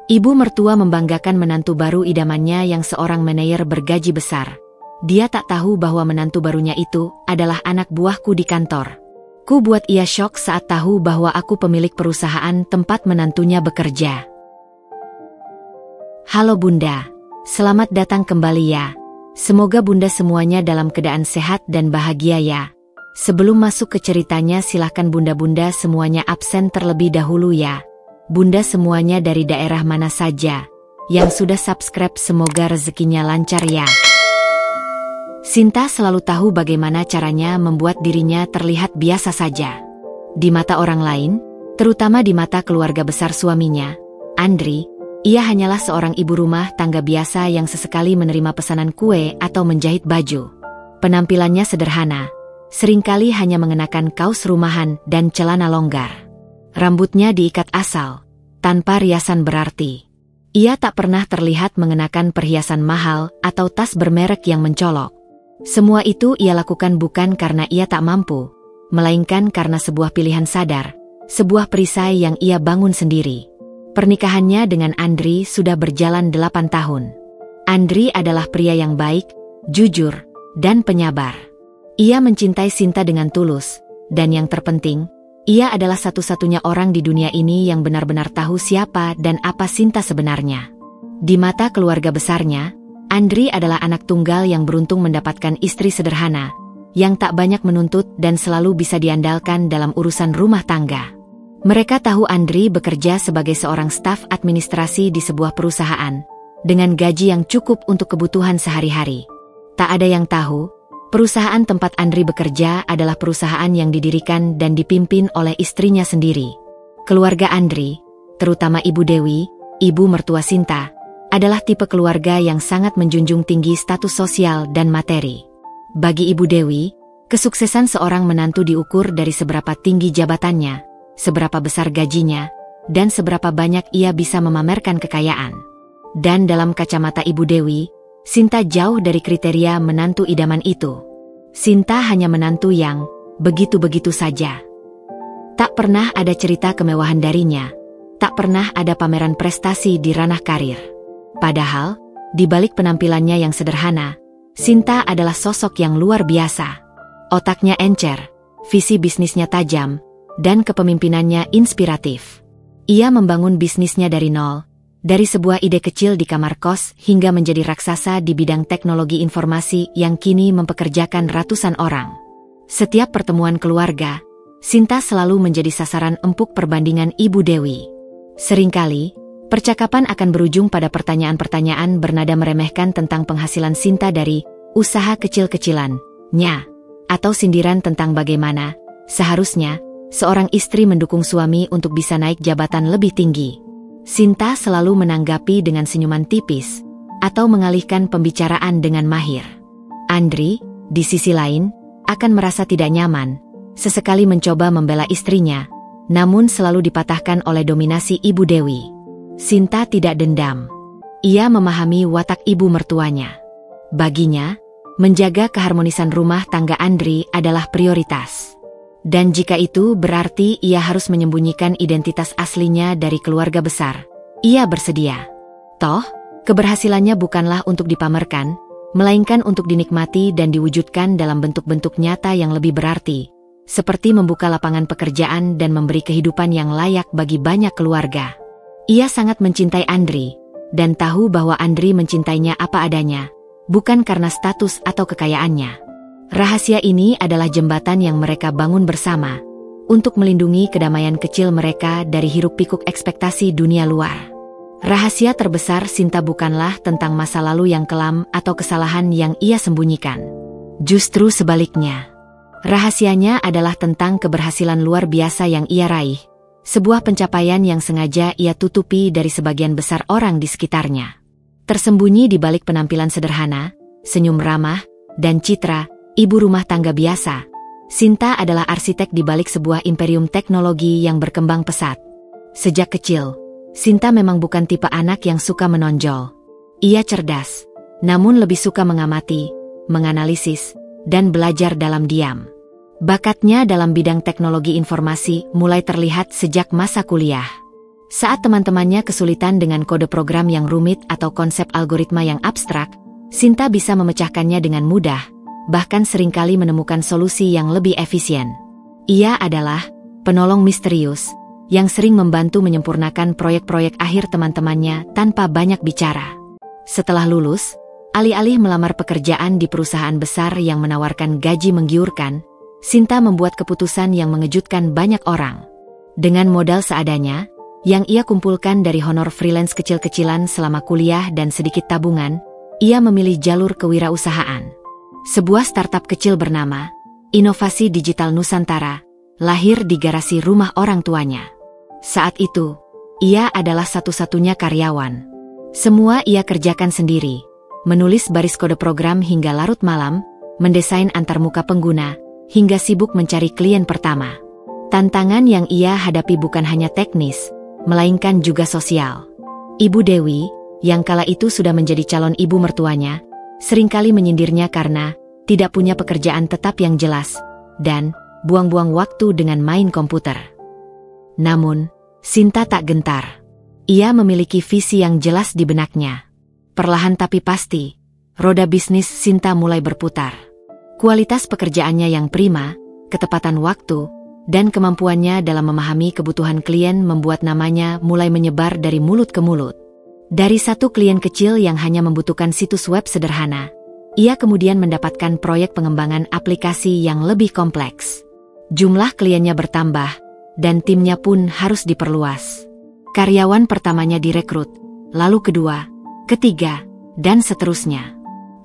Ibu mertua membanggakan menantu baru idamannya yang seorang manajer bergaji besar. Dia tak tahu bahwa menantu barunya itu adalah anak buahku di kantor. Ku buat ia syok saat tahu bahwa aku pemilik perusahaan tempat menantunya bekerja. Halo Bunda, selamat datang kembali ya. Semoga Bunda semuanya dalam keadaan sehat dan bahagia ya. Sebelum masuk ke ceritanya silahkan Bunda-Bunda semuanya absen terlebih dahulu ya. Bunda semuanya dari daerah mana saja yang sudah subscribe semoga rezekinya lancar ya. Sinta selalu tahu bagaimana caranya membuat dirinya terlihat biasa saja. Di mata orang lain, terutama di mata keluarga besar suaminya, Andri, ia hanyalah seorang ibu rumah tangga biasa yang sesekali menerima pesanan kue atau menjahit baju. Penampilannya sederhana, seringkali hanya mengenakan kaos rumahan dan celana longgar. Rambutnya diikat asal, tanpa riasan berarti. Ia tak pernah terlihat mengenakan perhiasan mahal atau tas bermerek yang mencolok. Semua itu ia lakukan bukan karena ia tak mampu, melainkan karena sebuah pilihan sadar, sebuah perisai yang ia bangun sendiri. Pernikahannya dengan Andri sudah berjalan 8 tahun. Andri adalah pria yang baik, jujur, dan penyabar. Ia mencintai Sinta dengan tulus, dan yang terpenting, ia adalah satu-satunya orang di dunia ini yang benar-benar tahu siapa dan apa Sinta sebenarnya. Di mata keluarga besarnya, Andri adalah anak tunggal yang beruntung mendapatkan istri sederhana, yang tak banyak menuntut dan selalu bisa diandalkan dalam urusan rumah tangga. Mereka tahu Andri bekerja sebagai seorang staf administrasi di sebuah perusahaan, dengan gaji yang cukup untuk kebutuhan sehari-hari. Tak ada yang tahu, perusahaan tempat Andri bekerja adalah perusahaan yang didirikan dan dipimpin oleh istrinya sendiri. Keluarga Andri, terutama Ibu Dewi, ibu mertua Sinta, adalah tipe keluarga yang sangat menjunjung tinggi status sosial dan materi. Bagi Ibu Dewi, kesuksesan seorang menantu diukur dari seberapa tinggi jabatannya, seberapa besar gajinya, dan seberapa banyak ia bisa memamerkan kekayaan. Dan dalam kacamata Ibu Dewi, Sinta jauh dari kriteria menantu idaman itu. Sinta hanya menantu yang begitu-begitu saja. Tak pernah ada cerita kemewahan darinya, tak pernah ada pameran prestasi di ranah karir. Padahal, di balik penampilannya yang sederhana, Sinta adalah sosok yang luar biasa. Otaknya encer, visi bisnisnya tajam, dan kepemimpinannya inspiratif. Ia membangun bisnisnya dari nol, dari sebuah ide kecil di kamar kos hingga menjadi raksasa di bidang teknologi informasi yang kini mempekerjakan ratusan orang. Setiap pertemuan keluarga, Sinta selalu menjadi sasaran empuk perbandingan Ibu Dewi. Seringkali, percakapan akan berujung pada pertanyaan-pertanyaan bernada meremehkan tentang penghasilan Sinta dari usaha kecil-kecilannya, atau sindiran tentang bagaimana seharusnya seorang istri mendukung suami untuk bisa naik jabatan lebih tinggi. Sinta selalu menanggapi dengan senyuman tipis, atau mengalihkan pembicaraan dengan mahir. Andri, di sisi lain, akan merasa tidak nyaman, sesekali mencoba membela istrinya, namun selalu dipatahkan oleh dominasi Ibu Dewi. Sinta tidak dendam. Ia memahami watak ibu mertuanya. Baginya, menjaga keharmonisan rumah tangga Andri adalah prioritas. Dan jika itu berarti ia harus menyembunyikan identitas aslinya dari keluarga besar, ia bersedia. Toh, keberhasilannya bukanlah untuk dipamerkan, melainkan untuk dinikmati dan diwujudkan dalam bentuk-bentuk nyata yang lebih berarti, seperti membuka lapangan pekerjaan dan memberi kehidupan yang layak bagi banyak keluarga. Ia sangat mencintai Andri, dan tahu bahwa Andri mencintainya apa adanya, bukan karena status atau kekayaannya. Rahasia ini adalah jembatan yang mereka bangun bersama, untuk melindungi kedamaian kecil mereka dari hiruk-pikuk ekspektasi dunia luar. Rahasia terbesar Sinta bukanlah tentang masa lalu yang kelam atau kesalahan yang ia sembunyikan. Justru sebaliknya. Rahasianya adalah tentang keberhasilan luar biasa yang ia raih, sebuah pencapaian yang sengaja ia tutupi dari sebagian besar orang di sekitarnya. Tersembunyi di balik penampilan sederhana, senyum ramah, dan citra ibu rumah tangga biasa, Sinta adalah arsitek di balik sebuah imperium teknologi yang berkembang pesat. Sejak kecil, Sinta memang bukan tipe anak yang suka menonjol. Ia cerdas, namun lebih suka mengamati, menganalisis, dan belajar dalam diam. Bakatnya dalam bidang teknologi informasi mulai terlihat sejak masa kuliah. Saat teman-temannya kesulitan dengan kode program yang rumit atau konsep algoritma yang abstrak, Sinta bisa memecahkannya dengan mudah, bahkan seringkali menemukan solusi yang lebih efisien. Ia adalah penolong misterius yang sering membantu menyempurnakan proyek-proyek akhir teman-temannya tanpa banyak bicara. Setelah lulus, alih-alih melamar pekerjaan di perusahaan besar yang menawarkan gaji menggiurkan, Sinta membuat keputusan yang mengejutkan banyak orang. Dengan modal seadanya, yang ia kumpulkan dari honor freelance kecil-kecilan selama kuliah dan sedikit tabungan, ia memilih jalur kewirausahaan. Sebuah startup kecil bernama Inovasi Digital Nusantara lahir di garasi rumah orang tuanya. Saat itu, ia adalah satu-satunya karyawan. Semua ia kerjakan sendiri, menulis baris kode program hingga larut malam, mendesain antarmuka pengguna, hingga sibuk mencari klien pertama. Tantangan yang ia hadapi bukan hanya teknis, melainkan juga sosial. Ibu Dewi, yang kala itu sudah menjadi calon ibu mertuanya, seringkali menyindirnya karena tidak punya pekerjaan tetap yang jelas, dan buang-buang waktu dengan main komputer. Namun, Sinta tak gentar. Ia memiliki visi yang jelas di benaknya. Perlahan tapi pasti, roda bisnis Sinta mulai berputar. Kualitas pekerjaannya yang prima, ketepatan waktu, dan kemampuannya dalam memahami kebutuhan klien membuat namanya mulai menyebar dari mulut ke mulut. Dari satu klien kecil yang hanya membutuhkan situs web sederhana, ia kemudian mendapatkan proyek pengembangan aplikasi yang lebih kompleks. Jumlah kliennya bertambah, dan timnya pun harus diperluas. Karyawan pertamanya direkrut, lalu kedua, ketiga, dan seterusnya.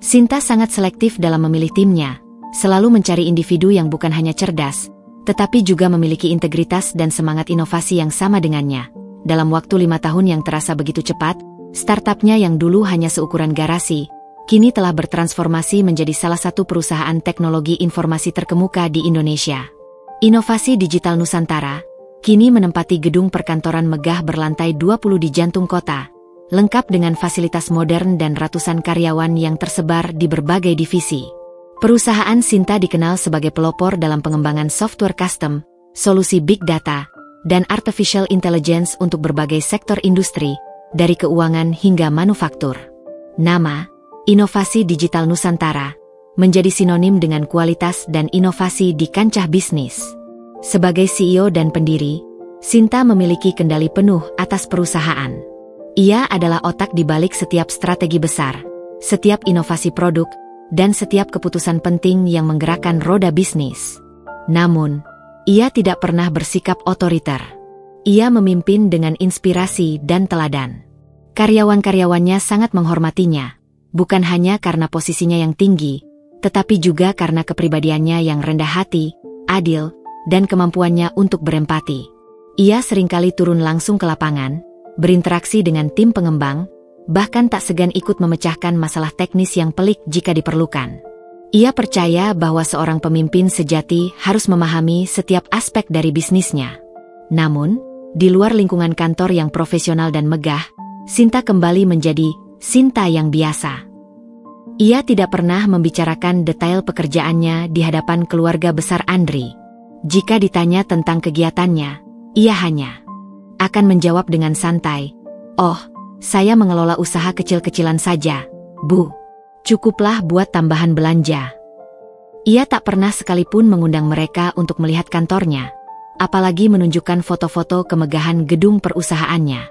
Sinta sangat selektif dalam memilih timnya, selalu mencari individu yang bukan hanya cerdas, tetapi juga memiliki integritas dan semangat inovasi yang sama dengannya. Dalam waktu 5 tahun yang terasa begitu cepat, startupnya yang dulu hanya seukuran garasi, kini telah bertransformasi menjadi salah satu perusahaan teknologi informasi terkemuka di Indonesia. Inovasi Digital Nusantara kini menempati gedung perkantoran megah berlantai 20 di jantung kota, lengkap dengan fasilitas modern dan ratusan karyawan yang tersebar di berbagai divisi. Perusahaan Sinta dikenal sebagai pelopor dalam pengembangan software custom, solusi big data, dan artificial intelligence untuk berbagai sektor industri, dari keuangan hingga manufaktur. Nama Inovasi Digital Nusantara menjadi sinonim dengan kualitas dan inovasi di kancah bisnis. Sebagai CEO dan pendiri, Sinta memiliki kendali penuh atas perusahaan. Ia adalah otak di balik setiap strategi besar, setiap inovasi produk, dan setiap keputusan penting yang menggerakkan roda bisnis. Namun, ia tidak pernah bersikap otoriter. Ia memimpin dengan inspirasi dan teladan. Karyawan-karyawannya sangat menghormatinya, bukan hanya karena posisinya yang tinggi, tetapi juga karena kepribadiannya yang rendah hati, adil, dan kemampuannya untuk berempati. Ia seringkali turun langsung ke lapangan, berinteraksi dengan tim pengembang, bahkan tak segan ikut memecahkan masalah teknis yang pelik jika diperlukan. Ia percaya bahwa seorang pemimpin sejati harus memahami setiap aspek dari bisnisnya. Namun, di luar lingkungan kantor yang profesional dan megah, Sinta kembali menjadi Sinta yang biasa. Ia tidak pernah membicarakan detail pekerjaannya di hadapan keluarga besar Andri. Jika ditanya tentang kegiatannya, ia hanya akan menjawab dengan santai, "Oh, saya mengelola usaha kecil-kecilan saja, Bu. Cukuplah buat tambahan belanja." Ia tak pernah sekalipun mengundang mereka untuk melihat kantornya, apalagi menunjukkan foto-foto kemegahan gedung perusahaannya.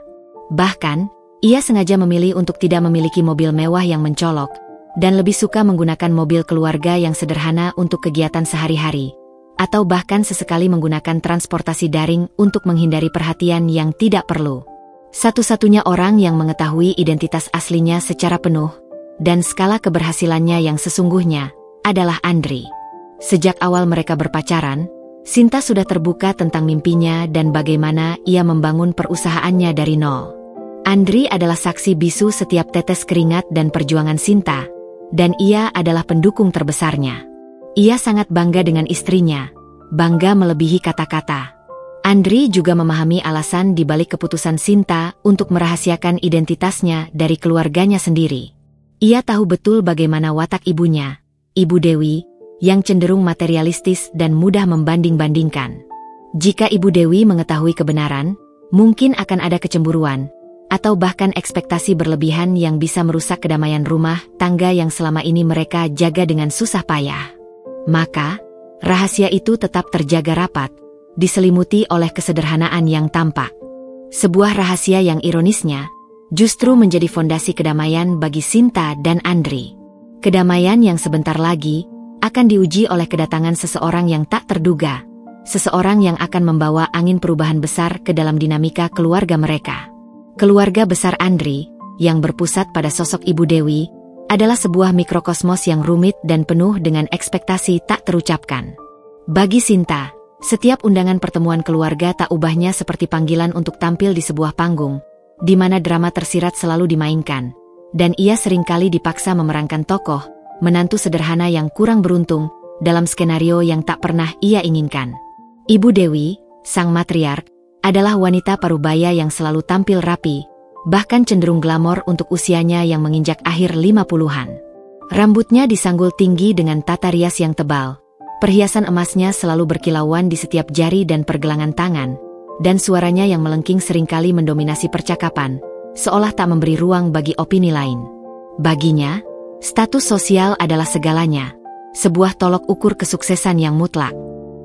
Bahkan, ia sengaja memilih untuk tidak memiliki mobil mewah yang mencolok, dan lebih suka menggunakan mobil keluarga yang sederhana untuk kegiatan sehari-hari, atau bahkan sesekali menggunakan transportasi daring untuk menghindari perhatian yang tidak perlu. Satu-satunya orang yang mengetahui identitas aslinya secara penuh, dan skala keberhasilannya yang sesungguhnya, adalah Andri. Sejak awal mereka berpacaran, Sinta sudah terbuka tentang mimpinya dan bagaimana ia membangun perusahaannya dari nol. Andri adalah saksi bisu setiap tetes keringat dan perjuangan Sinta, dan ia adalah pendukung terbesarnya. Ia sangat bangga dengan istrinya, bangga melebihi kata-kata. Andri juga memahami alasan di balik keputusan Sinta untuk merahasiakan identitasnya dari keluarganya sendiri. Ia tahu betul bagaimana watak ibunya, Ibu Dewi, yang cenderung materialistis dan mudah membanding-bandingkan. Jika Ibu Dewi mengetahui kebenaran, Mungkin akan ada kecemburuan, atau bahkan ekspektasi berlebihan yang bisa merusak kedamaian rumah tangga yang selama ini mereka jaga dengan susah payah. Maka, rahasia itu tetap terjaga rapat, diselimuti oleh kesederhanaan yang tampak. Sebuah rahasia yang ironisnya, justru menjadi fondasi kedamaian bagi Sinta dan Andri. Kedamaian yang sebentar lagi akan diuji oleh kedatangan seseorang yang tak terduga, seseorang yang akan membawa angin perubahan besar ke dalam dinamika keluarga mereka. Keluarga besar Andri, yang berpusat pada sosok Ibu Dewi, adalah sebuah mikrokosmos yang rumit dan penuh dengan ekspektasi tak terucapkan. Bagi Sinta, setiap undangan pertemuan keluarga tak ubahnya seperti panggilan untuk tampil di sebuah panggung, di mana drama tersirat selalu dimainkan, dan ia seringkali dipaksa memerankan tokoh, menantu sederhana yang kurang beruntung, dalam skenario yang tak pernah ia inginkan. Ibu Dewi, sang matriark, adalah wanita parubaya yang selalu tampil rapi, bahkan cenderung glamor untuk usianya yang menginjak akhir 50-an. Rambutnya disanggul tinggi dengan tata rias yang tebal, perhiasan emasnya selalu berkilauan di setiap jari dan pergelangan tangan, dan suaranya yang melengking seringkali mendominasi percakapan, seolah tak memberi ruang bagi opini lain. Baginya, status sosial adalah segalanya, sebuah tolok ukur kesuksesan yang mutlak.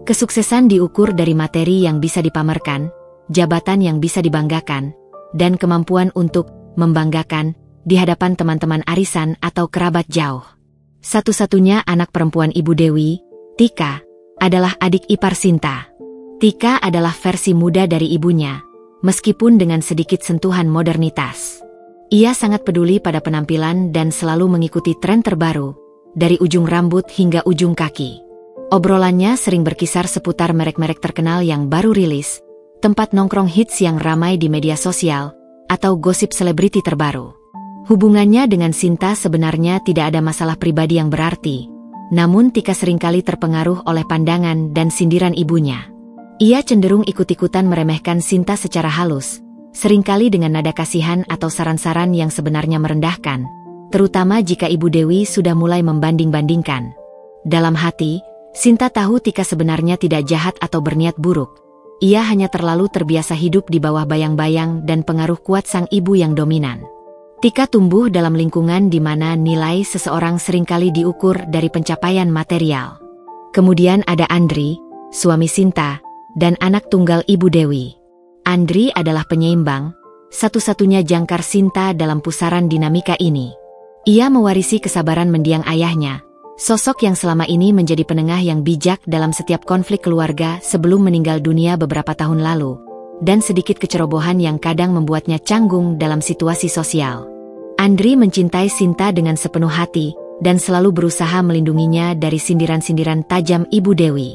Kesuksesan diukur dari materi yang bisa dipamerkan, jabatan yang bisa dibanggakan, dan kemampuan untuk membanggakan di hadapan teman-teman arisan atau kerabat jauh. Satu-satunya anak perempuan Ibu Dewi, Tika, adalah adik ipar Sinta. Tika adalah versi muda dari ibunya, meskipun dengan sedikit sentuhan modernitas. Ia sangat peduli pada penampilan dan selalu mengikuti tren terbaru, dari ujung rambut hingga ujung kaki. Obrolannya sering berkisar seputar merek-merek terkenal yang baru rilis, tempat nongkrong hits yang ramai di media sosial, atau gosip selebriti terbaru. Hubungannya dengan Sinta sebenarnya tidak ada masalah pribadi yang berarti, namun Tika seringkali terpengaruh oleh pandangan dan sindiran ibunya. Ia cenderung ikut-ikutan meremehkan Sinta secara halus, seringkali dengan nada kasihan atau saran-saran yang sebenarnya merendahkan, terutama jika Ibu Dewi sudah mulai membanding-bandingkan. Dalam hati, Sinta tahu Tika sebenarnya tidak jahat atau berniat buruk. Ia hanya terlalu terbiasa hidup di bawah bayang-bayang dan pengaruh kuat sang ibu yang dominan. Tika tumbuh dalam lingkungan di mana nilai seseorang seringkali diukur dari pencapaian material. Kemudian ada Andri, suami Sinta, dan anak tunggal Ibu Dewi. Andri adalah penyeimbang, satu-satunya jangkar Sinta dalam pusaran dinamika ini. Ia mewarisi kesabaran mendiang ayahnya, sosok yang selama ini menjadi penengah yang bijak dalam setiap konflik keluarga sebelum meninggal dunia beberapa tahun lalu, dan sedikit kecerobohan yang kadang membuatnya canggung dalam situasi sosial. Andri mencintai Sinta dengan sepenuh hati, dan selalu berusaha melindunginya dari sindiran-sindiran tajam Ibu Dewi.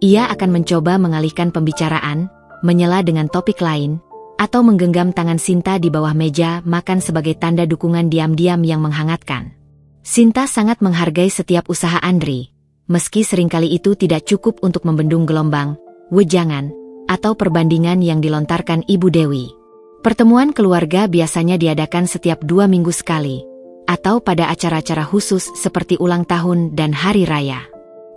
Ia akan mencoba mengalihkan pembicaraan, menyela dengan topik lain, atau menggenggam tangan Sinta di bawah meja makan sebagai tanda dukungan diam-diam yang menghangatkan. Sinta sangat menghargai setiap usaha Andri, meski seringkali itu tidak cukup untuk membendung gelombang, wejangan, atau perbandingan yang dilontarkan Ibu Dewi. Pertemuan keluarga biasanya diadakan setiap 2 minggu sekali, atau pada acara-acara khusus seperti ulang tahun dan hari raya.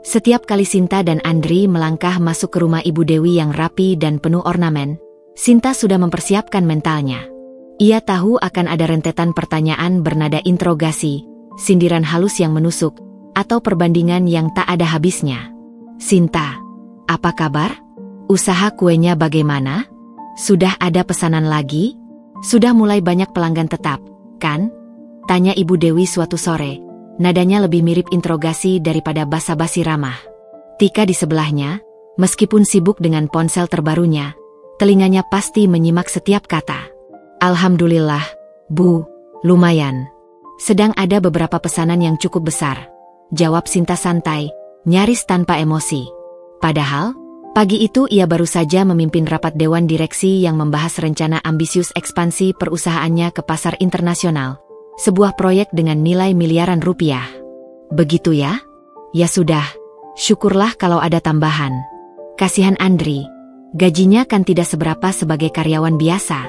Setiap kali Sinta dan Andri melangkah masuk ke rumah Ibu Dewi yang rapi dan penuh ornamen, Sinta sudah mempersiapkan mentalnya. Ia tahu akan ada rentetan pertanyaan bernada interogasi, sindiran halus yang menusuk, atau perbandingan yang tak ada habisnya. Sinta, apa kabar? Usaha kuenya bagaimana? Sudah ada pesanan lagi? Sudah mulai banyak pelanggan tetap, kan? Tanya Ibu Dewi suatu sore, nadanya lebih mirip interogasi daripada basa-basi ramah. Tika di sebelahnya, meskipun sibuk dengan ponsel terbarunya, telinganya pasti menyimak setiap kata. Alhamdulillah, Bu, lumayan. Sedang ada beberapa pesanan yang cukup besar, jawab Sinta santai, nyaris tanpa emosi. Padahal, pagi itu ia baru saja memimpin rapat dewan direksi yang membahas rencana ambisius ekspansi perusahaannya ke pasar internasional, sebuah proyek dengan nilai miliaran rupiah. Begitu ya? Ya sudah, syukurlah kalau ada tambahan. Kasihan Andri, gajinya kan tidak seberapa sebagai karyawan biasa.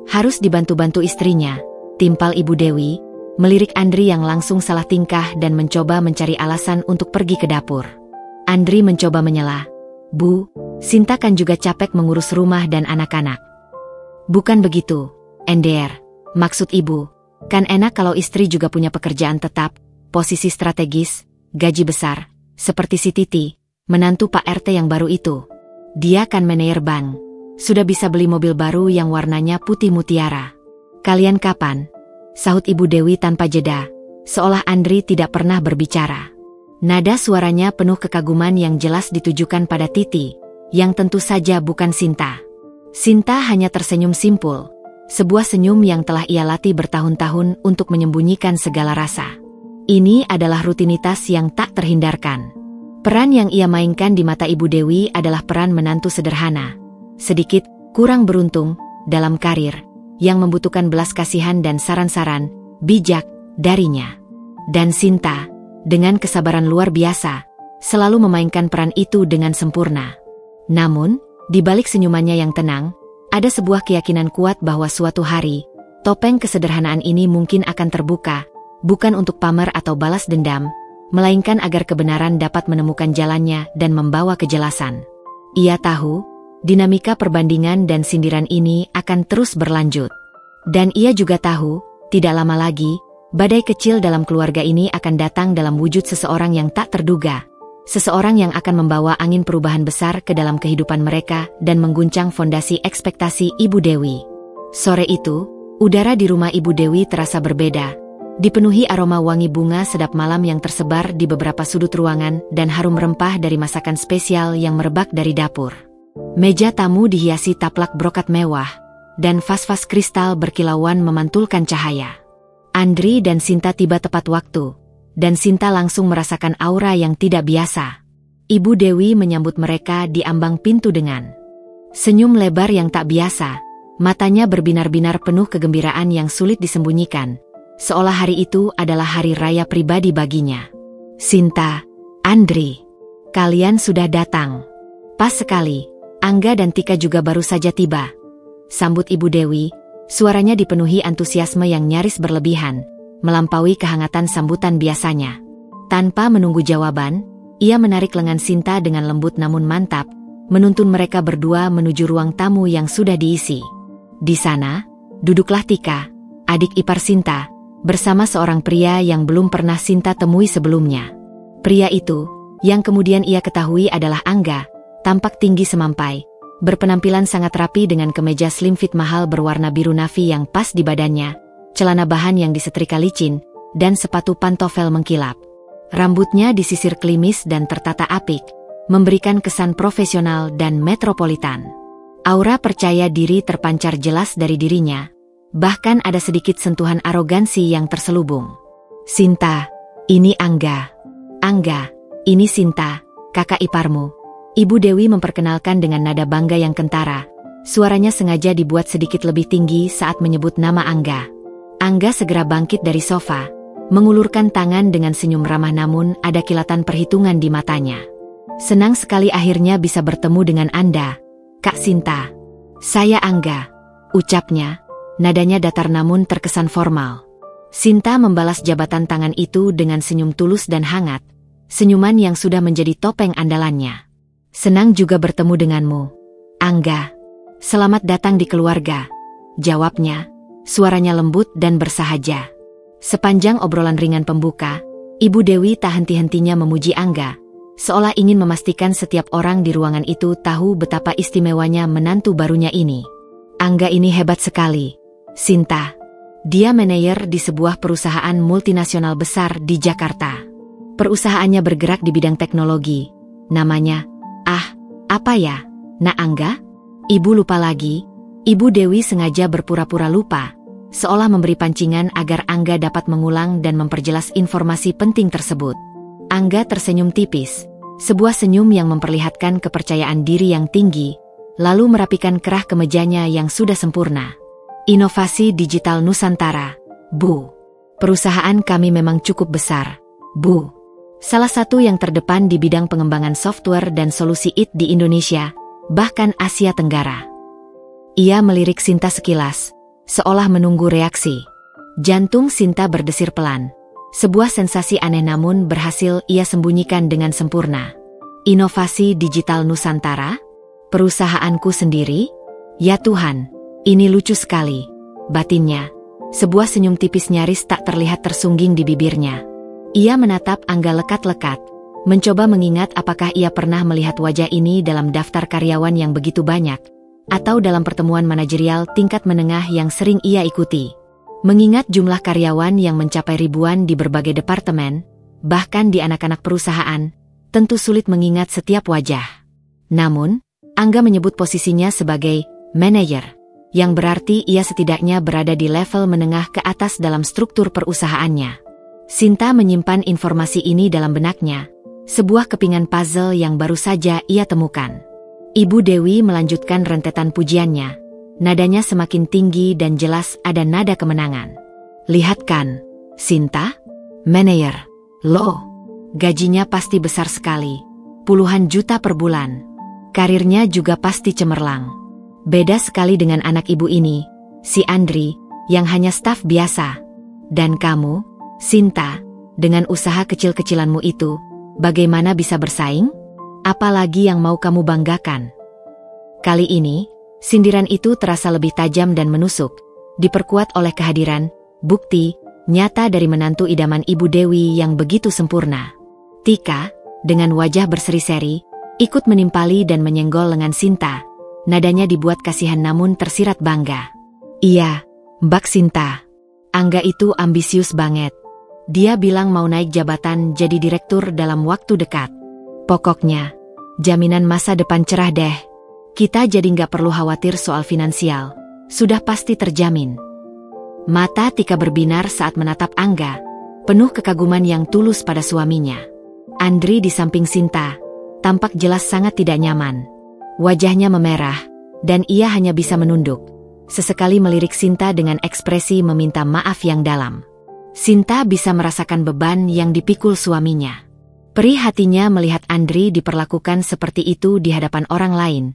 Harus dibantu-bantu istrinya, timpal Ibu Dewi, melirik Andri yang langsung salah tingkah dan mencoba mencari alasan untuk pergi ke dapur. Andri mencoba menyela, Bu, Sinta kan juga capek mengurus rumah dan anak-anak. Bukan begitu, Ender. Maksud ibu, kan enak kalau istri juga punya pekerjaan tetap, posisi strategis, gaji besar, seperti si Titi, menantu Pak RT yang baru itu. Dia kan manajer bank, sudah bisa beli mobil baru yang warnanya putih mutiara. Kalian kapan? Sahut Ibu Dewi tanpa jeda, seolah Andri tidak pernah berbicara. Nada suaranya penuh kekaguman yang jelas ditujukan pada Titi, yang tentu saja bukan Sinta. Sinta hanya tersenyum simpul, sebuah senyum yang telah ia latih bertahun-tahun untuk menyembunyikan segala rasa. Ini adalah rutinitas yang tak terhindarkan. Peran yang ia mainkan di mata Ibu Dewi adalah peran menantu sederhana, sedikit kurang beruntung dalam karir, yang membutuhkan belas kasihan dan saran-saran bijak darinya. Dan Sinta, dengan kesabaran luar biasa, selalu memainkan peran itu dengan sempurna. Namun, di balik senyumannya yang tenang, ada sebuah keyakinan kuat bahwa suatu hari, topeng kesederhanaan ini mungkin akan terbuka, bukan untuk pamer atau balas dendam, melainkan agar kebenaran dapat menemukan jalannya dan membawa kejelasan. Ia tahu, dinamika perbandingan dan sindiran ini akan terus berlanjut. Dan ia juga tahu, tidak lama lagi, badai kecil dalam keluarga ini akan datang dalam wujud seseorang yang tak terduga. Seseorang yang akan membawa angin perubahan besar ke dalam kehidupan mereka dan mengguncang fondasi ekspektasi Ibu Dewi. Sore itu, udara di rumah Ibu Dewi terasa berbeda, dipenuhi aroma wangi bunga sedap malam yang tersebar di beberapa sudut ruangan dan harum rempah dari masakan spesial yang merebak dari dapur. Meja tamu dihiasi taplak brokat mewah, dan vas-vas kristal berkilauan memantulkan cahaya. Andri dan Sinta tiba tepat waktu, dan Sinta langsung merasakan aura yang tidak biasa. Ibu Dewi menyambut mereka di ambang pintu dengan senyum lebar yang tak biasa, matanya berbinar-binar penuh kegembiraan yang sulit disembunyikan, seolah hari itu adalah hari raya pribadi baginya. Sinta, Andri, kalian sudah datang. Pas sekali, Angga dan Tika juga baru saja tiba. Sambut Ibu Dewi, suaranya dipenuhi antusiasme yang nyaris berlebihan, melampaui kehangatan sambutan biasanya. Tanpa menunggu jawaban, ia menarik lengan Sinta dengan lembut namun mantap, menuntun mereka berdua menuju ruang tamu yang sudah diisi. Di sana, duduklah Tika, adik ipar Sinta, bersama seorang pria yang belum pernah Sinta temui sebelumnya. Pria itu, yang kemudian ia ketahui adalah Angga, tampak tinggi semampai, berpenampilan sangat rapi dengan kemeja slim fit mahal berwarna biru navy yang pas di badannya, celana bahan yang disetrika licin, dan sepatu pantofel mengkilap. Rambutnya disisir klimis dan tertata apik, memberikan kesan profesional dan metropolitan. Aura percaya diri terpancar jelas dari dirinya, bahkan ada sedikit sentuhan arogansi yang terselubung. Sinta, ini Angga. Angga, ini Sinta, kakak iparmu. Ibu Dewi memperkenalkan dengan nada bangga yang kentara. Suaranya sengaja dibuat sedikit lebih tinggi saat menyebut nama Angga. Angga segera bangkit dari sofa, mengulurkan tangan dengan senyum ramah namun ada kilatan perhitungan di matanya. Senang sekali akhirnya bisa bertemu dengan Anda, Kak Sinta. Saya Angga, ucapnya, nadanya datar namun terkesan formal. Sinta membalas jabatan tangan itu dengan senyum tulus dan hangat, senyuman yang sudah menjadi topeng andalannya. Senang juga bertemu denganmu, Angga. Selamat datang di keluarga, jawabnya, suaranya lembut dan bersahaja. Sepanjang obrolan ringan pembuka, Ibu Dewi tak henti-hentinya memuji Angga, seolah ingin memastikan setiap orang di ruangan itu tahu betapa istimewanya menantu barunya ini. Angga ini hebat sekali, Sinta. Dia manajer di sebuah perusahaan multinasional besar di Jakarta. Perusahaannya bergerak di bidang teknologi. Namanya, apa ya, Nak Angga? Ibu lupa lagi. Ibu Dewi sengaja berpura-pura lupa, seolah memberi pancingan agar Angga dapat mengulang dan memperjelas informasi penting tersebut. Angga tersenyum tipis, sebuah senyum yang memperlihatkan kepercayaan diri yang tinggi, lalu merapikan kerah kemejanya yang sudah sempurna. Inovasi digital Nusantara, Bu. Perusahaan kami memang cukup besar, Bu. Salah satu yang terdepan di bidang pengembangan software dan solusi IT di Indonesia, bahkan Asia Tenggara. Ia melirik Sinta sekilas, seolah menunggu reaksi. Jantung Sinta berdesir pelan. Sebuah sensasi aneh namun berhasil ia sembunyikan dengan sempurna. Inovasi digital Nusantara? Perusahaanku sendiri? Ya Tuhan, Ini lucu sekali, batinnya. Sebuah senyum tipis nyaris tak terlihat tersungging di bibirnya. Ia menatap Angga lekat-lekat, mencoba mengingat apakah ia pernah melihat wajah ini dalam daftar karyawan yang begitu banyak, atau dalam pertemuan manajerial tingkat menengah yang sering ia ikuti. Mengingat jumlah karyawan yang mencapai ribuan di berbagai departemen, bahkan di anak-anak perusahaan, tentu sulit mengingat setiap wajah. Namun, Angga menyebut posisinya sebagai manajer, yang berarti ia setidaknya berada di level menengah ke atas dalam struktur perusahaannya. Sinta menyimpan informasi ini dalam benaknya, sebuah kepingan puzzle yang baru saja ia temukan. Ibu Dewi melanjutkan rentetan pujiannya. Nadanya semakin tinggi dan jelas ada nada kemenangan. Lihat kan, Sinta? Manajer. Loh, gajinya pasti besar sekali. Puluhan juta per bulan. Karirnya juga pasti cemerlang. Beda sekali dengan anak ibu ini, si Andri, yang hanya staf biasa. Dan kamu, Sinta, dengan usaha kecil-kecilanmu itu, bagaimana bisa bersaing? Apalagi yang mau kamu banggakan? Kali ini, sindiran itu terasa lebih tajam dan menusuk, diperkuat oleh kehadiran, bukti, nyata dari menantu idaman Ibu Dewi yang begitu sempurna. Tika, dengan wajah berseri-seri, ikut menimpali dan menyenggol lengan Sinta. Nadanya dibuat kasihan namun tersirat bangga. Iya, Mbak Sinta. Angga itu ambisius banget. Dia bilang mau naik jabatan jadi direktur dalam waktu dekat. Pokoknya, jaminan masa depan cerah deh. Kita jadi nggak perlu khawatir soal finansial. Sudah pasti terjamin. Mata Tika berbinar saat menatap Angga, penuh kekaguman yang tulus pada suaminya. Andri di samping Sinta, tampak jelas sangat tidak nyaman. Wajahnya memerah, dan ia hanya bisa menunduk. Sesekali melirik Sinta dengan ekspresi meminta maaf yang dalam. Sinta bisa merasakan beban yang dipikul suaminya. Perih hatinya melihat Andri diperlakukan seperti itu di hadapan orang lain,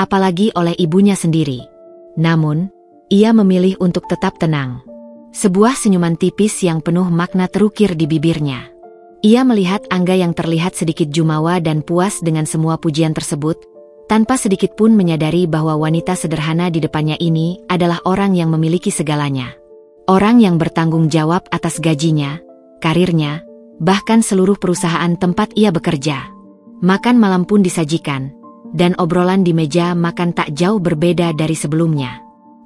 apalagi oleh ibunya sendiri. Namun, ia memilih untuk tetap tenang. Sebuah senyuman tipis yang penuh makna terukir di bibirnya. Ia melihat Angga yang terlihat sedikit jumawa dan puas dengan semua pujian tersebut, tanpa sedikit pun menyadari bahwa wanita sederhana di depannya ini adalah orang yang memiliki segalanya. Orang yang bertanggung jawab atas gajinya, karirnya, bahkan seluruh perusahaan tempat ia bekerja. Makan malam pun disajikan, dan obrolan di meja makan tak jauh berbeda dari sebelumnya.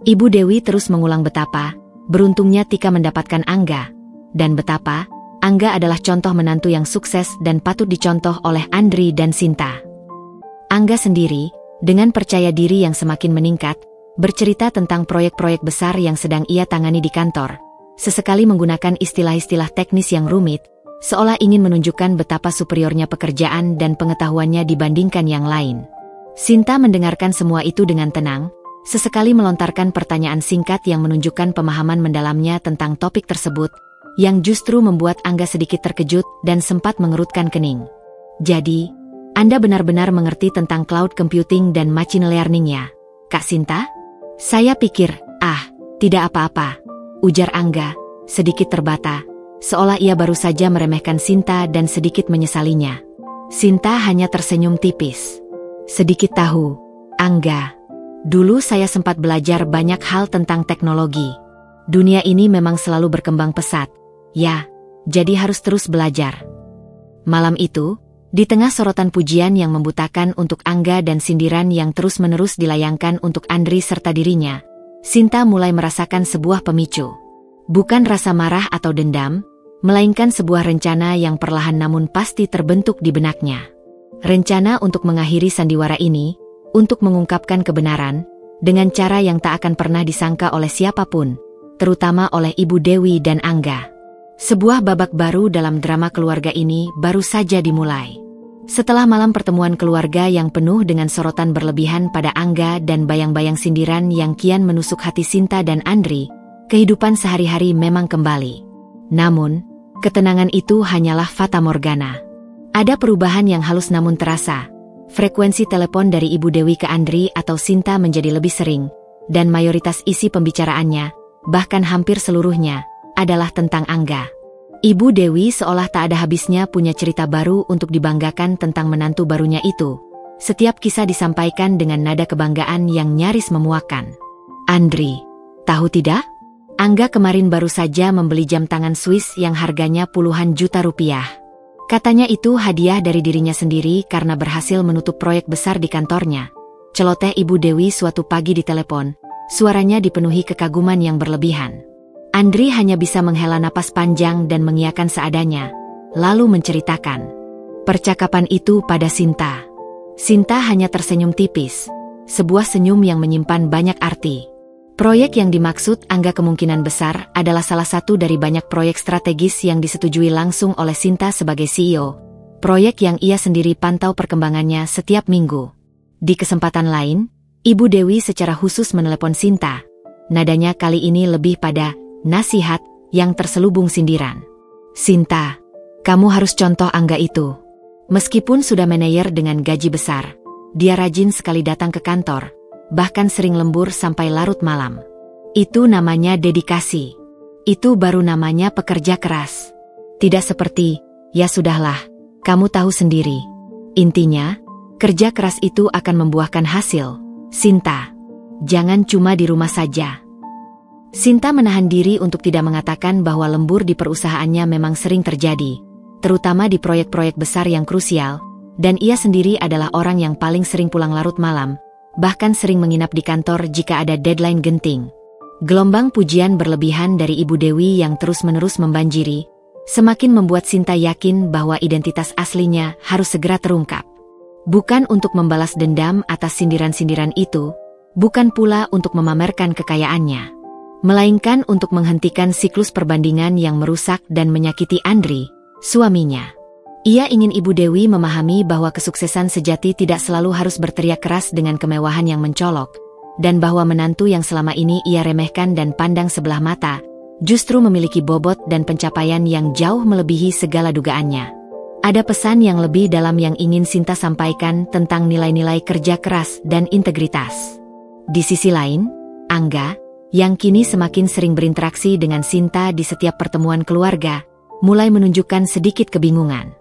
Ibu Dewi terus mengulang betapa beruntungnya Tika mendapatkan Angga, dan betapa Angga adalah contoh menantu yang sukses dan patut dicontoh oleh Andri dan Sinta. Angga sendiri, dengan percaya diri yang semakin meningkat, bercerita tentang proyek-proyek besar yang sedang ia tangani di kantor, sesekali menggunakan istilah-istilah teknis yang rumit, seolah ingin menunjukkan betapa superiornya pekerjaan dan pengetahuannya dibandingkan yang lain. Sinta mendengarkan semua itu dengan tenang, sesekali melontarkan pertanyaan singkat yang menunjukkan pemahaman mendalamnya tentang topik tersebut, yang justru membuat Angga sedikit terkejut dan sempat mengerutkan kening. Jadi, Anda benar-benar mengerti tentang cloud computing dan machine learning ya, Kak Sinta? Saya pikir, tidak apa-apa, ujar Angga, sedikit terbata, seolah ia baru saja meremehkan Sinta dan sedikit menyesalinya. Sinta hanya tersenyum tipis. Sedikit tahu, Angga. Dulu saya sempat belajar banyak hal tentang teknologi. Dunia ini memang selalu berkembang pesat. Ya, jadi harus terus belajar. Malam itu, di tengah sorotan pujian yang membutakan untuk Angga dan sindiran yang terus-menerus dilayangkan untuk Andri serta dirinya, Sinta mulai merasakan sebuah pemicu. Bukan rasa marah atau dendam, melainkan sebuah rencana yang perlahan namun pasti terbentuk di benaknya. Rencana untuk mengakhiri sandiwara ini, untuk mengungkapkan kebenaran, dengan cara yang tak akan pernah disangka oleh siapapun, terutama oleh Ibu Dewi dan Angga. Sebuah babak baru dalam drama keluarga ini baru saja dimulai. Setelah malam pertemuan keluarga yang penuh dengan sorotan berlebihan pada Angga dan bayang-bayang sindiran yang kian menusuk hati Sinta dan Andri, kehidupan sehari-hari memang kembali. Namun, ketenangan itu hanyalah fata morgana. Ada perubahan yang halus namun terasa. Frekuensi telepon dari Ibu Dewi ke Andri atau Sinta menjadi lebih sering, dan mayoritas isi pembicaraannya, bahkan hampir seluruhnya, adalah tentang Angga. Ibu Dewi seolah tak ada habisnya punya cerita baru untuk dibanggakan tentang menantu barunya itu. Setiap kisah disampaikan dengan nada kebanggaan yang nyaris memuakkan. Andri, tahu tidak? Angga kemarin baru saja membeli jam tangan Swiss yang harganya puluhan juta rupiah. Katanya itu hadiah dari dirinya sendiri karena berhasil menutup proyek besar di kantornya. Celoteh Ibu Dewi suatu pagi di telepon, suaranya dipenuhi kekaguman yang berlebihan. Andri hanya bisa menghela napas panjang dan mengiyakan seadanya, lalu menceritakan percakapan itu pada Sinta. Sinta hanya tersenyum tipis, sebuah senyum yang menyimpan banyak arti. Proyek yang dimaksud Angga kemungkinan besar adalah salah satu dari banyak proyek strategis yang disetujui langsung oleh Sinta sebagai CEO. Proyek yang ia sendiri pantau perkembangannya setiap minggu. Di kesempatan lain, Ibu Dewi secara khusus menelepon Sinta. Nadanya kali ini lebih pada nasihat yang terselubung sindiran. Sinta, kamu harus contoh Angga itu. Meskipun sudah manajer dengan gaji besar, dia rajin sekali datang ke kantor. Bahkan sering lembur sampai larut malam. Itu namanya dedikasi. Itu baru namanya pekerja keras. Tidak seperti, ya sudahlah, kamu tahu sendiri. Intinya, kerja keras itu akan membuahkan hasil. Sinta, jangan cuma di rumah saja. Sinta menahan diri untuk tidak mengatakan bahwa lembur di perusahaannya memang sering terjadi, terutama di proyek-proyek besar yang krusial, dan ia sendiri adalah orang yang paling sering pulang larut malam, bahkan sering menginap di kantor jika ada deadline genting. Gelombang pujian berlebihan dari Ibu Dewi yang terus-menerus membanjiri, semakin membuat Sinta yakin bahwa identitas aslinya harus segera terungkap. Bukan untuk membalas dendam atas sindiran-sindiran itu, bukan pula untuk memamerkan kekayaannya, melainkan untuk menghentikan siklus perbandingan yang merusak dan menyakiti Andri, suaminya. Ia ingin Ibu Dewi memahami bahwa kesuksesan sejati tidak selalu harus berteriak keras dengan kemewahan yang mencolok, dan bahwa menantu yang selama ini ia remehkan dan pandang sebelah mata, justru memiliki bobot dan pencapaian yang jauh melebihi segala dugaannya. Ada pesan yang lebih dalam yang ingin Sinta sampaikan tentang nilai-nilai kerja keras dan integritas. Di sisi lain, Angga, yang kini semakin sering berinteraksi dengan Sinta di setiap pertemuan keluarga, mulai menunjukkan sedikit kebingungan.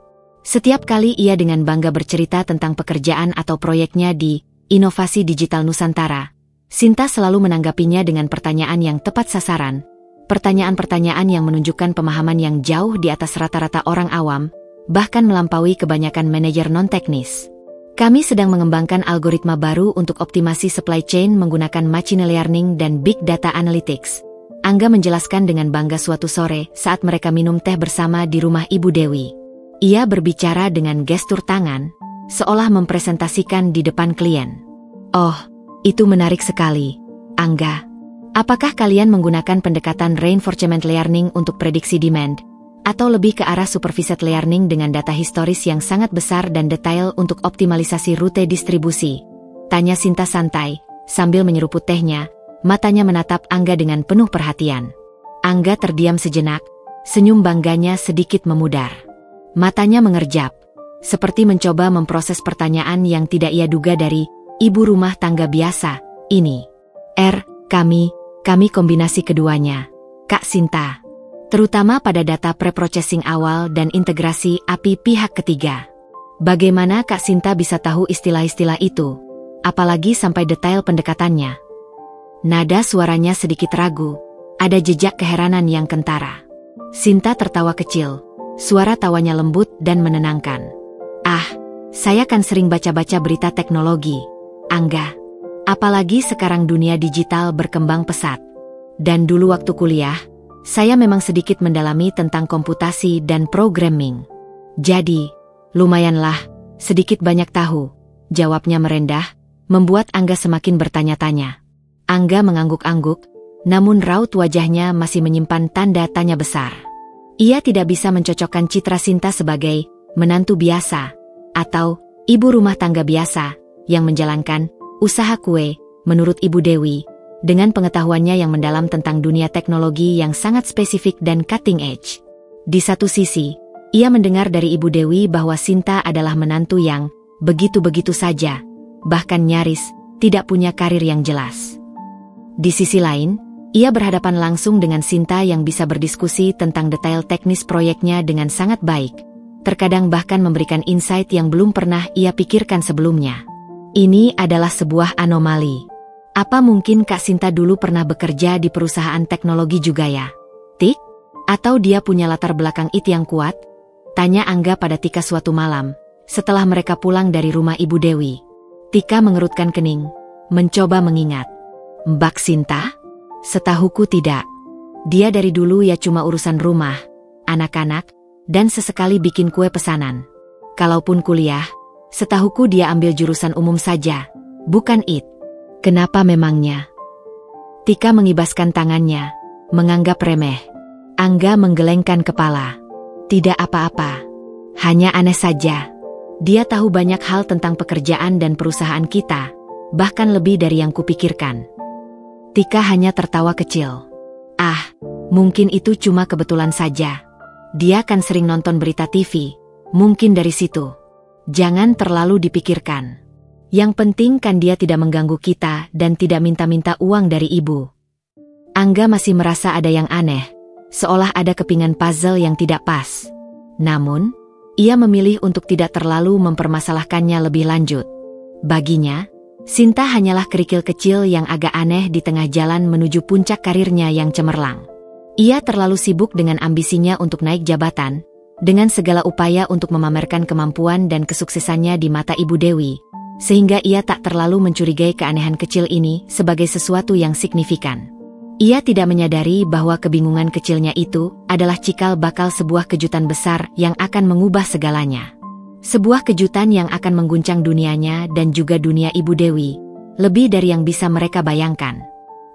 Setiap kali ia dengan bangga bercerita tentang pekerjaan atau proyeknya di Inovasi Digital Nusantara, Sinta selalu menanggapinya dengan pertanyaan yang tepat sasaran, pertanyaan-pertanyaan yang menunjukkan pemahaman yang jauh di atas rata-rata orang awam, bahkan melampaui kebanyakan manajer non-teknis. Kami sedang mengembangkan algoritma baru untuk optimasi supply chain menggunakan machine learning dan big data analytics. Angga menjelaskan dengan bangga suatu sore saat mereka minum teh bersama di rumah Ibu Dewi. Ia berbicara dengan gestur tangan, seolah mempresentasikan di depan klien. Oh, itu menarik sekali, Angga. Apakah kalian menggunakan pendekatan reinforcement learning untuk prediksi demand, atau lebih ke arah supervised learning dengan data historis yang sangat besar dan detail untuk optimalisasi rute distribusi? Tanya Sinta santai, sambil menyeruput tehnya, matanya menatap Angga dengan penuh perhatian. Angga terdiam sejenak, senyum bangganya sedikit memudar. Matanya mengerjap, seperti mencoba memproses pertanyaan yang tidak ia duga dari ibu rumah tangga biasa, ini. Kami kombinasi keduanya, Kak Sinta. Terutama pada data pre-processing awal dan integrasi API pihak ketiga. Bagaimana Kak Sinta bisa tahu istilah-istilah itu, apalagi sampai detail pendekatannya? Nada suaranya sedikit ragu, ada jejak keheranan yang kentara. Sinta tertawa kecil. Suara tawanya lembut dan menenangkan. Saya kan sering baca-baca berita teknologi, Angga. Apalagi sekarang dunia digital berkembang pesat. Dan dulu waktu kuliah, saya memang sedikit mendalami tentang komputasi dan programming. Jadi, lumayanlah, sedikit banyak tahu, jawabnya merendah, membuat Angga semakin bertanya-tanya. Angga mengangguk-angguk, namun raut wajahnya masih menyimpan tanda tanya besar. Ia tidak bisa mencocokkan citra Sinta sebagai menantu biasa atau ibu rumah tangga biasa yang menjalankan usaha kue, menurut Ibu Dewi, dengan pengetahuannya yang mendalam tentang dunia teknologi yang sangat spesifik dan cutting edge. Di satu sisi, ia mendengar dari Ibu Dewi bahwa Sinta adalah menantu yang begitu-begitu saja, bahkan nyaris tidak punya karir yang jelas. Di sisi lain, ia berhadapan langsung dengan Sinta yang bisa berdiskusi tentang detail teknis proyeknya dengan sangat baik, terkadang bahkan memberikan insight yang belum pernah ia pikirkan sebelumnya. Ini adalah sebuah anomali. Apa mungkin Kak Sinta dulu pernah bekerja di perusahaan teknologi juga ya? Tik? Atau dia punya latar belakang IT yang kuat? Tanya Angga pada Tika suatu malam, setelah mereka pulang dari rumah Ibu Dewi. Tika mengerutkan kening, mencoba mengingat. Mbak Sinta? Setahuku tidak. Dia dari dulu ya cuma urusan rumah, anak-anak, dan sesekali bikin kue pesanan. Kalaupun kuliah, setahuku dia ambil jurusan umum saja, bukan IT. Kenapa memangnya? Tika mengibaskan tangannya, menganggap remeh. Angga menggelengkan kepala. Tidak apa-apa. Hanya aneh saja. Dia tahu banyak hal tentang pekerjaan dan perusahaan kita, bahkan lebih dari yang kupikirkan. Tika hanya tertawa kecil. Ah, mungkin itu cuma kebetulan saja. Dia kan sering nonton berita TV, mungkin dari situ. Jangan terlalu dipikirkan. Yang penting kan dia tidak mengganggu kita dan tidak minta-minta uang dari ibu. Angga masih merasa ada yang aneh, seolah ada kepingan puzzle yang tidak pas. Namun, ia memilih untuk tidak terlalu mempermasalahkannya lebih lanjut. Baginya, Sinta hanyalah kerikil kecil yang agak aneh di tengah jalan menuju puncak karirnya yang cemerlang. Ia terlalu sibuk dengan ambisinya untuk naik jabatan, dengan segala upaya untuk memamerkan kemampuan dan kesuksesannya di mata Ibu Dewi, sehingga ia tak terlalu mencurigai keanehan kecil ini sebagai sesuatu yang signifikan. Ia tidak menyadari bahwa kebingungan kecilnya itu adalah cikal bakal sebuah kejutan besar yang akan mengubah segalanya. Sebuah kejutan yang akan mengguncang dunianya dan juga dunia Ibu Dewi, lebih dari yang bisa mereka bayangkan.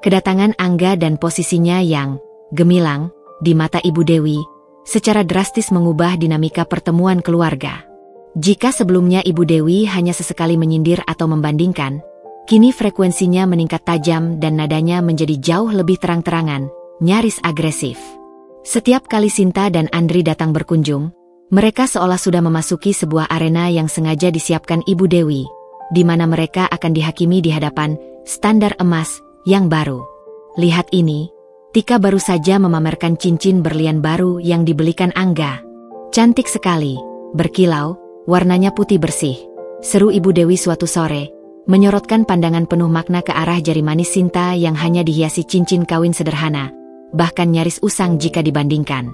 Kedatangan Angga dan posisinya yang gemilang di mata Ibu Dewi secara drastis mengubah dinamika pertemuan keluarga. Jika sebelumnya Ibu Dewi hanya sesekali menyindir atau membandingkan, kini frekuensinya meningkat tajam dan nadanya menjadi jauh lebih terang-terangan, nyaris agresif. Setiap kali Sinta dan Andri datang berkunjung, mereka seolah sudah memasuki sebuah arena yang sengaja disiapkan Ibu Dewi, di mana mereka akan dihakimi di hadapan standar emas yang baru. Lihat ini, Tika baru saja memamerkan cincin berlian baru yang dibelikan Angga. Cantik sekali, berkilau, warnanya putih bersih, seru Ibu Dewi suatu sore, menyorotkan pandangan penuh makna ke arah jari manis Sinta yang hanya dihiasi cincin kawin sederhana, bahkan nyaris usang jika dibandingkan.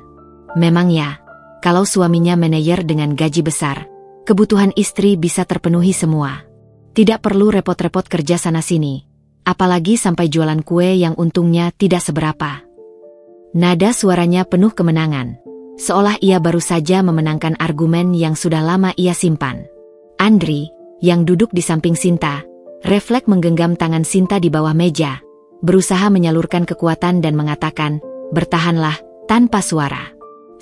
Memang ya, kalau suaminya manajer dengan gaji besar, kebutuhan istri bisa terpenuhi semua. Tidak perlu repot-repot kerja sana-sini, apalagi sampai jualan kue yang untungnya tidak seberapa. Nada suaranya penuh kemenangan, seolah ia baru saja memenangkan argumen yang sudah lama ia simpan. Andri, yang duduk di samping Sinta, refleks menggenggam tangan Sinta di bawah meja, berusaha menyalurkan kekuatan dan mengatakan, "Bertahanlah," tanpa suara.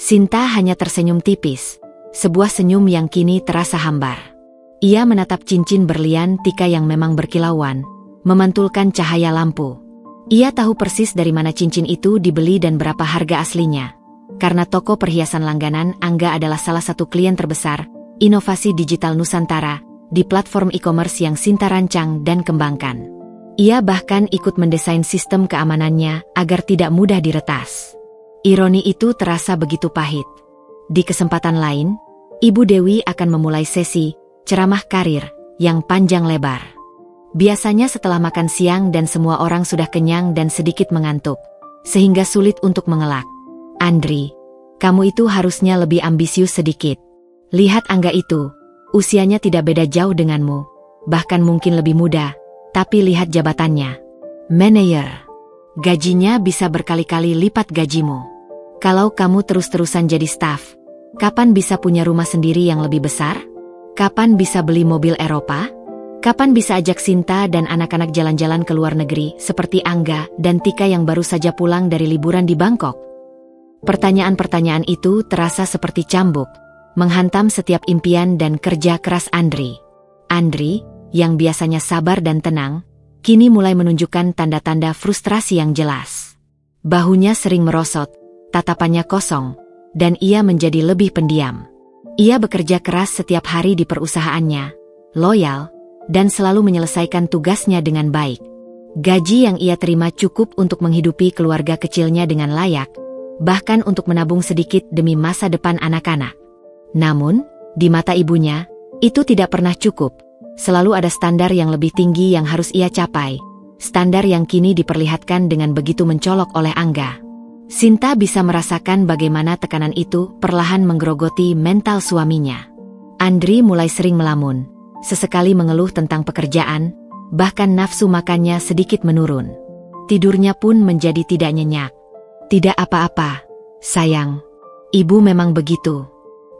Sinta hanya tersenyum tipis, sebuah senyum yang kini terasa hambar. Ia menatap cincin berlian Tika yang memang berkilauan, memantulkan cahaya lampu. Ia tahu persis dari mana cincin itu dibeli dan berapa harga aslinya. Karena toko perhiasan langganan Angga adalah salah satu klien terbesar, inovasi digital Nusantara, di platform e-commerce yang Sinta rancang dan kembangkan. Ia bahkan ikut mendesain sistem keamanannya agar tidak mudah diretas. Ironi itu terasa begitu pahit. Di kesempatan lain, Ibu Dewi akan memulai sesi ceramah karir yang panjang lebar. Biasanya setelah makan siang dan semua orang sudah kenyang dan sedikit mengantuk, sehingga sulit untuk mengelak. "Andri, kamu itu harusnya lebih ambisius sedikit. Lihat Angga itu. Usianya tidak beda jauh denganmu, bahkan mungkin lebih muda, tapi lihat jabatannya. Manajer. Gajinya bisa berkali-kali lipat gajimu. Kalau kamu terus-terusan jadi staf, kapan bisa punya rumah sendiri yang lebih besar? Kapan bisa beli mobil Eropa? Kapan bisa ajak Sinta dan anak-anak jalan-jalan ke luar negeri seperti Angga dan Tika yang baru saja pulang dari liburan di Bangkok?" Pertanyaan-pertanyaan itu terasa seperti cambuk, menghantam setiap impian dan kerja keras Andri. Andri, yang biasanya sabar dan tenang, kini mulai menunjukkan tanda-tanda frustrasi yang jelas. Bahunya sering merosot, tatapannya kosong, dan ia menjadi lebih pendiam. Ia bekerja keras setiap hari di perusahaannya, loyal, dan selalu menyelesaikan tugasnya dengan baik. Gaji yang ia terima cukup untuk menghidupi keluarga kecilnya dengan layak, bahkan untuk menabung sedikit demi masa depan anak-anak. Namun, di mata ibunya, itu tidak pernah cukup. Selalu ada standar yang lebih tinggi yang harus ia capai, standar yang kini diperlihatkan dengan begitu mencolok oleh Angga. Sinta bisa merasakan bagaimana tekanan itu perlahan menggerogoti mental suaminya. Andri mulai sering melamun, sesekali mengeluh tentang pekerjaan, bahkan nafsu makannya sedikit menurun. Tidurnya pun menjadi tidak nyenyak. Tidak apa-apa, sayang. Ibu memang begitu.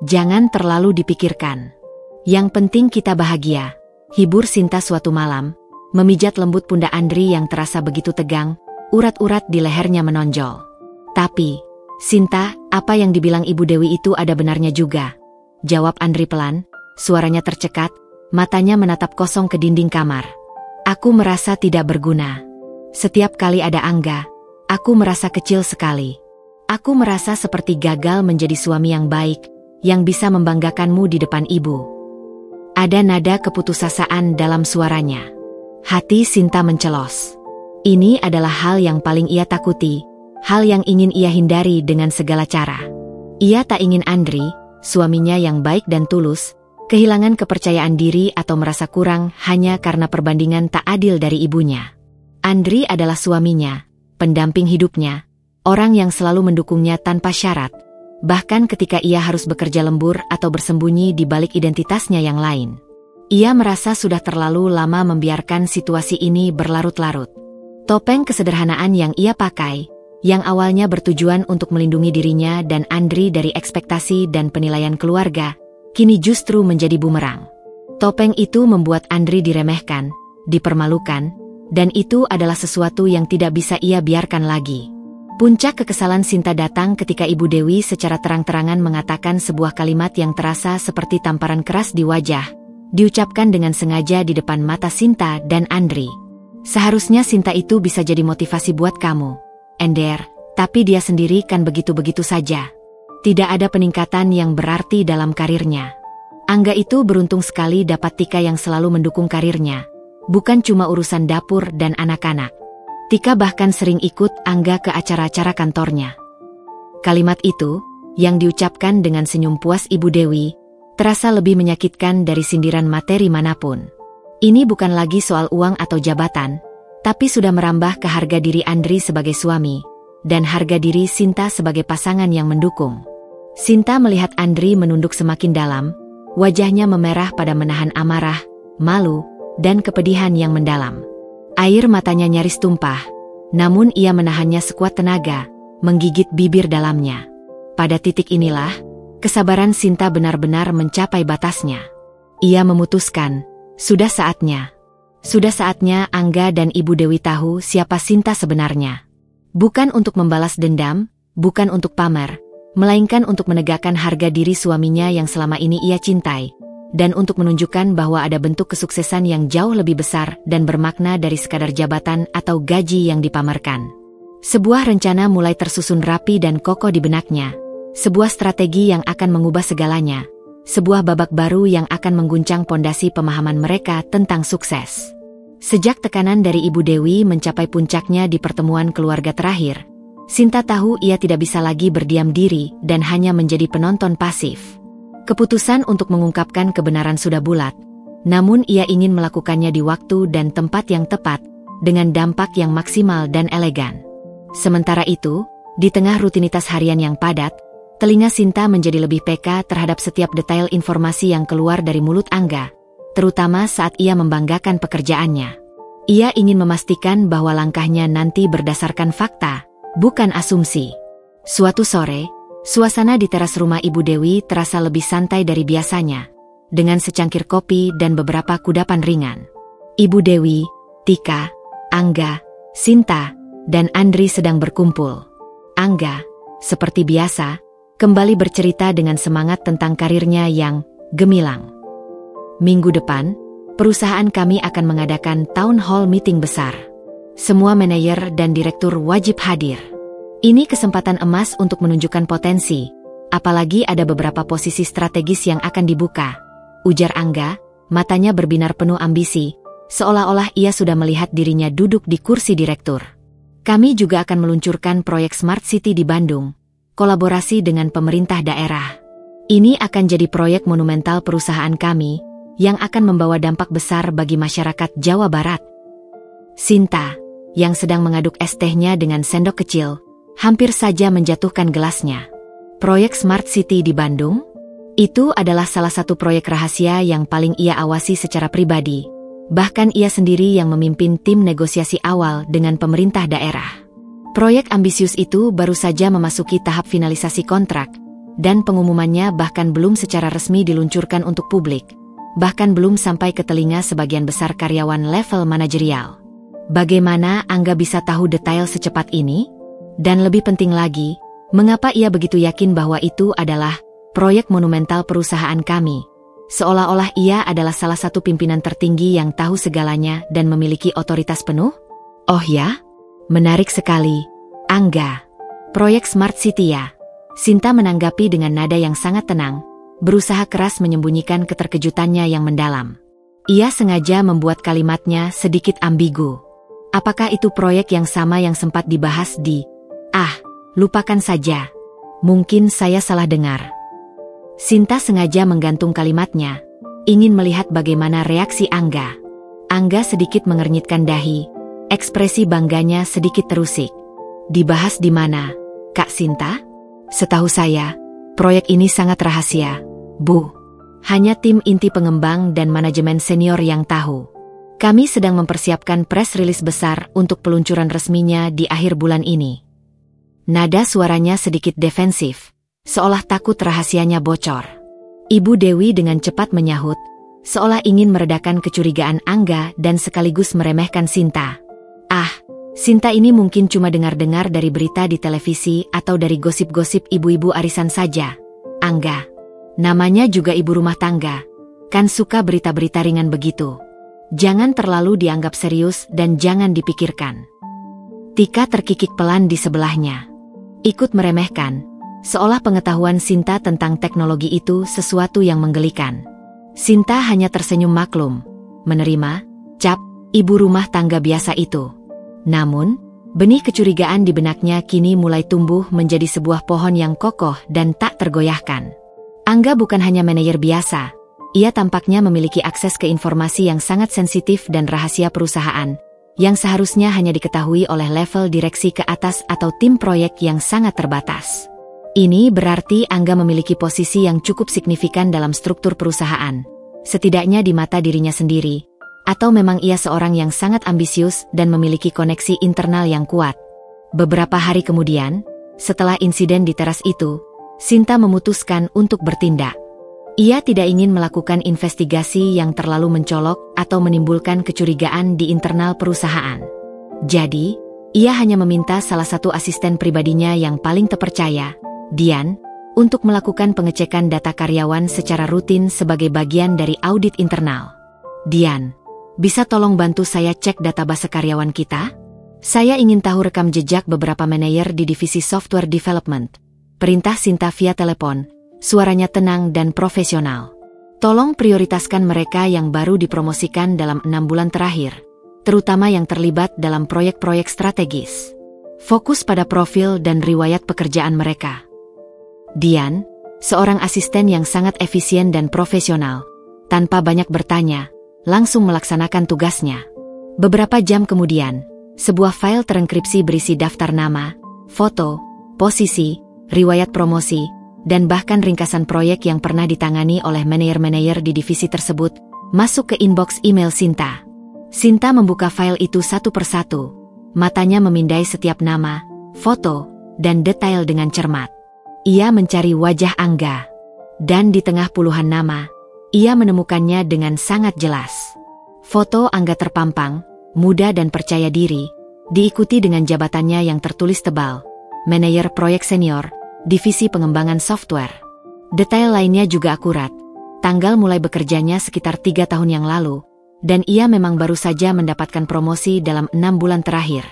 Jangan terlalu dipikirkan. Yang penting kita bahagia. Hibur Sinta suatu malam, memijat lembut pundak Andri yang terasa begitu tegang, urat-urat di lehernya menonjol. Tapi, Sinta, apa yang dibilang Ibu Dewi itu ada benarnya juga. Jawab Andri pelan, suaranya tercekat, matanya menatap kosong ke dinding kamar. Aku merasa tidak berguna. Setiap kali ada Angga, aku merasa kecil sekali. Aku merasa seperti gagal menjadi suami yang baik, yang bisa membanggakanmu di depan ibu. Ada nada keputusasaan dalam suaranya. Hati Sinta mencelos. Ini adalah hal yang paling ia takuti, hal yang ingin ia hindari dengan segala cara. Ia tak ingin Andri, suaminya yang baik dan tulus, kehilangan kepercayaan diri atau merasa kurang hanya karena perbandingan tak adil dari ibunya. Andri adalah suaminya, pendamping hidupnya, orang yang selalu mendukungnya tanpa syarat, bahkan ketika ia harus bekerja lembur atau bersembunyi di balik identitasnya yang lain. Ia merasa sudah terlalu lama membiarkan situasi ini berlarut-larut. Topeng kesederhanaan yang ia pakai, yang awalnya bertujuan untuk melindungi dirinya dan Andri dari ekspektasi dan penilaian keluarga, kini justru menjadi bumerang. Topeng itu membuat Andri diremehkan, dipermalukan, dan itu adalah sesuatu yang tidak bisa ia biarkan lagi. Puncak kekesalan Sinta datang ketika Ibu Dewi secara terang-terangan mengatakan sebuah kalimat yang terasa seperti tamparan keras di wajah, diucapkan dengan sengaja di depan mata Sinta dan Andri. Seharusnya Sinta itu bisa jadi motivasi buat kamu, Ender, tapi dia sendiri kan begitu-begitu saja. Tidak ada peningkatan yang berarti dalam karirnya. Angga itu beruntung sekali dapat Tika yang selalu mendukung karirnya, bukan cuma urusan dapur dan anak-anak. Tika bahkan sering ikut Angga ke acara-acara kantornya. Kalimat itu, yang diucapkan dengan senyum puas Ibu Dewi, terasa lebih menyakitkan dari sindiran materi manapun. Ini bukan lagi soal uang atau jabatan, tapi sudah merambah ke harga diri Andri sebagai suami, dan harga diri Sinta sebagai pasangan yang mendukung. Sinta melihat Andri menunduk semakin dalam, wajahnya memerah pada menahan amarah, malu, dan kepedihan yang mendalam. Air matanya nyaris tumpah, namun ia menahannya sekuat tenaga, menggigit bibir dalamnya. Pada titik inilah, kesabaran Sinta benar-benar mencapai batasnya. Ia memutuskan, sudah saatnya. Sudah saatnya Angga dan Ibu Dewi tahu siapa Sinta sebenarnya. Bukan untuk membalas dendam, bukan untuk pamer, melainkan untuk menegakkan harga diri suaminya yang selama ini ia cintai, dan untuk menunjukkan bahwa ada bentuk kesuksesan yang jauh lebih besar dan bermakna dari sekadar jabatan atau gaji yang dipamerkan. Sebuah rencana mulai tersusun rapi dan kokoh di benaknya, sebuah strategi yang akan mengubah segalanya. Sebuah babak baru yang akan mengguncang pondasi pemahaman mereka tentang sukses. Sejak tekanan dari Ibu Dewi mencapai puncaknya di pertemuan keluarga terakhir, Sinta tahu ia tidak bisa lagi berdiam diri dan hanya menjadi penonton pasif. Keputusan untuk mengungkapkan kebenaran sudah bulat, namun ia ingin melakukannya di waktu dan tempat yang tepat, dengan dampak yang maksimal dan elegan. Sementara itu, di tengah rutinitas harian yang padat, telinga Sinta menjadi lebih peka terhadap setiap detail informasi yang keluar dari mulut Angga, terutama saat ia membanggakan pekerjaannya. Ia ingin memastikan bahwa langkahnya nanti berdasarkan fakta, bukan asumsi. Suatu sore, suasana di teras rumah Ibu Dewi terasa lebih santai dari biasanya, dengan secangkir kopi dan beberapa kudapan ringan. Ibu Dewi, Tika, Angga, Sinta, dan Andri sedang berkumpul. Angga, seperti biasa, kembali bercerita dengan semangat tentang karirnya yang gemilang. Minggu depan, perusahaan kami akan mengadakan town hall meeting besar. Semua manajer dan direktur wajib hadir. Ini kesempatan emas untuk menunjukkan potensi, apalagi ada beberapa posisi strategis yang akan dibuka, ujar Angga, matanya berbinar penuh ambisi, seolah-olah ia sudah melihat dirinya duduk di kursi direktur. Kami juga akan meluncurkan proyek Smart City di Bandung, kolaborasi dengan pemerintah daerah. Ini akan jadi proyek monumental perusahaan kami, yang akan membawa dampak besar bagi masyarakat Jawa Barat. Sinta, yang sedang mengaduk es tehnya dengan sendok kecil, hampir saja menjatuhkan gelasnya. Proyek Smart City di Bandung? Itu adalah salah satu proyek rahasia yang paling ia awasi secara pribadi. Bahkan ia sendiri yang memimpin tim negosiasi awal dengan pemerintah daerah. Proyek ambisius itu baru saja memasuki tahap finalisasi kontrak, dan pengumumannya bahkan belum secara resmi diluncurkan untuk publik. Bahkan belum sampai ke telinga sebagian besar karyawan level manajerial. Bagaimana Angga bisa tahu detail secepat ini? Dan lebih penting lagi, mengapa ia begitu yakin bahwa itu adalah proyek monumental perusahaan kami? Seolah-olah ia adalah salah satu pimpinan tertinggi yang tahu segalanya dan memiliki otoritas penuh? Oh ya? Menarik sekali. Angga. Proyek Smart City ya? Sinta menanggapi dengan nada yang sangat tenang, berusaha keras menyembunyikan keterkejutannya yang mendalam. Ia sengaja membuat kalimatnya sedikit ambigu. Apakah itu proyek yang sama yang sempat dibahas di... lupakan saja. Mungkin saya salah dengar. Sinta sengaja menggantung kalimatnya, ingin melihat bagaimana reaksi Angga. Angga sedikit mengernyitkan dahi, ekspresi bangganya sedikit terusik. Dibahas di mana, Kak Sinta? Setahu saya, proyek ini sangat rahasia, Bu. Hanya tim inti pengembang dan manajemen senior yang tahu. Kami sedang mempersiapkan press release besar untuk peluncuran resminya di akhir bulan ini. Nada suaranya sedikit defensif, seolah takut rahasianya bocor. Ibu Dewi dengan cepat menyahut, seolah ingin meredakan kecurigaan Angga dan sekaligus meremehkan Sinta. Sinta ini mungkin cuma dengar-dengar dari berita di televisi atau dari gosip-gosip ibu-ibu arisan saja. Angga. Namanya juga ibu rumah tangga. Kan suka berita-berita ringan begitu. Jangan terlalu dianggap serius dan jangan dipikirkan. Tika terkikik pelan di sebelahnya. Ikut meremehkan, seolah pengetahuan Sinta tentang teknologi itu sesuatu yang menggelikan. Sinta hanya tersenyum maklum, menerima, cap, ibu rumah tangga biasa itu. Namun, benih kecurigaan di benaknya kini mulai tumbuh menjadi sebuah pohon yang kokoh dan tak tergoyahkan. Angga bukan hanya manajer biasa, ia tampaknya memiliki akses ke informasi yang sangat sensitif dan rahasia perusahaan, yang seharusnya hanya diketahui oleh level direksi ke atas atau tim proyek yang sangat terbatas. Ini berarti Angga memiliki posisi yang cukup signifikan dalam struktur perusahaan, setidaknya di mata dirinya sendiri, atau memang ia seorang yang sangat ambisius dan memiliki koneksi internal yang kuat. Beberapa hari kemudian, setelah insiden di teras itu, Sinta memutuskan untuk bertindak. Ia tidak ingin melakukan investigasi yang terlalu mencolok atau menimbulkan kecurigaan di internal perusahaan. Jadi, ia hanya meminta salah satu asisten pribadinya yang paling terpercaya, Dian, untuk melakukan pengecekan data karyawan secara rutin sebagai bagian dari audit internal. Dian, bisa tolong bantu saya cek database karyawan kita? Saya ingin tahu rekam jejak beberapa manajer di divisi software development. Perintah Sinta via telepon, suaranya tenang dan profesional. Tolong prioritaskan mereka yang baru dipromosikan dalam 6 bulan terakhir, terutama yang terlibat dalam proyek-proyek strategis. Fokus pada profil dan riwayat pekerjaan mereka. Dian, seorang asisten yang sangat efisien dan profesional, tanpa banyak bertanya, langsung melaksanakan tugasnya. Beberapa jam kemudian, sebuah file terenkripsi berisi daftar nama, foto, posisi, riwayat promosi, dan bahkan ringkasan proyek yang pernah ditangani oleh manajer-manajer di divisi tersebut, masuk ke inbox email Sinta. Sinta membuka file itu satu persatu, matanya memindai setiap nama, foto, dan detail dengan cermat. Ia mencari wajah Angga, dan di tengah puluhan nama, ia menemukannya dengan sangat jelas. Foto Angga terpampang, muda dan percaya diri, diikuti dengan jabatannya yang tertulis tebal, manajer proyek senior, divisi pengembangan software. Detail lainnya juga akurat, tanggal mulai bekerjanya sekitar 3 tahun yang lalu, dan ia memang baru saja mendapatkan promosi dalam 6 bulan terakhir.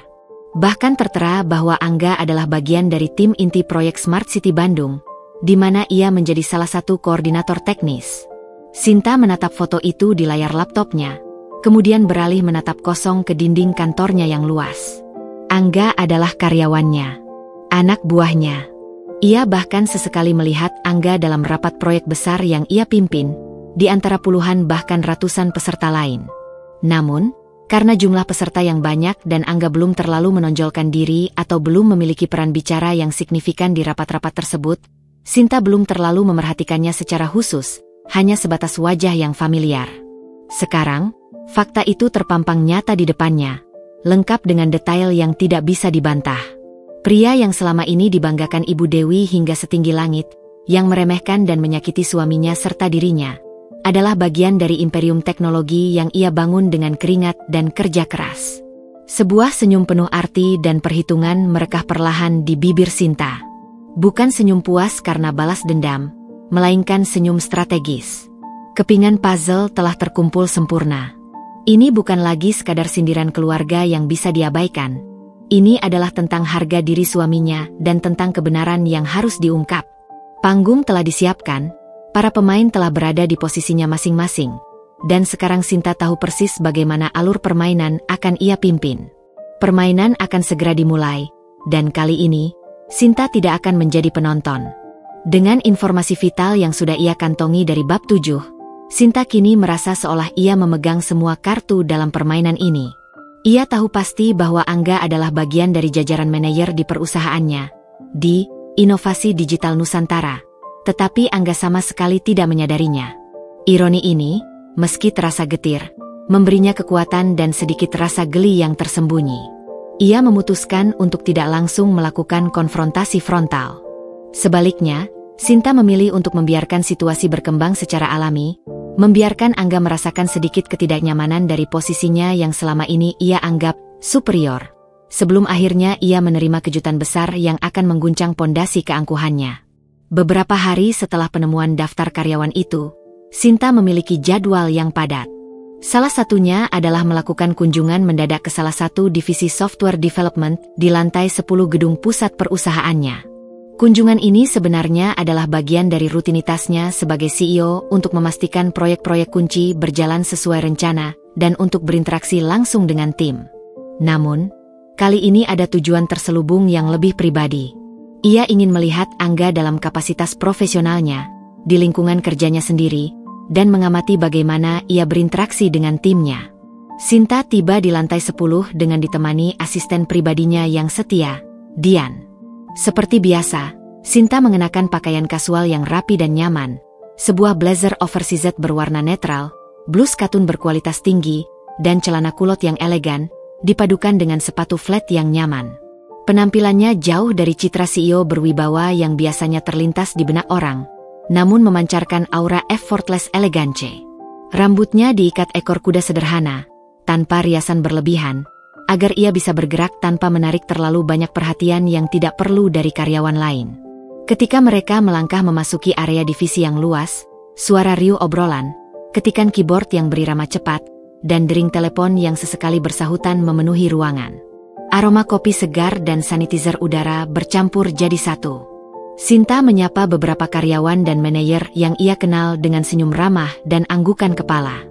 Bahkan tertera bahwa Angga adalah bagian dari tim inti proyek Smart City Bandung, di mana ia menjadi salah satu koordinator teknis. Sinta menatap foto itu di layar laptopnya, kemudian beralih menatap kosong ke dinding kantornya yang luas. Angga adalah karyawannya, anak buahnya. Ia bahkan sesekali melihat Angga dalam rapat proyek besar yang ia pimpin, di antara puluhan bahkan ratusan peserta lain. Namun, Karena jumlah peserta yang banyak dan Angga belum terlalu menonjolkan diri atau belum memiliki peran bicara yang signifikan di rapat-rapat tersebut, Sinta belum terlalu memerhatikannya secara khusus, hanya sebatas wajah yang familiar. Sekarang, fakta itu terpampang nyata di depannya, lengkap dengan detail yang tidak bisa dibantah. Pria yang selama ini dibanggakan Ibu Dewi hingga setinggi langit, yang meremehkan dan menyakiti suaminya serta dirinya, adalah bagian dari imperium teknologi yang ia bangun dengan keringat dan kerja keras. Sebuah senyum penuh arti dan perhitungan merekah perlahan di bibir Sinta. Bukan senyum puas karena balas dendam, melainkan senyum strategis. Kepingan puzzle telah terkumpul sempurna. Ini bukan lagi sekadar sindiran keluarga yang bisa diabaikan. Ini adalah tentang harga diri suaminya dan tentang kebenaran yang harus diungkap. Panggung telah disiapkan, para pemain telah berada di posisinya masing-masing, dan sekarang Sinta tahu persis bagaimana alur permainan akan ia pimpin. Permainan akan segera dimulai, dan kali ini, Sinta tidak akan menjadi penonton. Dengan informasi vital yang sudah ia kantongi dari bab 7, Sinta kini merasa seolah ia memegang semua kartu dalam permainan ini. Ia tahu pasti bahwa Angga adalah bagian dari jajaran manajer di perusahaannya, di Inovasi Digital Nusantara, tetapi Angga sama sekali tidak menyadarinya. Ironi ini, meski terasa getir, memberinya kekuatan dan sedikit rasa geli yang tersembunyi. Ia memutuskan untuk tidak langsung melakukan konfrontasi frontal. Sebaliknya, Sinta memilih untuk membiarkan situasi berkembang secara alami, membiarkan Angga merasakan sedikit ketidaknyamanan dari posisinya yang selama ini ia anggap superior, sebelum akhirnya ia menerima kejutan besar yang akan mengguncang pondasi keangkuhannya. Beberapa hari setelah penemuan daftar karyawan itu, Sinta memiliki jadwal yang padat. Salah satunya adalah melakukan kunjungan mendadak ke salah satu divisi software development di lantai 10 gedung pusat perusahaannya. Kunjungan ini sebenarnya adalah bagian dari rutinitasnya sebagai CEO untuk memastikan proyek-proyek kunci berjalan sesuai rencana dan untuk berinteraksi langsung dengan tim. Namun, kali ini ada tujuan terselubung yang lebih pribadi. Ia ingin melihat Angga dalam kapasitas profesionalnya, di lingkungan kerjanya sendiri, dan mengamati bagaimana ia berinteraksi dengan timnya. Sinta tiba di lantai 10 dengan ditemani asisten pribadinya yang setia, Dian. Seperti biasa, Sinta mengenakan pakaian kasual yang rapi dan nyaman, sebuah blazer oversized berwarna netral, blus katun berkualitas tinggi, dan celana kulot yang elegan, dipadukan dengan sepatu flat yang nyaman. Penampilannya jauh dari citra CEO berwibawa yang biasanya terlintas di benak orang, namun memancarkan aura effortless elegance. Rambutnya diikat ekor kuda sederhana, tanpa riasan berlebihan, agar ia bisa bergerak tanpa menarik terlalu banyak perhatian yang tidak perlu dari karyawan lain. Ketika mereka melangkah memasuki area divisi yang luas, suara riuh obrolan, ketikan keyboard yang berirama cepat, dan dering telepon yang sesekali bersahutan memenuhi ruangan. Aroma kopi segar dan sanitizer udara bercampur jadi satu. Sinta menyapa beberapa karyawan dan manajer yang ia kenal dengan senyum ramah dan anggukan kepala.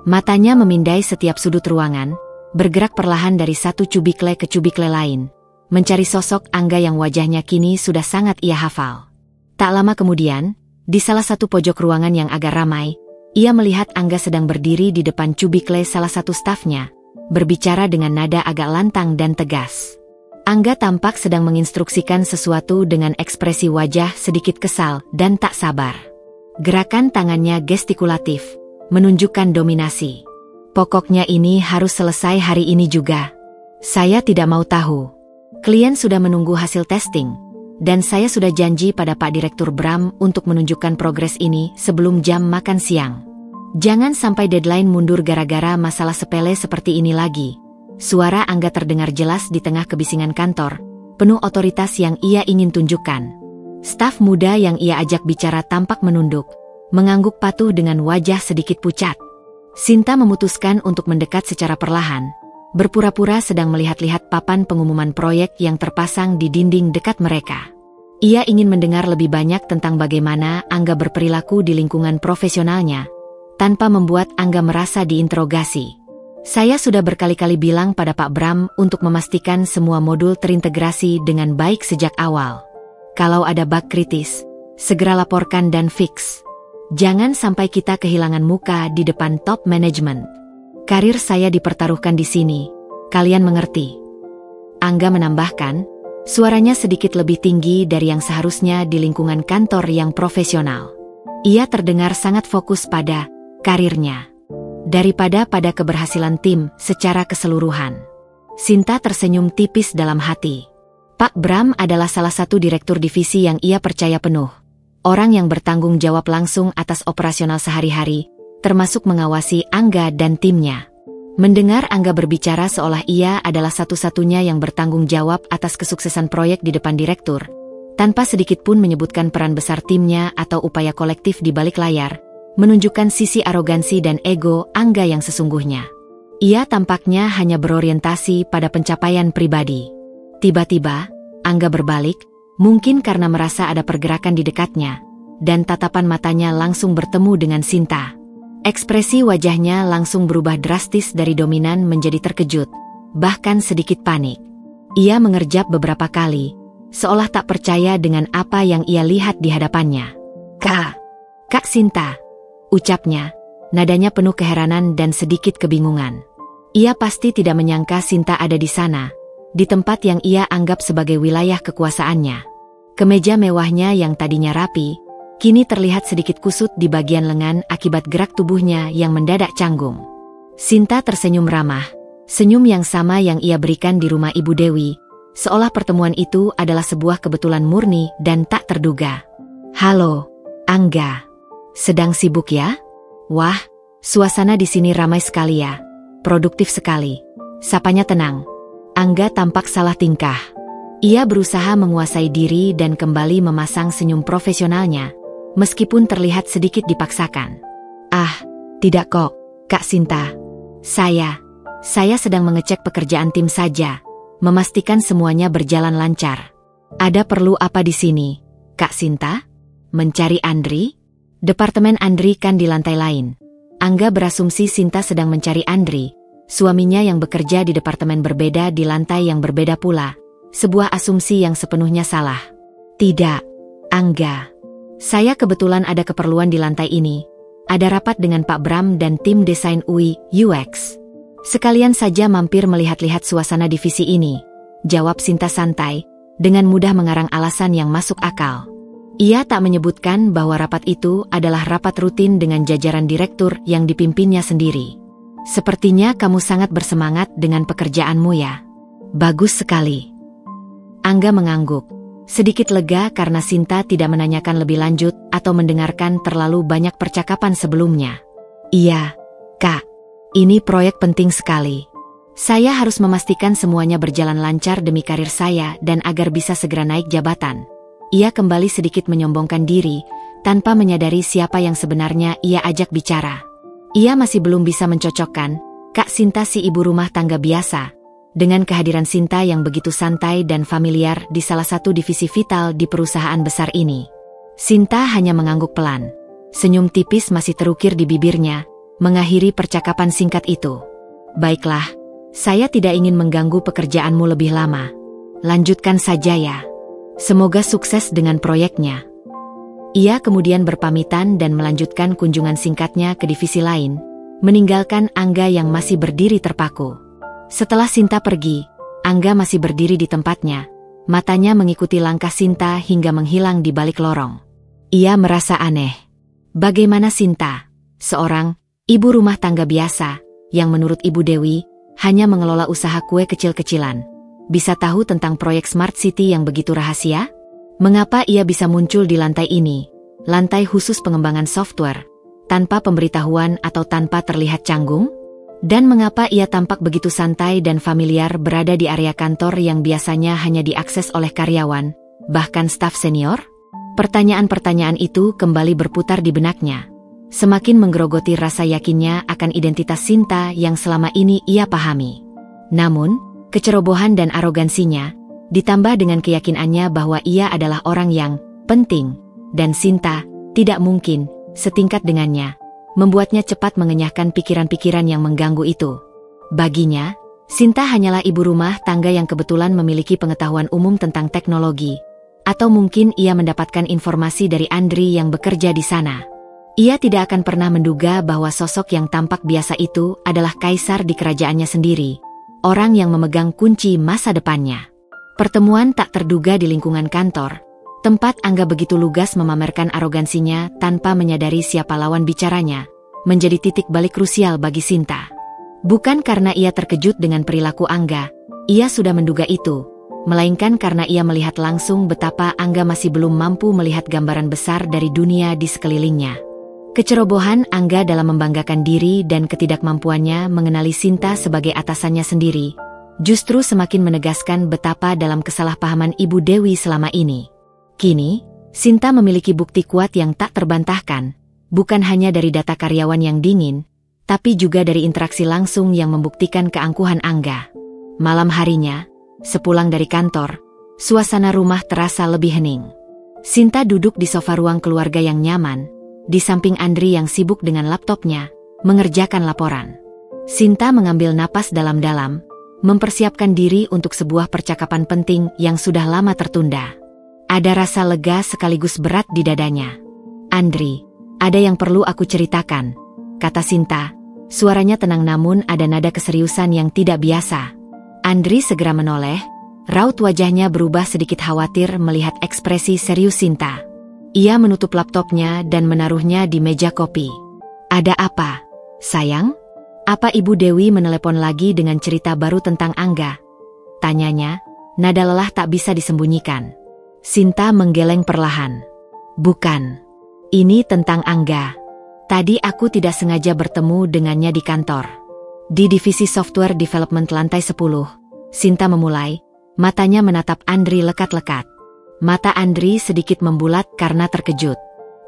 Matanya memindai setiap sudut ruangan, bergerak perlahan dari satu cubikle ke cubikle lain, mencari sosok Angga yang wajahnya kini sudah sangat ia hafal. Tak lama kemudian, di salah satu pojok ruangan yang agak ramai, ia melihat Angga sedang berdiri di depan cubikle salah satu stafnya, berbicara dengan nada agak lantang dan tegas. Angga tampak sedang menginstruksikan sesuatu dengan ekspresi wajah sedikit kesal dan tak sabar. Gerakan tangannya gestikulatif, menunjukkan dominasi. Pokoknya ini harus selesai hari ini juga. Saya tidak mau tahu. Klien sudah menunggu hasil testing, dan saya sudah janji pada Pak Direktur Bram untuk menunjukkan progres ini sebelum jam makan siang. Jangan sampai deadline mundur gara-gara masalah sepele seperti ini lagi. Suara Angga terdengar jelas di tengah kebisingan kantor, penuh otoritas yang ia ingin tunjukkan. Staf muda yang ia ajak bicara tampak menunduk, mengangguk patuh dengan wajah sedikit pucat. Sinta memutuskan untuk mendekat secara perlahan, berpura-pura sedang melihat-lihat papan pengumuman proyek yang terpasang di dinding dekat mereka. Ia ingin mendengar lebih banyak tentang bagaimana Angga berperilaku di lingkungan profesionalnya, tanpa membuat Angga merasa diinterogasi. Saya sudah berkali-kali bilang pada Pak Bram untuk memastikan semua modul terintegrasi dengan baik sejak awal. Kalau ada bug kritis, segera laporkan dan fix. Jangan sampai kita kehilangan muka di depan top management. Karir saya dipertaruhkan di sini, kalian mengerti? Angga menambahkan, suaranya sedikit lebih tinggi dari yang seharusnya di lingkungan kantor yang profesional. Ia terdengar sangat fokus pada karirnya daripada pada keberhasilan tim secara keseluruhan. Sinta tersenyum tipis dalam hati. Pak Bram adalah salah satu direktur divisi yang ia percaya penuh. Orang yang bertanggung jawab langsung atas operasional sehari-hari, termasuk mengawasi Angga dan timnya. Mendengar Angga berbicara seolah ia adalah satu-satunya yang bertanggung jawab atas kesuksesan proyek di depan direktur, tanpa sedikit pun menyebutkan peran besar timnya atau upaya kolektif di balik layar, menunjukkan sisi arogansi dan ego Angga yang sesungguhnya. Ia tampaknya hanya berorientasi pada pencapaian pribadi. Tiba-tiba, Angga berbalik, mungkin karena merasa ada pergerakan di dekatnya, dan tatapan matanya langsung bertemu dengan Sinta. Ekspresi wajahnya langsung berubah drastis dari dominan menjadi terkejut, bahkan sedikit panik. Ia mengerjap beberapa kali, seolah tak percaya dengan apa yang ia lihat di hadapannya. Kak Sinta, ucapnya, nadanya penuh keheranan dan sedikit kebingungan. Ia pasti tidak menyangka Sinta ada di sana, di tempat yang ia anggap sebagai wilayah kekuasaannya. Kemeja mewahnya yang tadinya rapi, kini terlihat sedikit kusut di bagian lengan akibat gerak tubuhnya yang mendadak canggung. Sinta tersenyum ramah, senyum yang sama yang ia berikan di rumah Ibu Dewi, seolah pertemuan itu adalah sebuah kebetulan murni dan tak terduga. Halo, Angga. Sedang sibuk ya? Wah, suasana di sini ramai sekali ya. Produktif sekali. Sapanya tenang. Angga tampak salah tingkah. Ia berusaha menguasai diri dan kembali memasang senyum profesionalnya, meskipun terlihat sedikit dipaksakan. Tidak kok, Kak Sinta. Saya sedang mengecek pekerjaan tim saja, memastikan semuanya berjalan lancar. Ada perlu apa di sini, Kak Sinta? Mencari Andri? Departemen Andri kan di lantai lain. Angga berasumsi Sinta sedang mencari Andri, suaminya yang bekerja di departemen berbeda di lantai yang berbeda pula. Sebuah asumsi yang sepenuhnya salah. Tidak, Angga. Saya kebetulan ada keperluan di lantai ini. Ada rapat dengan Pak Bram dan tim desain UI UX. Sekalian saja mampir melihat-lihat suasana divisi ini, jawab Sinta santai, dengan mudah mengarang alasan yang masuk akal. Ia tak menyebutkan bahwa rapat itu adalah rapat rutin dengan jajaran direktur yang dipimpinnya sendiri. Sepertinya kamu sangat bersemangat dengan pekerjaanmu ya. Bagus sekali. Angga mengangguk, sedikit lega karena Sinta tidak menanyakan lebih lanjut atau mendengarkan terlalu banyak percakapan sebelumnya. Iya, Kak. Ini proyek penting sekali. Saya harus memastikan semuanya berjalan lancar demi karir saya dan agar bisa segera naik jabatan. Ia kembali sedikit menyombongkan diri, tanpa menyadari siapa yang sebenarnya ia ajak bicara. Ia masih belum bisa mencocokkan, Kak Sinta si ibu rumah tangga biasa, dengan kehadiran Sinta yang begitu santai dan familiar di salah satu divisi vital di perusahaan besar ini. Sinta hanya mengangguk pelan. Senyum tipis masih terukir di bibirnya, mengakhiri percakapan singkat itu. Baiklah, saya tidak ingin mengganggu pekerjaanmu lebih lama. Lanjutkan saja ya. Semoga sukses dengan proyeknya. Ia kemudian berpamitan dan melanjutkan kunjungan singkatnya ke divisi lain, meninggalkan Angga yang masih berdiri terpaku. Setelah Sinta pergi, Angga masih berdiri di tempatnya, matanya mengikuti langkah Sinta hingga menghilang di balik lorong. Ia merasa aneh. Bagaimana Sinta, seorang ibu rumah tangga biasa, yang menurut Ibu Dewi, hanya mengelola usaha kue kecil-kecilan, bisa tahu tentang proyek Smart City yang begitu rahasia? Mengapa ia bisa muncul di lantai ini, lantai khusus pengembangan software, tanpa pemberitahuan atau tanpa terlihat canggung? Dan mengapa ia tampak begitu santai dan familiar berada di area kantor yang biasanya hanya diakses oleh karyawan, bahkan staf senior? Pertanyaan-pertanyaan itu kembali berputar di benaknya, semakin menggerogoti rasa yakinnya akan identitas Sinta yang selama ini ia pahami. Namun, kecerobohan dan arogansinya, ditambah dengan keyakinannya bahwa ia adalah orang yang penting, dan Sinta tidak mungkin setingkat dengannya, membuatnya cepat mengenyahkan pikiran-pikiran yang mengganggu itu. Baginya, Sinta hanyalah ibu rumah tangga yang kebetulan memiliki pengetahuan umum tentang teknologi, atau mungkin ia mendapatkan informasi dari Andri yang bekerja di sana. Ia tidak akan pernah menduga bahwa sosok yang tampak biasa itu adalah kaisar di kerajaannya sendiri, orang yang memegang kunci masa depannya. Pertemuan tak terduga di lingkungan kantor, tempat Angga begitu lugas memamerkan arogansinya tanpa menyadari siapa lawan bicaranya, menjadi titik balik krusial bagi Sinta. Bukan karena ia terkejut dengan perilaku Angga, ia sudah menduga itu, melainkan karena ia melihat langsung betapa Angga masih belum mampu melihat gambaran besar dari dunia di sekelilingnya. Kecerobohan Angga dalam membanggakan diri dan ketidakmampuannya mengenali Sinta sebagai atasannya sendiri, justru semakin menegaskan betapa dalam kesalahpahaman Ibu Dewi selama ini. Kini, Sinta memiliki bukti kuat yang tak terbantahkan, bukan hanya dari data karyawan yang dingin, tapi juga dari interaksi langsung yang membuktikan keangkuhan Angga. Malam harinya, sepulang dari kantor, suasana rumah terasa lebih hening. Sinta duduk di sofa ruang keluarga yang nyaman, di samping Andri yang sibuk dengan laptopnya, mengerjakan laporan. Sinta mengambil napas dalam-dalam, mempersiapkan diri untuk sebuah percakapan penting yang sudah lama tertunda. Ada rasa lega sekaligus berat di dadanya. "Andri, ada yang perlu aku ceritakan," kata Sinta. Suaranya tenang namun ada nada keseriusan yang tidak biasa. Andri segera menoleh, raut wajahnya berubah sedikit khawatir melihat ekspresi serius Sinta. Ia menutup laptopnya dan menaruhnya di meja kopi. "Ada apa, sayang? Apa Ibu Dewi menelepon lagi dengan cerita baru tentang Angga?" tanyanya, nada lelah tak bisa disembunyikan. Sinta menggeleng perlahan. "Bukan. Ini tentang Angga. Tadi aku tidak sengaja bertemu dengannya di kantor. Di divisi software development lantai 10, Sinta memulai, matanya menatap Andri lekat-lekat. Mata Andri sedikit membulat karena terkejut.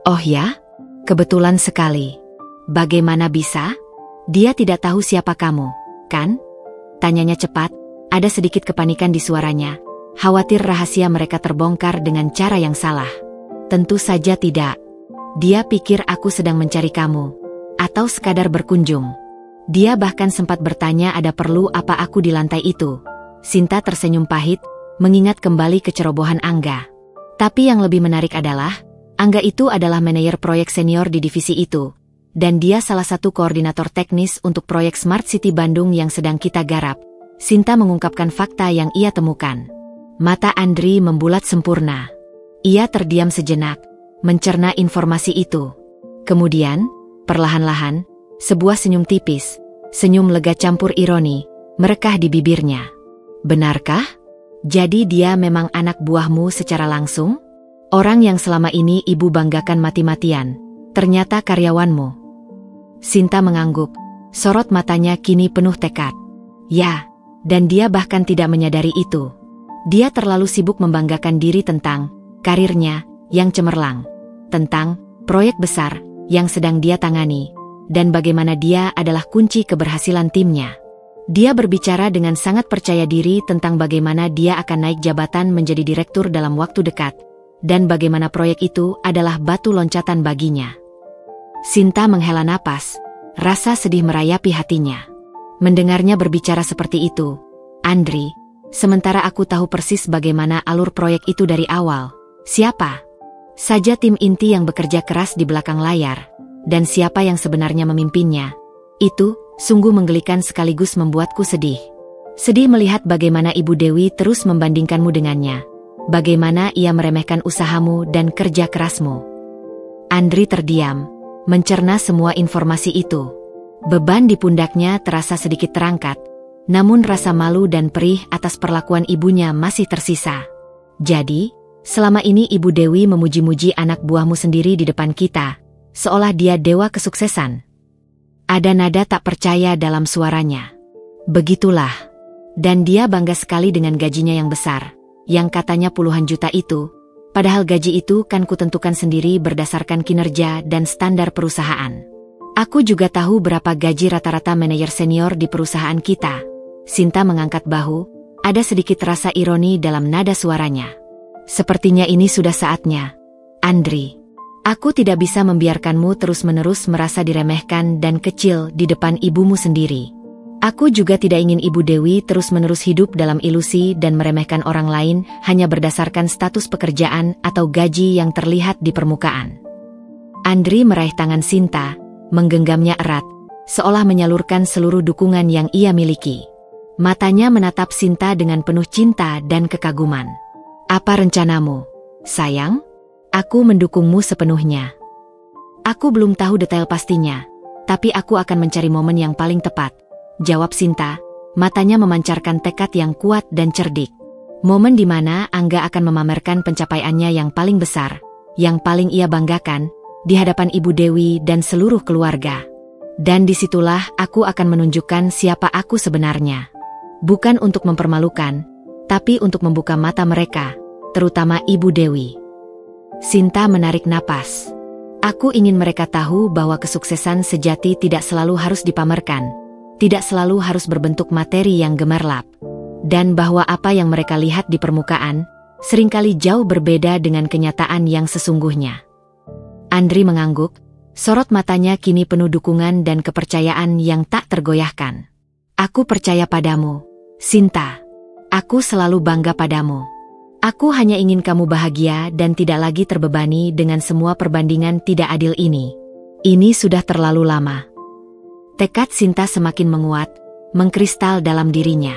"Oh ya? Kebetulan sekali. Bagaimana bisa? Dia tidak tahu siapa kamu, kan?" tanyanya cepat, ada sedikit kepanikan di suaranya, khawatir rahasia mereka terbongkar dengan cara yang salah. "Tentu saja tidak. Dia pikir aku sedang mencari kamu, atau sekadar berkunjung. Dia bahkan sempat bertanya ada perlu apa aku di lantai itu." Sinta tersenyum pahit, mengingat kembali kecerobohan Angga. Tapi yang lebih menarik adalah, Angga itu adalah manajer proyek senior di divisi itu, dan dia salah satu koordinator teknis untuk proyek Smart City Bandung yang sedang kita garap. Sinta mengungkapkan fakta yang ia temukan. Mata Andri membulat sempurna. Ia terdiam sejenak, mencerna informasi itu. Kemudian, perlahan-lahan, sebuah senyum tipis, senyum lega campur ironi, merekah di bibirnya. "Benarkah? Jadi dia memang anak buahmu secara langsung? Orang yang selama ini ibu banggakan mati-matian, ternyata karyawanmu?" Sinta mengangguk, sorot matanya kini penuh tekad. "Ya, dan dia bahkan tidak menyadari itu. Dia terlalu sibuk membanggakan diri tentang karirnya yang cemerlang, tentang proyek besar yang sedang dia tangani, dan bagaimana dia adalah kunci keberhasilan timnya. Dia berbicara dengan sangat percaya diri tentang bagaimana dia akan naik jabatan menjadi direktur dalam waktu dekat, dan bagaimana proyek itu adalah batu loncatan baginya." Sinta menghela napas, rasa sedih merayapi hatinya. Mendengarnya berbicara seperti itu, "Andri, sementara aku tahu persis bagaimana alur proyek itu dari awal, siapa saja tim inti yang bekerja keras di belakang layar, dan siapa yang sebenarnya memimpinnya, itu sungguh menggelikan sekaligus membuatku sedih. Sedih melihat bagaimana Ibu Dewi terus membandingkanmu dengannya, bagaimana ia meremehkan usahamu dan kerja kerasmu." Andri terdiam, mencerna semua informasi itu. Beban di pundaknya terasa sedikit terangkat, namun rasa malu dan perih atas perlakuan ibunya masih tersisa. "Jadi, selama ini Ibu Dewi memuji-muji anak buahmu sendiri di depan kita, seolah dia dewa kesuksesan?" Ada nada tak percaya dalam suaranya. "Begitulah. Dan dia bangga sekali dengan gajinya yang besar, yang katanya puluhan juta itu, padahal gaji itu kan kutentukan sendiri berdasarkan kinerja dan standar perusahaan. Aku juga tahu berapa gaji rata-rata manajer senior di perusahaan kita." Sinta mengangkat bahu, ada sedikit rasa ironi dalam nada suaranya. "Sepertinya ini sudah saatnya, Andri. Aku tidak bisa membiarkanmu terus-menerus merasa diremehkan dan kecil di depan ibumu sendiri. Aku juga tidak ingin Ibu Dewi terus-menerus hidup dalam ilusi dan meremehkan orang lain hanya berdasarkan status pekerjaan atau gaji yang terlihat di permukaan." Andri meraih tangan Sinta, menggenggamnya erat, seolah menyalurkan seluruh dukungan yang ia miliki. Matanya menatap Sinta dengan penuh cinta dan kekaguman. Apa rencanamu, sayang? Aku mendukungmu sepenuhnya. Aku belum tahu detail pastinya, tapi aku akan mencari momen yang paling tepat, jawab Sinta, matanya memancarkan tekad yang kuat dan cerdik. Momen di mana Angga akan memamerkan pencapaiannya yang paling besar, yang paling ia banggakan, di hadapan Ibu Dewi dan seluruh keluarga. Dan disitulah aku akan menunjukkan siapa aku sebenarnya. Bukan untuk mempermalukan, tapi untuk membuka mata mereka, terutama Ibu Dewi. Sinta menarik napas. Aku ingin mereka tahu bahwa kesuksesan sejati tidak selalu harus dipamerkan, tidak selalu harus berbentuk materi yang gemerlap, dan bahwa apa yang mereka lihat di permukaan seringkali jauh berbeda dengan kenyataan yang sesungguhnya. Andri mengangguk, sorot matanya kini penuh dukungan dan kepercayaan yang tak tergoyahkan. Aku percaya padamu, Sinta. Aku selalu bangga padamu. Aku hanya ingin kamu bahagia dan tidak lagi terbebani dengan semua perbandingan tidak adil ini. Ini sudah terlalu lama. Tekad Sinta semakin menguat, mengkristal dalam dirinya.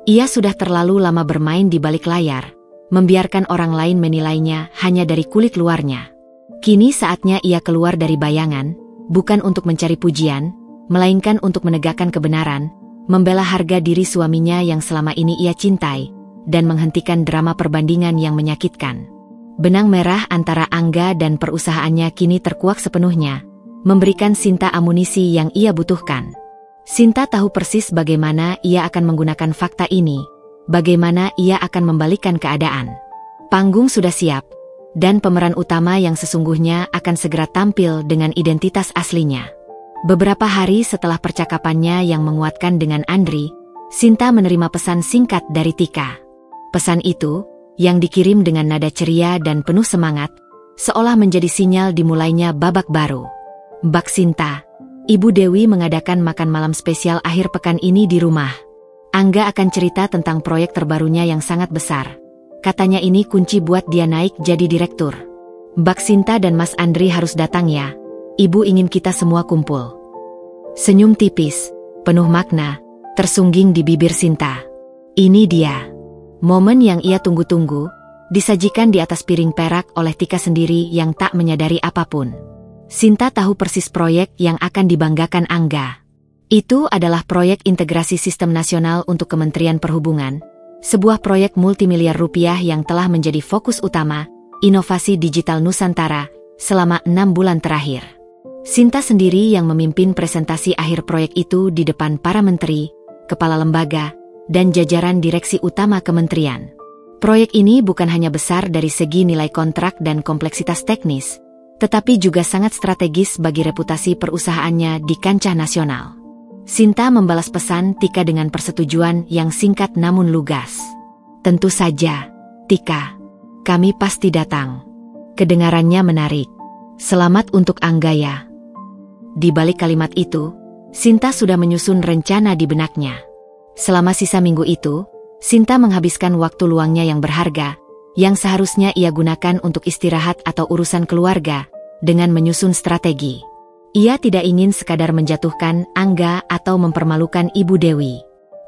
Ia sudah terlalu lama bermain di balik layar, membiarkan orang lain menilainya hanya dari kulit luarnya. Kini saatnya ia keluar dari bayangan, bukan untuk mencari pujian, melainkan untuk menegakkan kebenaran, membela harga diri suaminya yang selama ini ia cintai, dan menghentikan drama perbandingan yang menyakitkan. Benang merah antara Angga dan perusahaannya kini terkuak sepenuhnya, memberikan Sinta amunisi yang ia butuhkan. Sinta tahu persis bagaimana ia akan menggunakan fakta ini, bagaimana ia akan membalikkan keadaan. Panggung sudah siap, dan pemeran utama yang sesungguhnya akan segera tampil dengan identitas aslinya. Beberapa hari setelah percakapannya yang menguatkan dengan Andri, Sinta menerima pesan singkat dari Tika. Pesan itu, yang dikirim dengan nada ceria dan penuh semangat, seolah menjadi sinyal dimulainya babak baru. Mbak Sinta, Ibu Dewi mengadakan makan malam spesial akhir pekan ini di rumah. Angga akan cerita tentang proyek terbarunya yang sangat besar. Katanya ini kunci buat dia naik jadi direktur. Mbak Sinta dan Mas Andri harus datang ya. Ibu ingin kita semua kumpul. Senyum tipis, penuh makna, tersungging di bibir Sinta. Ini dia. Momen yang ia tunggu-tunggu, disajikan di atas piring perak oleh Tika sendiri yang tak menyadari apapun. Sinta tahu persis proyek yang akan dibanggakan Angga. Itu adalah proyek integrasi sistem nasional untuk Kementerian Perhubungan, sebuah proyek multimiliar rupiah yang telah menjadi fokus utama inovasi digital Nusantara selama 6 bulan terakhir. Sinta sendiri yang memimpin presentasi akhir proyek itu di depan para menteri, kepala lembaga, dan jajaran direksi utama kementerian. Proyek ini bukan hanya besar dari segi nilai kontrak dan kompleksitas teknis, tetapi juga sangat strategis bagi reputasi perusahaannya di kancah nasional. Sinta membalas pesan Tika dengan persetujuan yang singkat namun lugas. Tentu saja, Tika. Kami pasti datang. Kedengarannya menarik. Selamat untuk Angga ya. Di balik kalimat itu, Sinta sudah menyusun rencana di benaknya. Selama sisa minggu itu, Sinta menghabiskan waktu luangnya yang berharga, yang seharusnya ia gunakan untuk istirahat atau urusan keluarga, dengan menyusun strategi. Ia tidak ingin sekadar menjatuhkan Angga atau mempermalukan Ibu Dewi.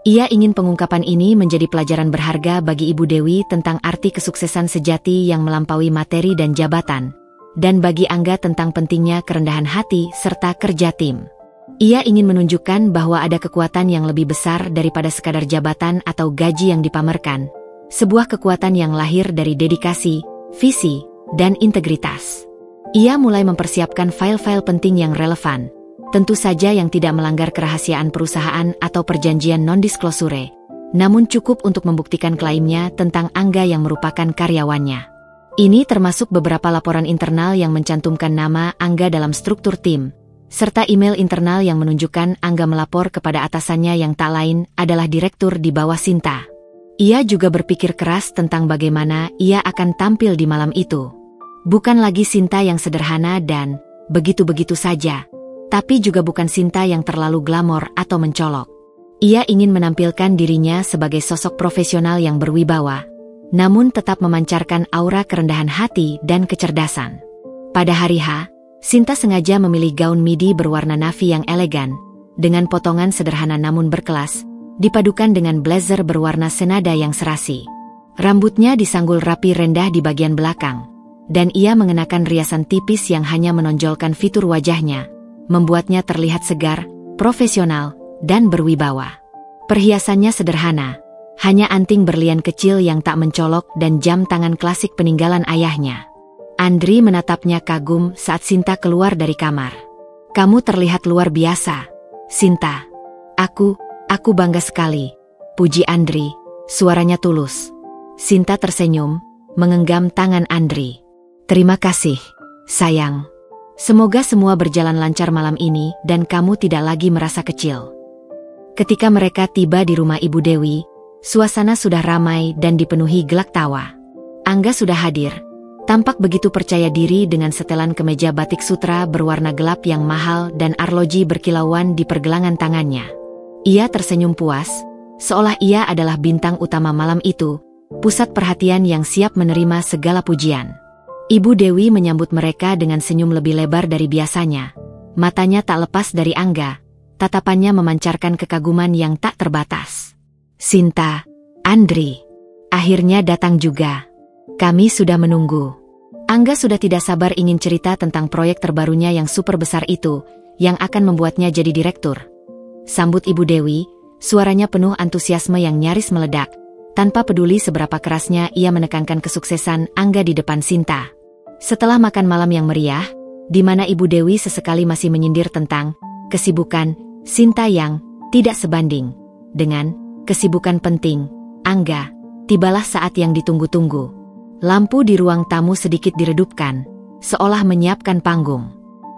Ia ingin pengungkapan ini menjadi pelajaran berharga bagi Ibu Dewi tentang arti kesuksesan sejati yang melampaui materi dan jabatan, dan bagi Angga tentang pentingnya kerendahan hati serta kerja tim. Ia ingin menunjukkan bahwa ada kekuatan yang lebih besar daripada sekadar jabatan atau gaji yang dipamerkan, sebuah kekuatan yang lahir dari dedikasi, visi, dan integritas. Ia mulai mempersiapkan file-file penting yang relevan, tentu saja yang tidak melanggar kerahasiaan perusahaan atau perjanjian non-disclosure, namun cukup untuk membuktikan klaimnya tentang Angga yang merupakan karyawannya. Ini termasuk beberapa laporan internal yang mencantumkan nama Angga dalam struktur tim, serta email internal yang menunjukkan Angga melapor kepada atasannya yang tak lain adalah direktur di bawah Sinta. Ia juga berpikir keras tentang bagaimana ia akan tampil di malam itu. Bukan lagi Sinta yang sederhana dan begitu-begitu saja, tapi juga bukan Sinta yang terlalu glamor atau mencolok. Ia ingin menampilkan dirinya sebagai sosok profesional yang berwibawa, namun tetap memancarkan aura kerendahan hati dan kecerdasan. Pada hari H, Sinta sengaja memilih gaun midi berwarna navy yang elegan, dengan potongan sederhana namun berkelas, dipadukan dengan blazer berwarna senada yang serasi. Rambutnya disanggul rapi rendah di bagian belakang, dan ia mengenakan riasan tipis yang hanya menonjolkan fitur wajahnya, membuatnya terlihat segar, profesional, dan berwibawa. Perhiasannya sederhana, hanya anting berlian kecil yang tak mencolok dan jam tangan klasik peninggalan ayahnya. Andri menatapnya kagum saat Sinta keluar dari kamar. "Kamu terlihat luar biasa, Sinta." Aku bangga sekali," puji Andri, suaranya tulus. Sinta tersenyum, menggenggam tangan Andri. "Terima kasih, sayang. Semoga semua berjalan lancar malam ini dan kamu tidak lagi merasa kecil." Ketika mereka tiba di rumah Ibu Dewi, suasana sudah ramai dan dipenuhi gelak tawa. Angga sudah hadir. Tampak begitu percaya diri dengan setelan kemeja batik sutra berwarna gelap yang mahal dan arloji berkilauan di pergelangan tangannya. Ia tersenyum puas, seolah ia adalah bintang utama malam itu, pusat perhatian yang siap menerima segala pujian. Ibu Dewi menyambut mereka dengan senyum lebih lebar dari biasanya. Matanya tak lepas dari Angga, tatapannya memancarkan kekaguman yang tak terbatas. "Sinta, Andri, akhirnya datang juga. Kami sudah menunggu." Angga sudah tidak sabar ingin cerita tentang proyek terbarunya yang super besar itu, yang akan membuatnya jadi direktur. Sambut Ibu Dewi, suaranya penuh antusiasme yang nyaris meledak, tanpa peduli seberapa kerasnya ia menekankan kesuksesan Angga di depan Sinta. Setelah makan malam yang meriah, di mana Ibu Dewi sesekali masih menyindir tentang kesibukan Sinta yang tidak sebanding dengan kesibukan penting Angga, tibalah saat yang ditunggu-tunggu. Lampu di ruang tamu sedikit diredupkan, seolah menyiapkan panggung.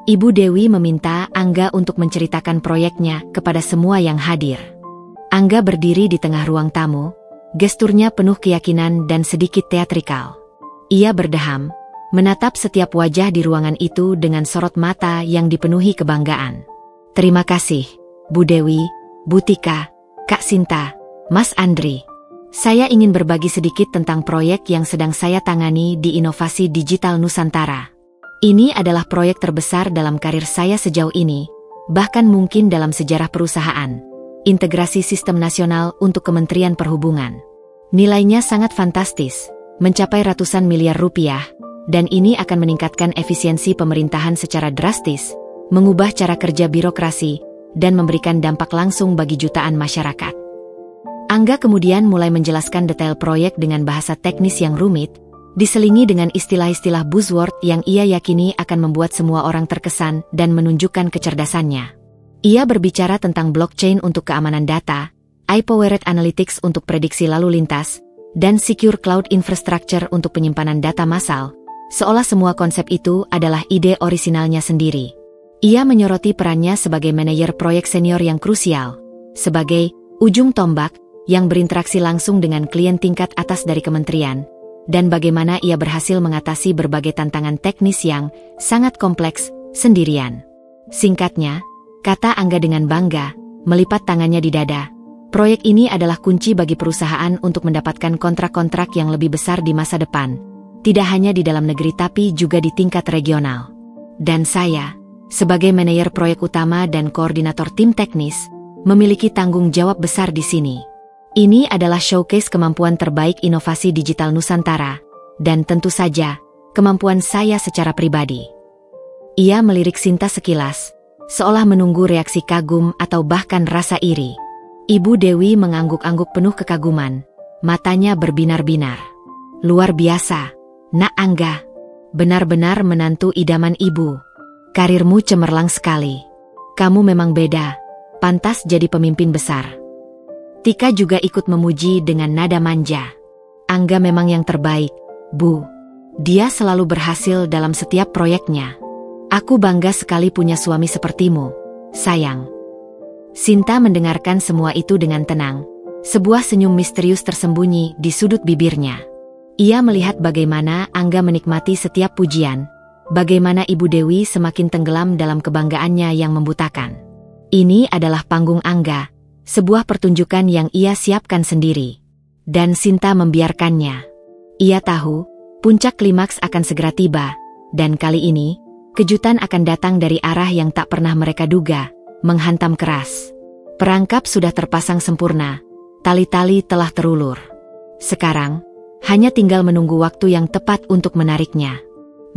Ibu Dewi meminta Angga untuk menceritakan proyeknya kepada semua yang hadir. Angga berdiri di tengah ruang tamu, gesturnya penuh keyakinan dan sedikit teatrikal. Ia berdeham, menatap setiap wajah di ruangan itu dengan sorot mata yang dipenuhi kebanggaan. "Terima kasih, Bu Dewi, Bu Tika, Kak Sinta, Mas Andri. Saya ingin berbagi sedikit tentang proyek yang sedang saya tangani di Inovasi Digital Nusantara. Ini adalah proyek terbesar dalam karir saya sejauh ini, bahkan mungkin dalam sejarah perusahaan. Integrasi sistem nasional untuk Kementerian Perhubungan. Nilainya sangat fantastis, mencapai ratusan miliar rupiah, dan ini akan meningkatkan efisiensi pemerintahan secara drastis, mengubah cara kerja birokrasi, dan memberikan dampak langsung bagi jutaan masyarakat." Angga kemudian mulai menjelaskan detail proyek dengan bahasa teknis yang rumit, diselingi dengan istilah-istilah buzzword yang ia yakini akan membuat semua orang terkesan dan menunjukkan kecerdasannya. Ia berbicara tentang blockchain untuk keamanan data, AI-powered analytics untuk prediksi lalu lintas, dan secure cloud infrastructure untuk penyimpanan data massal, seolah semua konsep itu adalah ide orisinalnya sendiri. Ia menyoroti perannya sebagai manajer proyek senior yang krusial, sebagai ujung tombak yang berinteraksi langsung dengan klien tingkat atas dari kementerian, dan bagaimana ia berhasil mengatasi berbagai tantangan teknis yang sangat kompleks sendirian. Singkatnya, kata Angga dengan bangga, melipat tangannya di dada, proyek ini adalah kunci bagi perusahaan untuk mendapatkan kontrak-kontrak yang lebih besar di masa depan, tidak hanya di dalam negeri tapi juga di tingkat regional. Dan saya, sebagai manajer proyek utama dan koordinator tim teknis, memiliki tanggung jawab besar di sini. Ini adalah showcase kemampuan terbaik inovasi digital Nusantara, dan tentu saja, kemampuan saya secara pribadi. Ia melirik Sinta sekilas, seolah menunggu reaksi kagum atau bahkan rasa iri. Ibu Dewi mengangguk-angguk penuh kekaguman, matanya berbinar-binar. "Luar biasa, Nak Angga. Benar-benar menantu idaman ibu. Karirmu cemerlang sekali. Kamu memang beda, pantas jadi pemimpin besar." Tika juga ikut memuji dengan nada manja. "Angga memang yang terbaik, Bu. Dia selalu berhasil dalam setiap proyeknya. Aku bangga sekali punya suami sepertimu, sayang." Sinta mendengarkan semua itu dengan tenang, sebuah senyum misterius tersembunyi di sudut bibirnya. Ia melihat bagaimana Angga menikmati setiap pujian, bagaimana Ibu Dewi semakin tenggelam dalam kebanggaannya yang membutakan. Ini adalah panggung Angga, sebuah pertunjukan yang ia siapkan sendiri. Dan Sinta membiarkannya. Ia tahu, puncak klimaks akan segera tiba, dan kali ini, kejutan akan datang dari arah yang tak pernah mereka duga, menghantam keras. Perangkap sudah terpasang sempurna, tali-tali telah terulur. Sekarang, hanya tinggal menunggu waktu yang tepat untuk menariknya.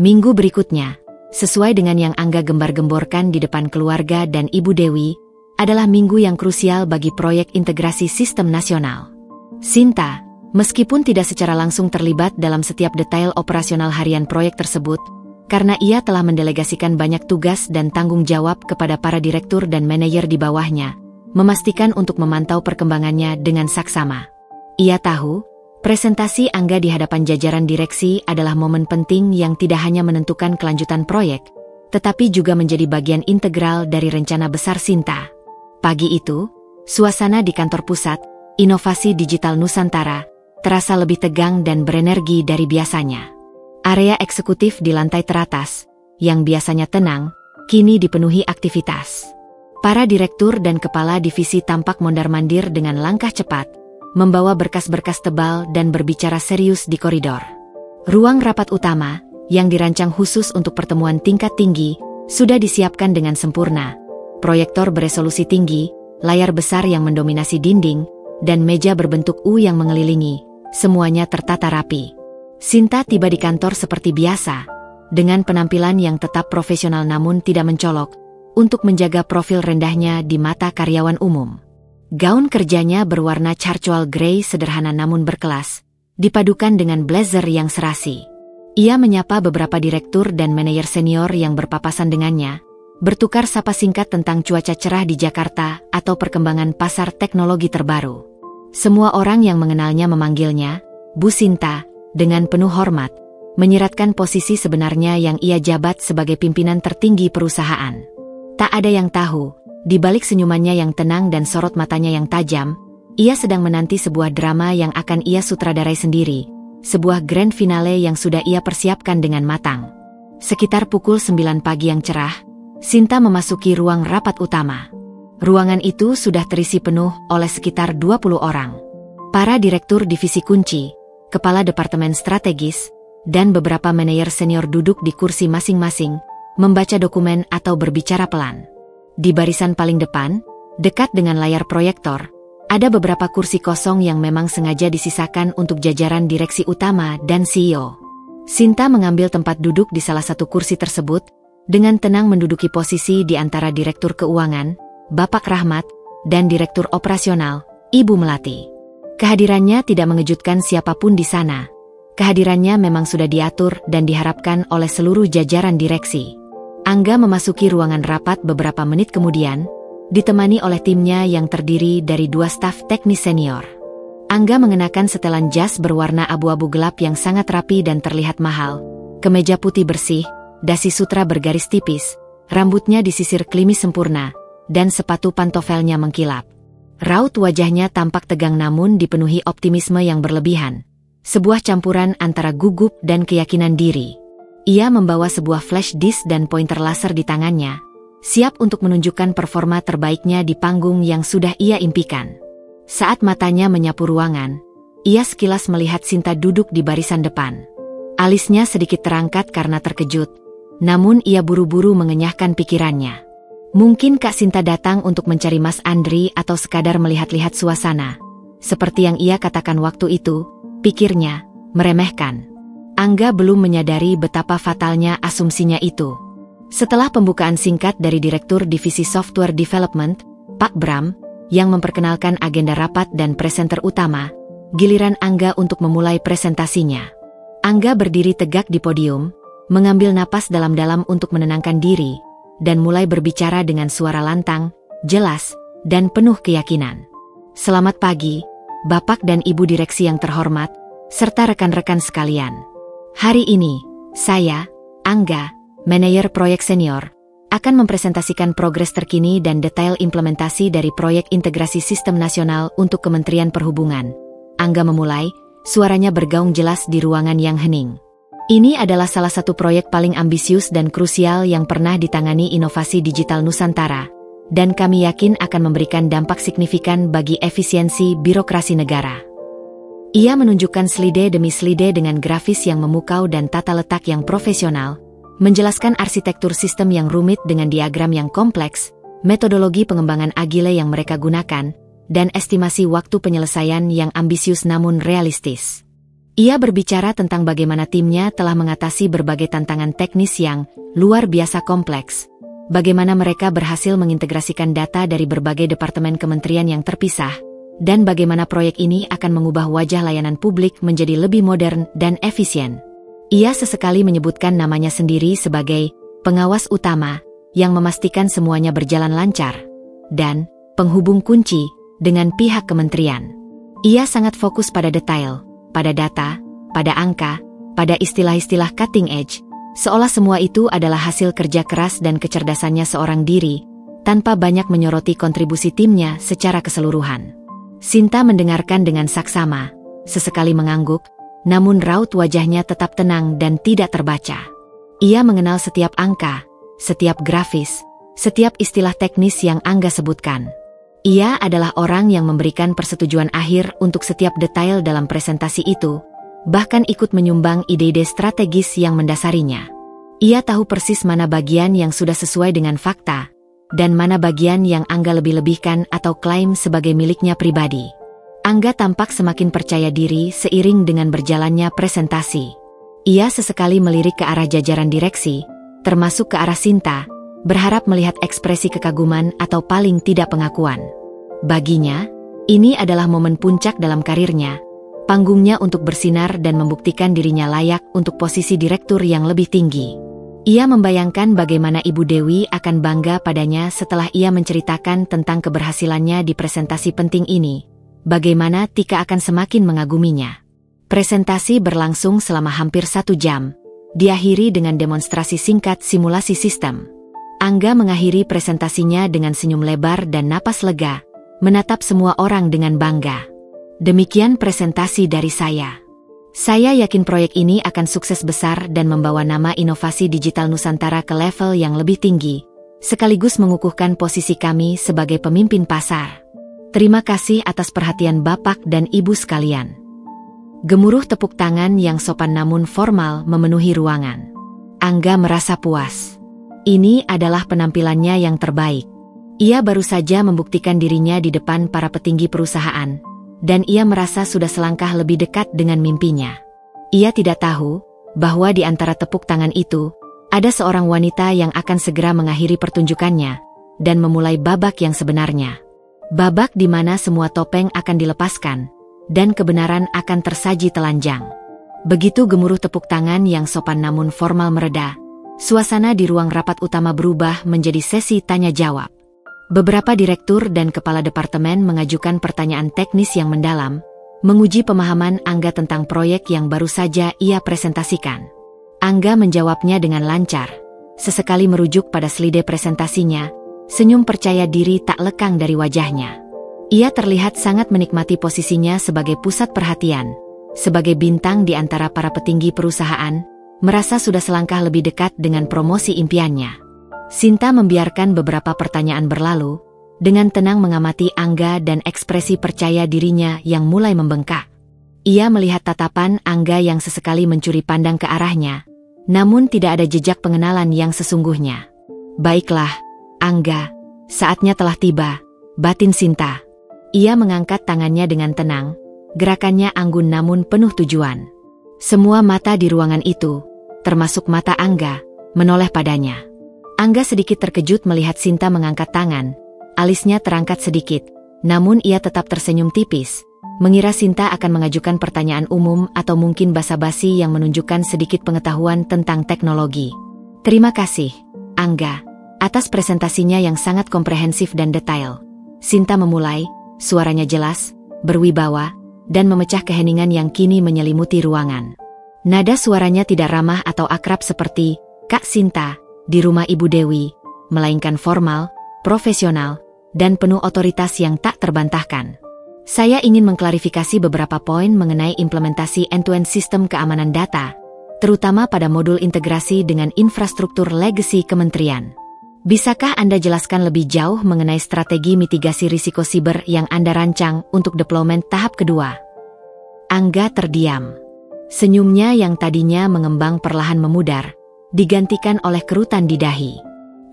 Minggu berikutnya, sesuai dengan yang Angga gembar-gemborkan di depan keluarga dan Ibu Dewi, adalah minggu yang krusial bagi proyek integrasi sistem nasional. Sinta, meskipun tidak secara langsung terlibat dalam setiap detail operasional harian proyek tersebut, karena ia telah mendelegasikan banyak tugas dan tanggung jawab kepada para direktur dan manajer di bawahnya, memastikan untuk memantau perkembangannya dengan saksama. Ia tahu, presentasi Angga di hadapan jajaran direksi adalah momen penting yang tidak hanya menentukan kelanjutan proyek, tetapi juga menjadi bagian integral dari rencana besar Sinta. Pagi itu, suasana di kantor pusat, Inovasi Digital Nusantara, terasa lebih tegang dan berenergi dari biasanya. Area eksekutif di lantai teratas, yang biasanya tenang, kini dipenuhi aktivitas. Para direktur dan kepala divisi tampak mondar-mandir dengan langkah cepat, membawa berkas-berkas tebal dan berbicara serius di koridor. Ruang rapat utama, yang dirancang khusus untuk pertemuan tingkat tinggi, sudah disiapkan dengan sempurna. Proyektor beresolusi tinggi, layar besar yang mendominasi dinding, dan meja berbentuk U yang mengelilingi, semuanya tertata rapi. Sinta tiba di kantor seperti biasa, dengan penampilan yang tetap profesional namun tidak mencolok, untuk menjaga profil rendahnya di mata karyawan umum. Gaun kerjanya berwarna charcoal grey sederhana namun berkelas, dipadukan dengan blazer yang serasi. Ia menyapa beberapa direktur dan manajer senior yang berpapasan dengannya, bertukar sapa singkat tentang cuaca cerah di Jakarta atau perkembangan pasar teknologi terbaru. Semua orang yang mengenalnya memanggilnya Bu Sinta dengan penuh hormat, menyiratkan posisi sebenarnya yang ia jabat sebagai pimpinan tertinggi perusahaan. Tak ada yang tahu, di balik senyumannya yang tenang dan sorot matanya yang tajam, ia sedang menanti sebuah drama yang akan ia sutradarai sendiri, sebuah grand finale yang sudah ia persiapkan dengan matang. Sekitar pukul 9 pagi yang cerah, Sinta memasuki ruang rapat utama. Ruangan itu sudah terisi penuh oleh sekitar 20 orang. Para direktur divisi kunci, kepala departemen strategis, dan beberapa manajer senior duduk di kursi masing-masing, membaca dokumen atau berbicara pelan. Di barisan paling depan, dekat dengan layar proyektor, ada beberapa kursi kosong yang memang sengaja disisakan untuk jajaran direksi utama dan CEO. Sinta mengambil tempat duduk di salah satu kursi tersebut, dengan tenang menduduki posisi di antara Direktur Keuangan, Bapak Rahmat, dan Direktur Operasional, Ibu Melati. Kehadirannya tidak mengejutkan siapapun di sana. Kehadirannya memang sudah diatur dan diharapkan oleh seluruh jajaran direksi. Angga memasuki ruangan rapat beberapa menit kemudian, ditemani oleh timnya yang terdiri dari 2 staf teknis senior. Angga mengenakan setelan jas berwarna abu-abu gelap yang sangat rapi dan terlihat mahal, kemeja putih bersih, dasi sutra bergaris tipis, rambutnya disisir klimis sempurna, dan sepatu pantofelnya mengkilap. Raut wajahnya tampak tegang namun dipenuhi optimisme yang berlebihan, sebuah campuran antara gugup dan keyakinan diri. Ia membawa sebuah flash disk dan pointer laser di tangannya, siap untuk menunjukkan performa terbaiknya di panggung yang sudah ia impikan. Saat matanya menyapu ruangan, ia sekilas melihat Sinta duduk di barisan depan. Alisnya sedikit terangkat karena terkejut, namun ia buru-buru mengenyahkan pikirannya. Mungkin Kak Sinta datang untuk mencari Mas Andri atau sekadar melihat-lihat suasana. Seperti yang ia katakan waktu itu, pikirnya, meremehkan. Angga belum menyadari betapa fatalnya asumsinya itu. Setelah pembukaan singkat dari Direktur Divisi Software Development, Pak Bram, yang memperkenalkan agenda rapat dan presenter utama, giliran Angga untuk memulai presentasinya. Angga berdiri tegak di podium, mengambil napas dalam-dalam untuk menenangkan diri, dan mulai berbicara dengan suara lantang, jelas, dan penuh keyakinan. Selamat pagi, Bapak dan Ibu Direksi yang terhormat, serta rekan-rekan sekalian. Hari ini, saya, Angga, manajer proyek senior, akan mempresentasikan progres terkini dan detail implementasi dari proyek integrasi sistem nasional untuk Kementerian Perhubungan. Angga memulai, suaranya bergaung jelas di ruangan yang hening. Ini adalah salah satu proyek paling ambisius dan krusial yang pernah ditangani Inovasi Digital Nusantara, dan kami yakin akan memberikan dampak signifikan bagi efisiensi birokrasi negara. Ia menunjukkan slide demi slide dengan grafis yang memukau dan tata letak yang profesional, menjelaskan arsitektur sistem yang rumit dengan diagram yang kompleks, metodologi pengembangan agile yang mereka gunakan, dan estimasi waktu penyelesaian yang ambisius namun realistis. Ia berbicara tentang bagaimana timnya telah mengatasi berbagai tantangan teknis yang luar biasa kompleks, bagaimana mereka berhasil mengintegrasikan data dari berbagai departemen kementerian yang terpisah, dan bagaimana proyek ini akan mengubah wajah layanan publik menjadi lebih modern dan efisien. Ia sesekali menyebutkan namanya sendiri sebagai pengawas utama yang memastikan semuanya berjalan lancar, dan penghubung kunci dengan pihak kementerian. Ia sangat fokus pada detail, pada data, pada angka, pada istilah-istilah cutting edge, seolah semua itu adalah hasil kerja keras dan kecerdasannya seorang diri, tanpa banyak menyoroti kontribusi timnya secara keseluruhan. Sinta mendengarkan dengan saksama, sesekali mengangguk, namun raut wajahnya tetap tenang dan tidak terbaca. Ia mengenal setiap angka, setiap grafis, setiap istilah teknis yang Angga sebutkan. Ia adalah orang yang memberikan persetujuan akhir untuk setiap detail dalam presentasi itu, bahkan ikut menyumbang ide-ide strategis yang mendasarinya. Ia tahu persis mana bagian yang sudah sesuai dengan fakta, dan mana bagian yang Angga lebih-lebihkan atau klaim sebagai miliknya pribadi. Angga tampak semakin percaya diri seiring dengan berjalannya presentasi. Ia sesekali melirik ke arah jajaran direksi, termasuk ke arah Sinta, berharap melihat ekspresi kekaguman atau paling tidak pengakuan. Baginya, ini adalah momen puncak dalam karirnya, panggungnya untuk bersinar dan membuktikan dirinya layak untuk posisi direktur yang lebih tinggi. Ia membayangkan bagaimana Ibu Dewi akan bangga padanya setelah ia menceritakan tentang keberhasilannya di presentasi penting ini, bagaimana Tika akan semakin mengaguminya. Presentasi berlangsung selama hampir 1 jam, diakhiri dengan demonstrasi singkat simulasi sistem. Angga mengakhiri presentasinya dengan senyum lebar dan napas lega, menatap semua orang dengan bangga. Demikian presentasi dari saya. Saya yakin proyek ini akan sukses besar dan membawa nama inovasi digital Nusantara ke level yang lebih tinggi, sekaligus mengukuhkan posisi kami sebagai pemimpin pasar. Terima kasih atas perhatian Bapak dan Ibu sekalian. Gemuruh tepuk tangan yang sopan namun formal memenuhi ruangan. Angga merasa puas. Ini adalah penampilannya yang terbaik. Ia baru saja membuktikan dirinya di depan para petinggi perusahaan, dan ia merasa sudah selangkah lebih dekat dengan mimpinya. Ia tidak tahu bahwa di antara tepuk tangan itu, ada seorang wanita yang akan segera mengakhiri pertunjukannya, dan memulai babak yang sebenarnya. Babak di mana semua topeng akan dilepaskan, dan kebenaran akan tersaji telanjang. Begitu gemuruh tepuk tangan yang sopan namun formal mereda, suasana di ruang rapat utama berubah menjadi sesi tanya-jawab. Beberapa direktur dan kepala departemen mengajukan pertanyaan teknis yang mendalam, menguji pemahaman Angga tentang proyek yang baru saja ia presentasikan. Angga menjawabnya dengan lancar, sesekali merujuk pada slide presentasinya, senyum percaya diri tak lekang dari wajahnya. Ia terlihat sangat menikmati posisinya sebagai pusat perhatian, sebagai bintang di antara para petinggi perusahaan, merasa sudah selangkah lebih dekat dengan promosi impiannya. Sinta membiarkan beberapa pertanyaan berlalu, dengan tenang mengamati Angga dan ekspresi percaya dirinya yang mulai membengkak. Ia melihat tatapan Angga yang sesekali mencuri pandang ke arahnya, namun tidak ada jejak pengenalan yang sesungguhnya. Baiklah, Angga, saatnya telah tiba, batin Sinta. Ia mengangkat tangannya dengan tenang, gerakannya anggun namun penuh tujuan. Semua mata di ruangan itu, termasuk mata Angga, menoleh padanya. Angga sedikit terkejut melihat Sinta mengangkat tangan, alisnya terangkat sedikit, namun ia tetap tersenyum tipis, mengira Sinta akan mengajukan pertanyaan umum atau mungkin basa-basi yang menunjukkan sedikit pengetahuan tentang teknologi. Terima kasih, Angga, atas presentasinya yang sangat komprehensif dan detail. Sinta memulai, suaranya jelas, berwibawa, dan memecah keheningan yang kini menyelimuti ruangan. Nada suaranya tidak ramah atau akrab seperti Kak Sinta di rumah Ibu Dewi, melainkan formal, profesional, dan penuh otoritas yang tak terbantahkan. Saya ingin mengklarifikasi beberapa poin mengenai implementasi end-to-end sistem keamanan data, terutama pada modul integrasi dengan infrastruktur legacy kementerian. Bisakah Anda jelaskan lebih jauh mengenai strategi mitigasi risiko siber yang Anda rancang untuk deployment tahap kedua? Angga terdiam. Senyumnya yang tadinya mengembang perlahan memudar, digantikan oleh kerutan di dahi.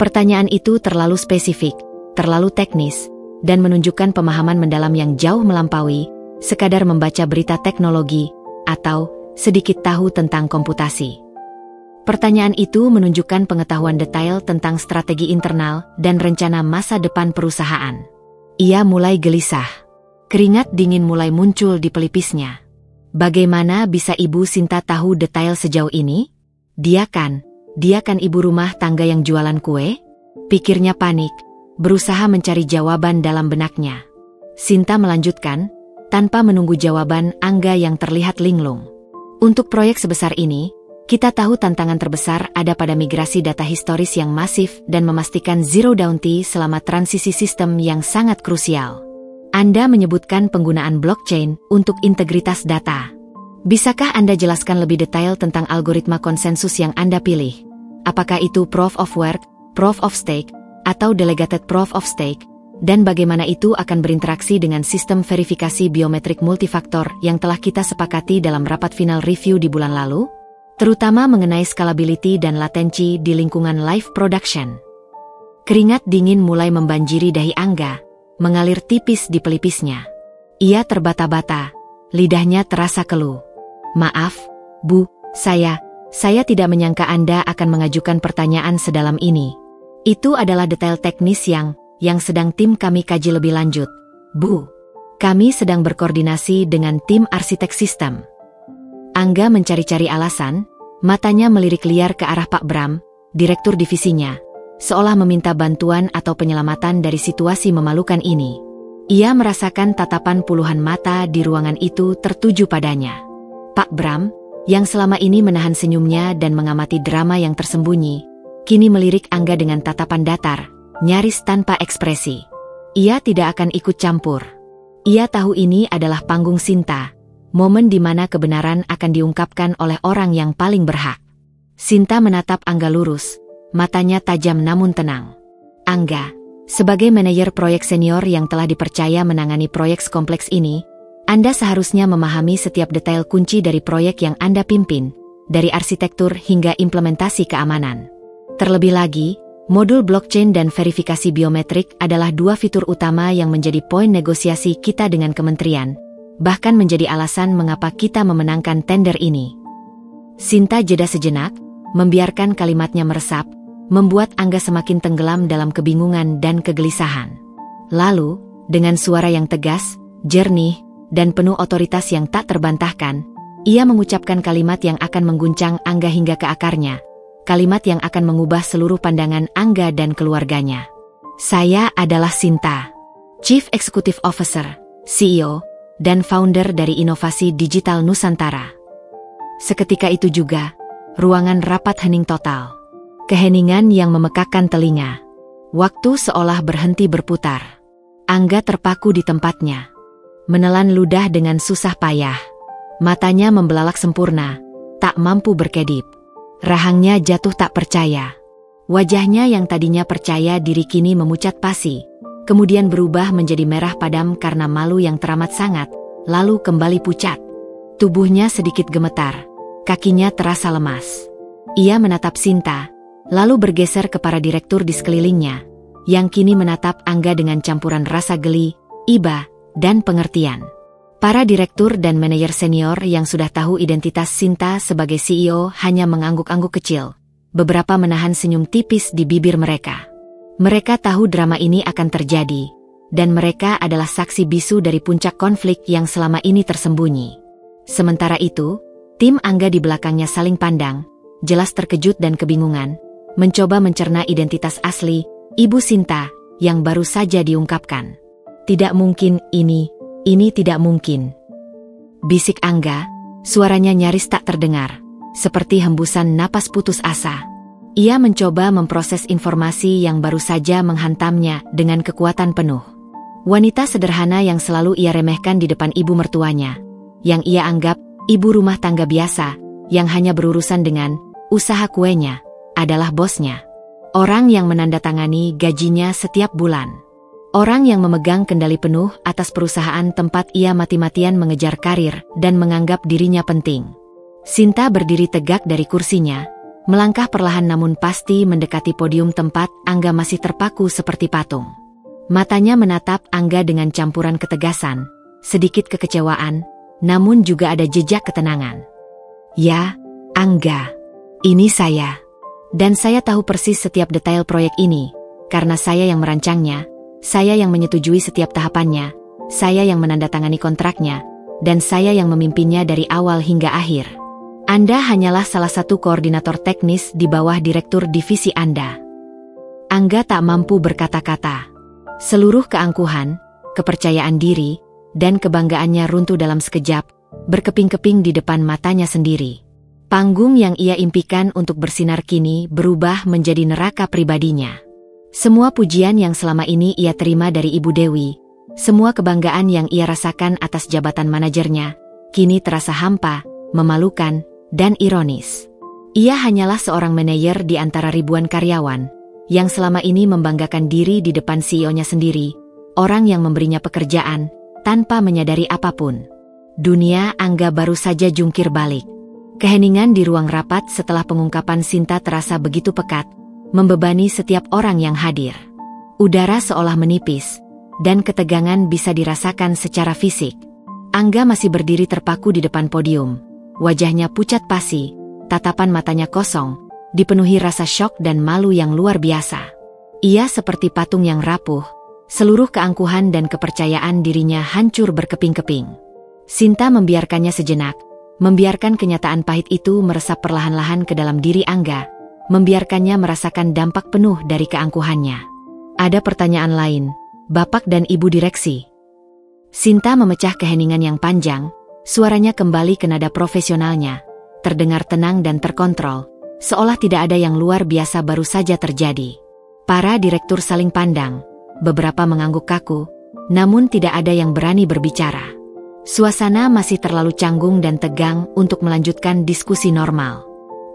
Pertanyaan itu terlalu spesifik, terlalu teknis, dan menunjukkan pemahaman mendalam yang jauh melampaui sekadar membaca berita teknologi atau sedikit tahu tentang komputasi. Pertanyaan itu menunjukkan pengetahuan detail tentang strategi internal dan rencana masa depan perusahaan. Ia mulai gelisah. Keringat dingin mulai muncul di pelipisnya. Bagaimana bisa Ibu Sinta tahu detail sejauh ini? Dia kan ibu rumah tangga yang jualan kue? Pikirnya panik, berusaha mencari jawaban dalam benaknya. Sinta melanjutkan, tanpa menunggu jawaban Angga yang terlihat linglung. Untuk proyek sebesar ini, kita tahu tantangan terbesar ada pada migrasi data historis yang masif dan memastikan zero downtime selama transisi sistem yang sangat krusial. Anda menyebutkan penggunaan blockchain untuk integritas data. Bisakah Anda jelaskan lebih detail tentang algoritma konsensus yang Anda pilih? Apakah itu Proof of Work, Proof of Stake, atau Delegated Proof of Stake? Dan bagaimana itu akan berinteraksi dengan sistem verifikasi biometrik multifaktor yang telah kita sepakati dalam rapat final review di bulan lalu? Terutama mengenai scalability dan latensi di lingkungan live production. Keringat dingin mulai membanjiri dahi Angga, mengalir tipis di pelipisnya. Ia terbata-bata, lidahnya terasa keluh. Maaf, Bu, saya tidak menyangka Anda akan mengajukan pertanyaan sedalam ini. Itu adalah detail teknis yang sedang tim kami kaji lebih lanjut. Bu, kami sedang berkoordinasi dengan tim arsitek sistem. Angga mencari-cari alasan, matanya melirik liar ke arah Pak Bram, direktur divisinya, seolah meminta bantuan atau penyelamatan dari situasi memalukan ini. Ia merasakan tatapan puluhan mata di ruangan itu tertuju padanya. Pak Bram, yang selama ini menahan senyumnya dan mengamati drama yang tersembunyi, kini melirik Angga dengan tatapan datar, nyaris tanpa ekspresi. Ia tidak akan ikut campur. Ia tahu ini adalah panggung Sinta, momen di mana kebenaran akan diungkapkan oleh orang yang paling berhak. Sinta menatap Angga lurus, matanya tajam namun tenang. Angga, sebagai manajer proyek senior yang telah dipercaya menangani proyek kompleks ini, Anda seharusnya memahami setiap detail kunci dari proyek yang Anda pimpin, dari arsitektur hingga implementasi keamanan. Terlebih lagi, modul blockchain dan verifikasi biometrik adalah dua fitur utama yang menjadi poin negosiasi kita dengan kementerian, bahkan menjadi alasan mengapa kita memenangkan tender ini. Sinta jeda sejenak, membiarkan kalimatnya meresap, membuat Angga semakin tenggelam dalam kebingungan dan kegelisahan. Lalu, dengan suara yang tegas, jernih, dan penuh otoritas yang tak terbantahkan, ia mengucapkan kalimat yang akan mengguncang Angga hingga ke akarnya. Kalimat yang akan mengubah seluruh pandangan Angga dan keluarganya. Saya adalah Sinta, Chief Executive Officer, CEO, dan founder dari Inovasi Digital Nusantara. Seketika itu juga, ruangan rapat hening total. Keheningan yang memekakkan telinga. Waktu seolah berhenti berputar. Angga terpaku di tempatnya. Menelan ludah dengan susah payah. Matanya membelalak sempurna, tak mampu berkedip. Rahangnya jatuh tak percaya. Wajahnya yang tadinya percaya diri kini memucat pasi, kemudian berubah menjadi merah padam karena malu yang teramat sangat, lalu kembali pucat. Tubuhnya sedikit gemetar, kakinya terasa lemas. Ia menatap Sinta, lalu bergeser ke para direktur di sekelilingnya, yang kini menatap Angga dengan campuran rasa geli, iba, dan pengertian. Para direktur dan manajer senior yang sudah tahu identitas Sinta sebagai CEO hanya mengangguk-angguk kecil. Beberapa menahan senyum tipis di bibir mereka. Mereka tahu drama ini akan terjadi, dan mereka adalah saksi bisu dari puncak konflik yang selama ini tersembunyi. Sementara itu, tim Angga di belakangnya saling pandang, jelas terkejut dan kebingungan, mencoba mencerna identitas asli Ibu Sinta yang baru saja diungkapkan. Tidak mungkin ini tidak mungkin. Bisik Angga, suaranya nyaris tak terdengar, seperti hembusan napas putus asa. Ia mencoba memproses informasi yang baru saja menghantamnya dengan kekuatan penuh. Wanita sederhana yang selalu ia remehkan di depan ibu mertuanya, yang ia anggap ibu rumah tangga biasa, yang hanya berurusan dengan usaha kuenya, adalah bosnya. Orang yang menandatangani gajinya setiap bulan. Orang yang memegang kendali penuh atas perusahaan tempat ia mati-matian mengejar karir dan menganggap dirinya penting. Sinta berdiri tegak dari kursinya, melangkah perlahan namun pasti mendekati podium tempat Angga masih terpaku seperti patung. Matanya menatap Angga dengan campuran ketegasan, sedikit kekecewaan, namun juga ada jejak ketenangan. Ya, Angga, ini saya. Dan saya tahu persis setiap detail proyek ini, karena saya yang merancangnya, saya yang menyetujui setiap tahapannya, saya yang menandatangani kontraknya, dan saya yang memimpinnya dari awal hingga akhir. Anda hanyalah salah satu koordinator teknis di bawah direktur divisi Anda. Angga tak mampu berkata-kata. Seluruh keangkuhan, kepercayaan diri, dan kebanggaannya runtuh dalam sekejap, berkeping-keping di depan matanya sendiri. Panggung yang ia impikan untuk bersinar kini berubah menjadi neraka pribadinya. Semua pujian yang selama ini ia terima dari Ibu Dewi, semua kebanggaan yang ia rasakan atas jabatan manajernya, kini terasa hampa, memalukan, dan ironis. Ia hanyalah seorang manajer di antara ribuan karyawan, yang selama ini membanggakan diri di depan CEO-nya sendiri, orang yang memberinya pekerjaan, tanpa menyadari apapun. Dunia Angga baru saja jungkir balik. Keheningan di ruang rapat setelah pengungkapan Sinta terasa begitu pekat, membebani setiap orang yang hadir. Udara seolah menipis, dan ketegangan bisa dirasakan secara fisik. Angga masih berdiri terpaku di depan podium. Wajahnya pucat pasi, tatapan matanya kosong, dipenuhi rasa syok dan malu yang luar biasa. Ia seperti patung yang rapuh, seluruh keangkuhan dan kepercayaan dirinya hancur berkeping-keping. Sinta membiarkannya sejenak, membiarkan kenyataan pahit itu meresap perlahan-lahan ke dalam diri Angga, membiarkannya merasakan dampak penuh dari keangkuhannya. Ada pertanyaan lain, Bapak dan Ibu Direksi. Sinta memecah keheningan yang panjang, suaranya kembali ke nada profesionalnya, terdengar tenang dan terkontrol, seolah tidak ada yang luar biasa baru saja terjadi. Para direktur saling pandang, beberapa mengangguk kaku, namun tidak ada yang berani berbicara. Suasana masih terlalu canggung dan tegang untuk melanjutkan diskusi normal.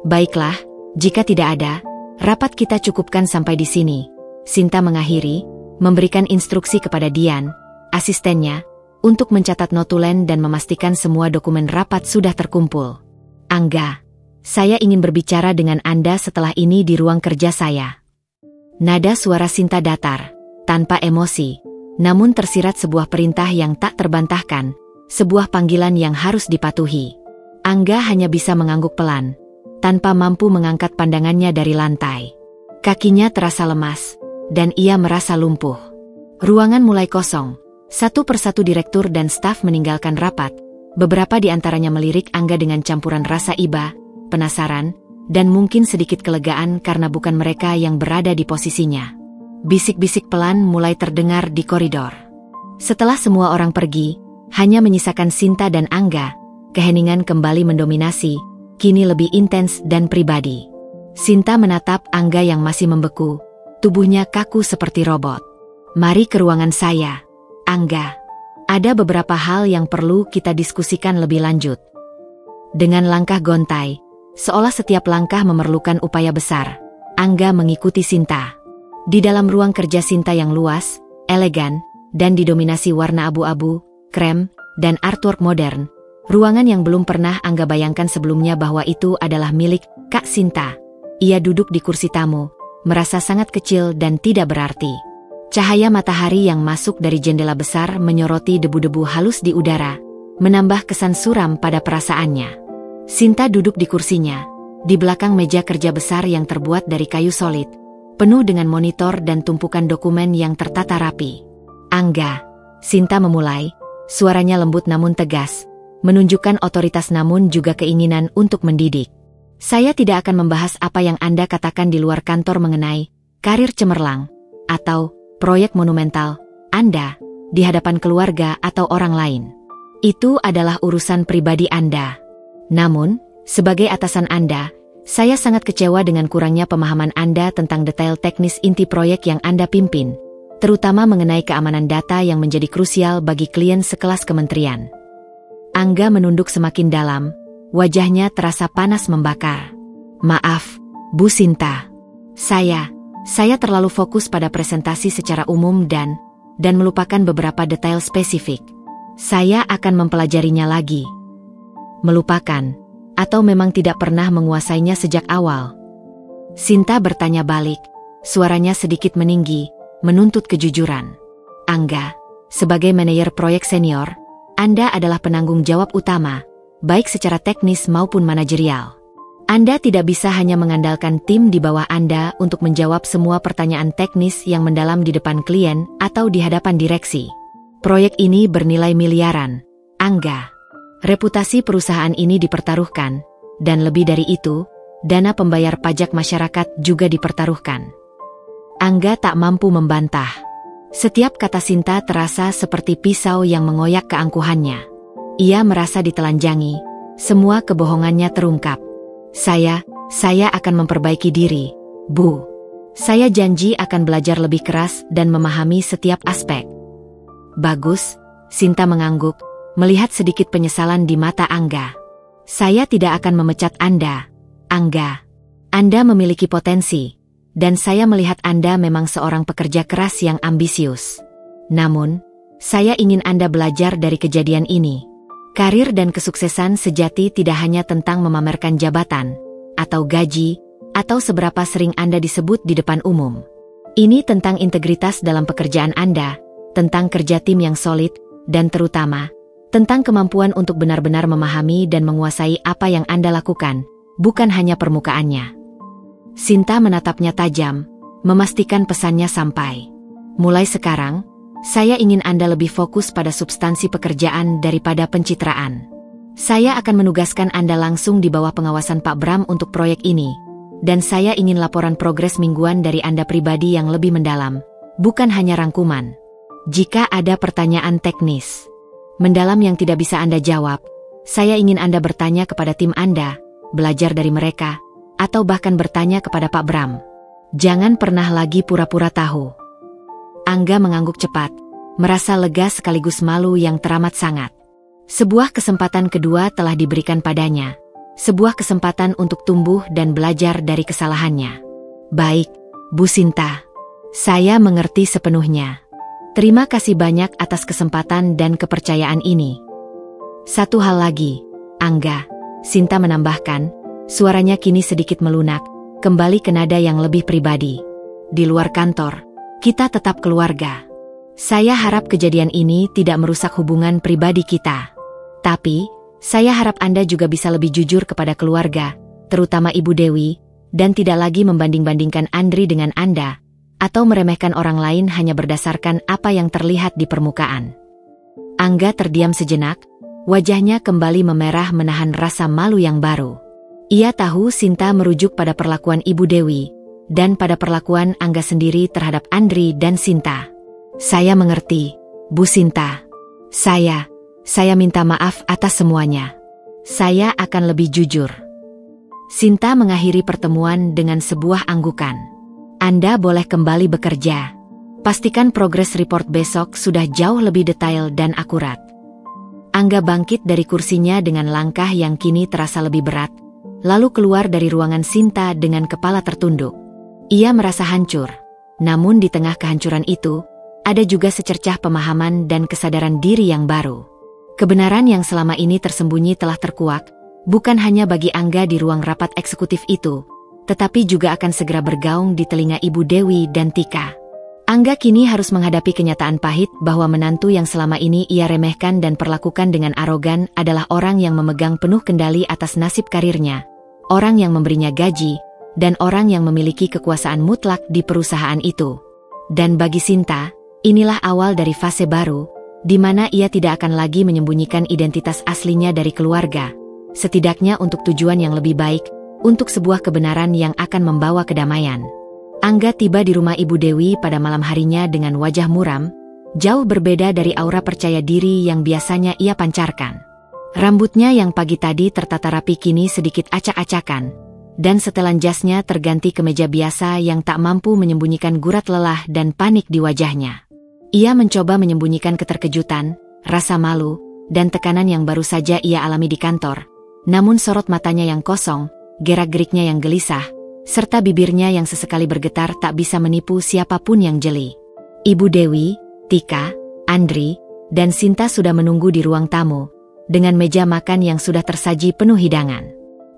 Baiklah, jika tidak ada, rapat kita cukupkan sampai di sini. Sinta mengakhiri, memberikan instruksi kepada Dian, asistennya, untuk mencatat notulen dan memastikan semua dokumen rapat sudah terkumpul. Angga, saya ingin berbicara dengan Anda setelah ini di ruang kerja saya. Nada suara Sinta datar, tanpa emosi, namun tersirat sebuah perintah yang tak terbantahkan, sebuah panggilan yang harus dipatuhi. Angga hanya bisa mengangguk pelan, tanpa mampu mengangkat pandangannya dari lantai. Kakinya terasa lemas, dan ia merasa lumpuh. Ruangan mulai kosong. Satu persatu direktur dan staf meninggalkan rapat. Beberapa di antaranya melirik Angga dengan campuran rasa iba, penasaran, dan mungkin sedikit kelegaan karena bukan mereka yang berada di posisinya. Bisik-bisik pelan mulai terdengar di koridor. Setelah semua orang pergi, hanya menyisakan Sinta dan Angga, keheningan kembali mendominasi, kini lebih intens dan pribadi. Sinta menatap Angga yang masih membeku, tubuhnya kaku seperti robot. Mari ke ruangan saya, Angga. Ada beberapa hal yang perlu kita diskusikan lebih lanjut. Dengan langkah gontai, seolah setiap langkah memerlukan upaya besar, Angga mengikuti Sinta. Di dalam ruang kerja Sinta yang luas, elegan, dan didominasi warna abu-abu, krem, dan artwork modern, ruangan yang belum pernah Angga bayangkan sebelumnya bahwa itu adalah milik Kak Sinta. Ia duduk di kursi tamu, merasa sangat kecil dan tidak berarti. Cahaya matahari yang masuk dari jendela besar menyoroti debu-debu halus di udara, menambah kesan suram pada perasaannya. Sinta duduk di kursinya, di belakang meja kerja besar yang terbuat dari kayu solid, penuh dengan monitor dan tumpukan dokumen yang tertata rapi. Angga, Sinta memulai, suaranya lembut namun tegas, menunjukkan otoritas namun juga keinginan untuk mendidik. Saya tidak akan membahas apa yang Anda katakan di luar kantor mengenai karir cemerlang, atau proyek monumental Anda, di hadapan keluarga atau orang lain. Itu adalah urusan pribadi Anda. Namun, sebagai atasan Anda, saya sangat kecewa dengan kurangnya pemahaman Anda tentang detail teknis inti proyek yang Anda pimpin, terutama mengenai keamanan data yang menjadi krusial bagi klien sekelas kementerian. Angga menunduk semakin dalam, wajahnya terasa panas membakar. Maaf, Bu Sinta. Saya terlalu fokus pada presentasi secara umum dan melupakan beberapa detail spesifik. Saya akan mempelajarinya lagi. Melupakan, atau memang tidak pernah menguasainya sejak awal? Sinta bertanya balik, suaranya sedikit meninggi, menuntut kejujuran. Angga, sebagai manajer proyek senior, Anda adalah penanggung jawab utama, baik secara teknis maupun manajerial. Anda tidak bisa hanya mengandalkan tim di bawah Anda untuk menjawab semua pertanyaan teknis yang mendalam di depan klien atau di hadapan direksi. Proyek ini bernilai miliaran, Angga. Reputasi perusahaan ini dipertaruhkan, dan lebih dari itu, dana pembayar pajak masyarakat juga dipertaruhkan. Angga tak mampu membantah. Setiap kata Sinta terasa seperti pisau yang mengoyak keangkuhannya. Ia merasa ditelanjangi, semua kebohongannya terungkap. Saya akan memperbaiki diri, Bu. Saya janji akan belajar lebih keras dan memahami setiap aspek. Bagus, Sinta mengangguk, melihat sedikit penyesalan di mata Angga. Saya tidak akan memecat Anda, Angga. Anda memiliki potensi, dan saya melihat Anda memang seorang pekerja keras yang ambisius. Namun, saya ingin Anda belajar dari kejadian ini. Karir dan kesuksesan sejati tidak hanya tentang memamerkan jabatan, atau gaji, atau seberapa sering Anda disebut di depan umum. Ini tentang integritas dalam pekerjaan Anda, tentang kerja tim yang solid, dan terutama, tentang kemampuan untuk benar-benar memahami dan menguasai apa yang Anda lakukan, bukan hanya permukaannya. Sinta menatapnya tajam, memastikan pesannya sampai. Mulai sekarang, saya ingin Anda lebih fokus pada substansi pekerjaan daripada pencitraan. Saya akan menugaskan Anda langsung di bawah pengawasan Pak Bram untuk proyek ini, dan saya ingin laporan progres mingguan dari Anda pribadi yang lebih mendalam, bukan hanya rangkuman. Jika ada pertanyaan teknis mendalam yang tidak bisa Anda jawab, saya ingin Anda bertanya kepada tim Anda, belajar dari mereka, atau bahkan bertanya kepada Pak Bram. Jangan pernah lagi pura-pura tahu. Angga mengangguk cepat, merasa lega sekaligus malu yang teramat sangat. Sebuah kesempatan kedua telah diberikan padanya. Sebuah kesempatan untuk tumbuh dan belajar dari kesalahannya. Baik, Bu Sinta. Saya mengerti sepenuhnya. Terima kasih banyak atas kesempatan dan kepercayaan ini. Satu hal lagi, Angga, Sinta menambahkan, suaranya kini sedikit melunak, kembali ke nada yang lebih pribadi. Di luar kantor, kita tetap keluarga. Saya harap kejadian ini tidak merusak hubungan pribadi kita. Tapi, saya harap Anda juga bisa lebih jujur kepada keluarga, terutama Ibu Dewi, dan tidak lagi membanding-bandingkan Andri dengan Anda, atau meremehkan orang lain hanya berdasarkan apa yang terlihat di permukaan. Angga terdiam sejenak, wajahnya kembali memerah menahan rasa malu yang baru. Ia tahu Sinta merujuk pada perlakuan Ibu Dewi, dan pada perlakuan Angga sendiri terhadap Andri dan Sinta. Saya mengerti, Bu Sinta. Saya minta maaf atas semuanya. Saya akan lebih jujur. Sinta mengakhiri pertemuan dengan sebuah anggukan. Anda boleh kembali bekerja. Pastikan progres report besok sudah jauh lebih detail dan akurat. Angga bangkit dari kursinya dengan langkah yang kini terasa lebih berat, lalu keluar dari ruangan Sinta dengan kepala tertunduk. Ia merasa hancur, namun di tengah kehancuran itu, ada juga secercah pemahaman dan kesadaran diri yang baru. Kebenaran yang selama ini tersembunyi telah terkuak, bukan hanya bagi Angga di ruang rapat eksekutif itu, tetapi juga akan segera bergaung di telinga Ibu Dewi dan Tika. Angga kini harus menghadapi kenyataan pahit bahwa menantu yang selama ini ia remehkan dan perlakukan dengan arogan adalah orang yang memegang penuh kendali atas nasib karirnya, orang yang memberinya gaji, dan orang yang memiliki kekuasaan mutlak di perusahaan itu. Dan bagi Sinta, inilah awal dari fase baru, di mana ia tidak akan lagi menyembunyikan identitas aslinya dari keluarga, setidaknya untuk tujuan yang lebih baik, untuk sebuah kebenaran yang akan membawa kedamaian. Angga tiba di rumah Ibu Dewi pada malam harinya dengan wajah muram, jauh berbeda dari aura percaya diri yang biasanya ia pancarkan. Rambutnya yang pagi tadi tertata rapi kini sedikit acak-acakan, dan setelan jasnya terganti kemeja biasa yang tak mampu menyembunyikan gurat lelah dan panik di wajahnya. Ia mencoba menyembunyikan keterkejutan, rasa malu, dan tekanan yang baru saja ia alami di kantor, namun sorot matanya yang kosong, gerak-geriknya yang gelisah, serta bibirnya yang sesekali bergetar tak bisa menipu siapapun yang jeli. Ibu Dewi, Tika, Andri, dan Sinta sudah menunggu di ruang tamu, dengan meja makan yang sudah tersaji penuh hidangan.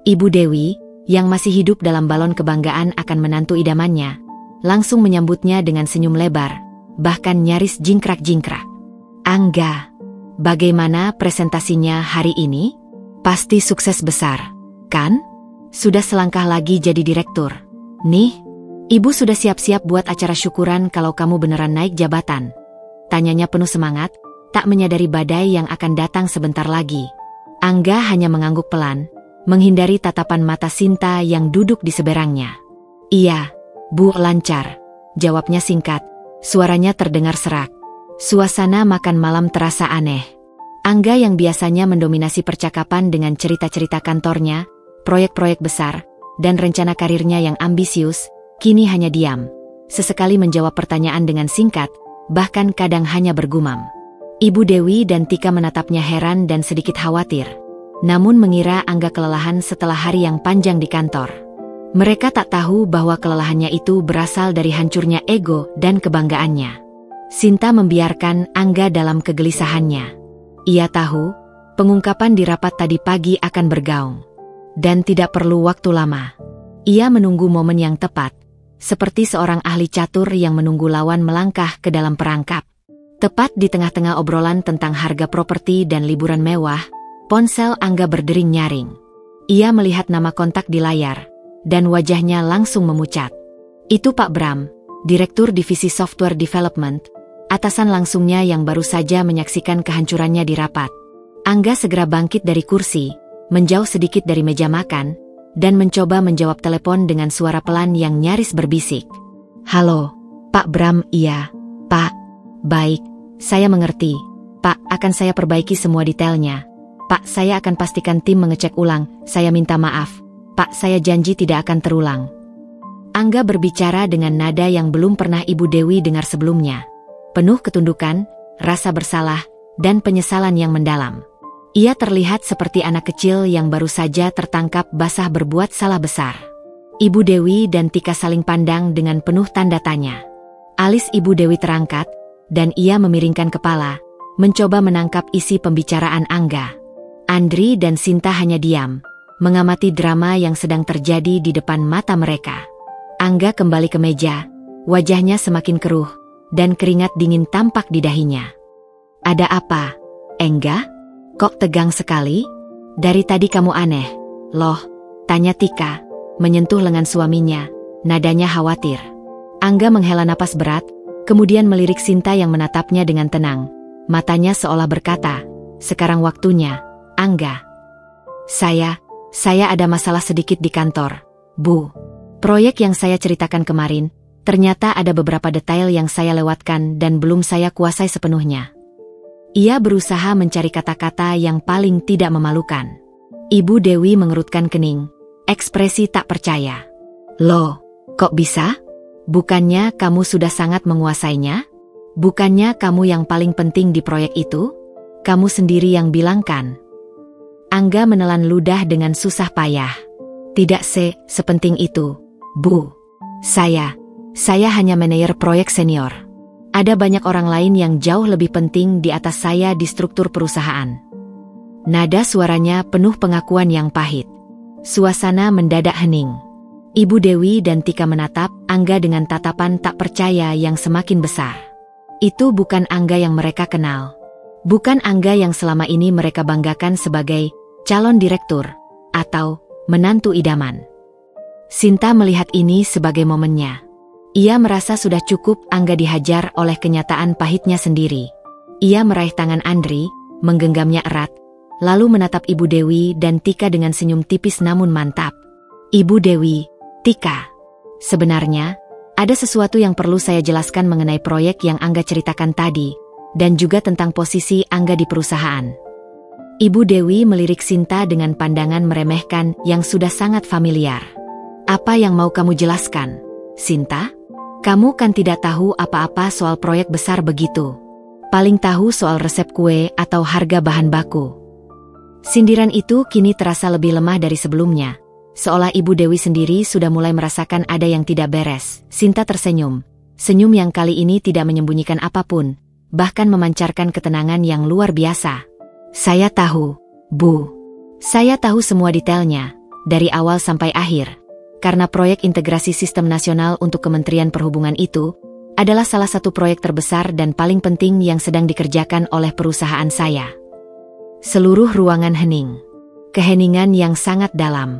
Ibu Dewi, yang masih hidup dalam balon kebanggaan akan menantu idamannya, langsung menyambutnya dengan senyum lebar, bahkan nyaris jingkrak-jingkrak. "Angga, bagaimana presentasinya hari ini? Pasti sukses besar, kan? Sudah selangkah lagi jadi direktur. Nih, ibu sudah siap-siap buat acara syukuran kalau kamu beneran naik jabatan." Tanyanya penuh semangat, tak menyadari badai yang akan datang sebentar lagi. Angga hanya mengangguk pelan, menghindari tatapan mata Sinta yang duduk di seberangnya. "Iya, Bu, lancar," jawabnya singkat, suaranya terdengar serak. Suasana makan malam terasa aneh. Angga yang biasanya mendominasi percakapan dengan cerita-cerita kantornya, proyek-proyek besar, dan rencana karirnya yang ambisius, kini hanya diam. Sesekali menjawab pertanyaan dengan singkat, bahkan kadang hanya bergumam. Ibu Dewi dan Tika menatapnya heran dan sedikit khawatir. Namun mengira Angga kelelahan setelah hari yang panjang di kantor. Mereka tak tahu bahwa kelelahannya itu berasal dari hancurnya ego dan kebanggaannya. Sinta membiarkan Angga dalam kegelisahannya. Ia tahu, pengungkapan di rapat tadi pagi akan bergaung. Dan tidak perlu waktu lama. Ia menunggu momen yang tepat, seperti seorang ahli catur yang menunggu lawan melangkah ke dalam perangkap. Tepat di tengah-tengah obrolan tentang harga properti dan liburan mewah, ponsel Angga berdering nyaring. Ia melihat nama kontak di layar, dan wajahnya langsung memucat. "Itu Pak Bram, Direktur Divisi Software Development," atasan langsungnya yang baru saja menyaksikan kehancurannya di rapat. Angga segera bangkit dari kursi, menjauh sedikit dari meja makan, dan mencoba menjawab telepon dengan suara pelan yang nyaris berbisik. "Halo, Pak Bram." "Iya, Pak. Baik, saya mengerti. Pak, akan saya perbaiki semua detailnya. Pak, saya akan pastikan tim mengecek ulang. Saya minta maaf. Pak, saya janji tidak akan terulang." Angga berbicara dengan nada yang belum pernah Ibu Dewi dengar sebelumnya. Penuh ketundukan, rasa bersalah, dan penyesalan yang mendalam. Ia terlihat seperti anak kecil yang baru saja tertangkap basah berbuat salah besar. Ibu Dewi dan Tika saling pandang dengan penuh tanda tanya. Alis Ibu Dewi terangkat, dan ia memiringkan kepala, mencoba menangkap isi pembicaraan Angga. Andri dan Sinta hanya diam, mengamati drama yang sedang terjadi di depan mata mereka. Angga kembali ke meja, wajahnya semakin keruh, dan keringat dingin tampak di dahinya. "Ada apa, Engga? Kok tegang sekali? Dari tadi kamu aneh." "Loh?" tanya Tika, menyentuh lengan suaminya, nadanya khawatir. Angga menghela napas berat, kemudian melirik Sinta yang menatapnya dengan tenang. Matanya seolah berkata, "Sekarang waktunya, Angga." Saya ada masalah sedikit di kantor, Bu. Proyek yang saya ceritakan kemarin, ternyata ada beberapa detail yang saya lewatkan dan belum saya kuasai sepenuhnya." Ia berusaha mencari kata-kata yang paling tidak memalukan. Ibu Dewi mengerutkan kening, ekspresi tak percaya. "Loh, kok bisa? Bukannya kamu sudah sangat menguasainya? Bukannya kamu yang paling penting di proyek itu? Kamu sendiri yang bilang kan?" Angga menelan ludah dengan susah payah. "Tidak sepenting itu, Bu. Saya hanya manajer proyek senior. Ada banyak orang lain yang jauh lebih penting di atas saya di struktur perusahaan." Nada suaranya penuh pengakuan yang pahit. Suasana mendadak hening. Ibu Dewi dan Tika menatap Angga dengan tatapan tak percaya yang semakin besar. Itu bukan Angga yang mereka kenal. Bukan Angga yang selama ini mereka banggakan sebagai calon direktur atau menantu idaman. Sinta melihat ini sebagai momennya. Ia merasa sudah cukup Angga dihajar oleh kenyataan pahitnya sendiri. Ia meraih tangan Andri, menggenggamnya erat, lalu menatap Ibu Dewi dan Tika dengan senyum tipis namun mantap. "Ibu Dewi, Tika, sebenarnya ada sesuatu yang perlu saya jelaskan mengenai proyek yang Angga ceritakan tadi, dan juga tentang posisi Angga di perusahaan." Ibu Dewi melirik Sinta dengan pandangan meremehkan yang sudah sangat familiar. "Apa yang mau kamu jelaskan, Sinta? Kamu kan tidak tahu apa-apa soal proyek besar begitu. Paling tahu soal resep kue atau harga bahan baku." Sindiran itu kini terasa lebih lemah dari sebelumnya, seolah Ibu Dewi sendiri sudah mulai merasakan ada yang tidak beres. Sinta tersenyum, senyum yang kali ini tidak menyembunyikan apapun, bahkan memancarkan ketenangan yang luar biasa. "Saya tahu, Bu. Saya tahu semua detailnya, dari awal sampai akhir. Karena proyek integrasi sistem nasional untuk Kementerian Perhubungan itu adalah salah satu proyek terbesar dan paling penting yang sedang dikerjakan oleh perusahaan saya. Seluruh ruangan hening. Keheningan yang sangat dalam.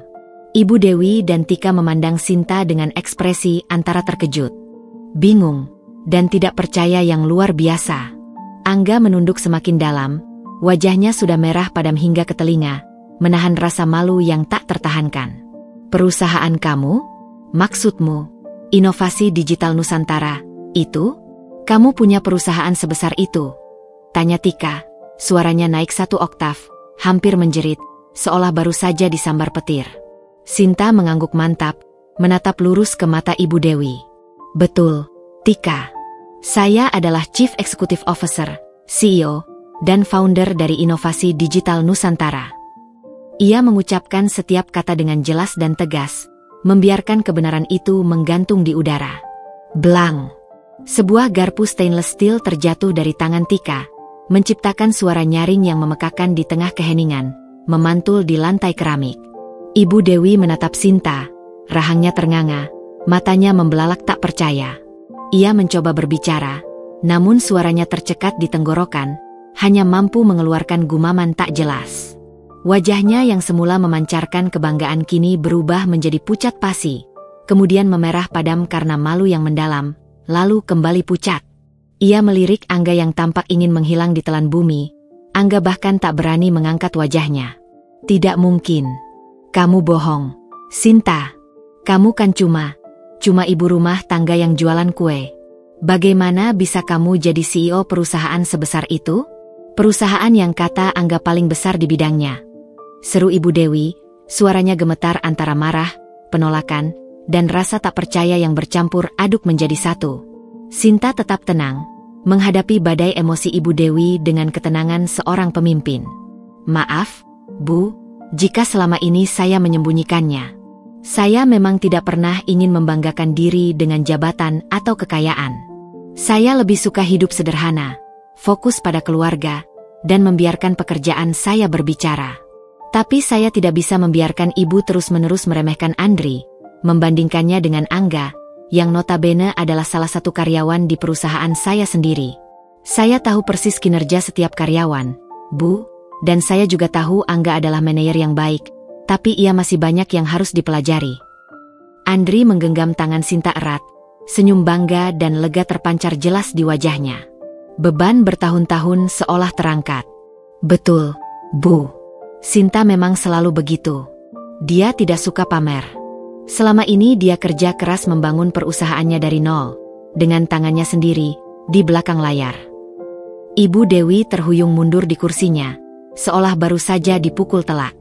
Ibu Dewi dan Tika memandang Sinta dengan ekspresi antara terkejut, bingung, dan tidak percaya yang luar biasa. Angga menunduk semakin dalam, wajahnya sudah merah padam hingga ke telinga, menahan rasa malu yang tak tertahankan. Perusahaan kamu? Maksudmu, Inovasi Digital Nusantara, itu? Kamu punya perusahaan sebesar itu? Tanya Tika, suaranya naik 1 oktav, hampir menjerit, seolah baru saja disambar petir. Sinta mengangguk mantap, menatap lurus ke mata Ibu Dewi. Betul, Tika. Saya adalah Chief Executive Officer, CEO, dan founder dari Inovasi Digital Nusantara. Ia mengucapkan setiap kata dengan jelas dan tegas, membiarkan kebenaran itu menggantung di udara. Blang! Sebuah garpu stainless steel terjatuh dari tangan Tika, menciptakan suara nyaring yang memekakan di tengah keheningan, memantul di lantai keramik. Ibu Dewi menatap Sinta, rahangnya ternganga, matanya membelalak tak percaya. Ia mencoba berbicara, namun suaranya tercekat di tenggorokan, hanya mampu mengeluarkan gumaman tak jelas. Wajahnya yang semula memancarkan kebanggaan kini berubah menjadi pucat pasi, kemudian memerah padam karena malu yang mendalam, lalu kembali pucat. Ia melirik Angga yang tampak ingin menghilang di telan bumi. Angga bahkan tak berani mengangkat wajahnya. Tidak mungkin. Kamu bohong, Sinta. Kamu kan cuma ibu rumah tangga yang jualan kue. Bagaimana bisa kamu jadi CEO perusahaan sebesar itu? Perusahaan yang kata Angga paling besar di bidangnya. Seru Ibu Dewi, suaranya gemetar antara marah, penolakan, dan rasa tak percaya yang bercampur aduk menjadi satu. Sinta tetap tenang, menghadapi badai emosi Ibu Dewi dengan ketenangan seorang pemimpin. Maaf, Bu, jika selama ini saya menyembunyikannya. Saya memang tidak pernah ingin membanggakan diri dengan jabatan atau kekayaan. Saya lebih suka hidup sederhana, fokus pada keluarga, dan membiarkan pekerjaan saya berbicara. Tapi saya tidak bisa membiarkan ibu terus-menerus meremehkan Andri, membandingkannya dengan Angga, yang notabene adalah salah satu karyawan di perusahaan saya sendiri. Saya tahu persis kinerja setiap karyawan, Bu. Dan saya juga tahu Angga adalah manajer yang baik, tapi ia masih banyak yang harus dipelajari. Andri menggenggam tangan Sinta erat, senyum bangga dan lega terpancar jelas di wajahnya. Beban bertahun-tahun seolah terangkat. Betul, Bu. Sinta memang selalu begitu. Dia tidak suka pamer. Selama ini dia kerja keras membangun perusahaannya dari nol, dengan tangannya sendiri, di belakang layar. Ibu Dewi terhuyung mundur di kursinya, seolah baru saja dipukul telak.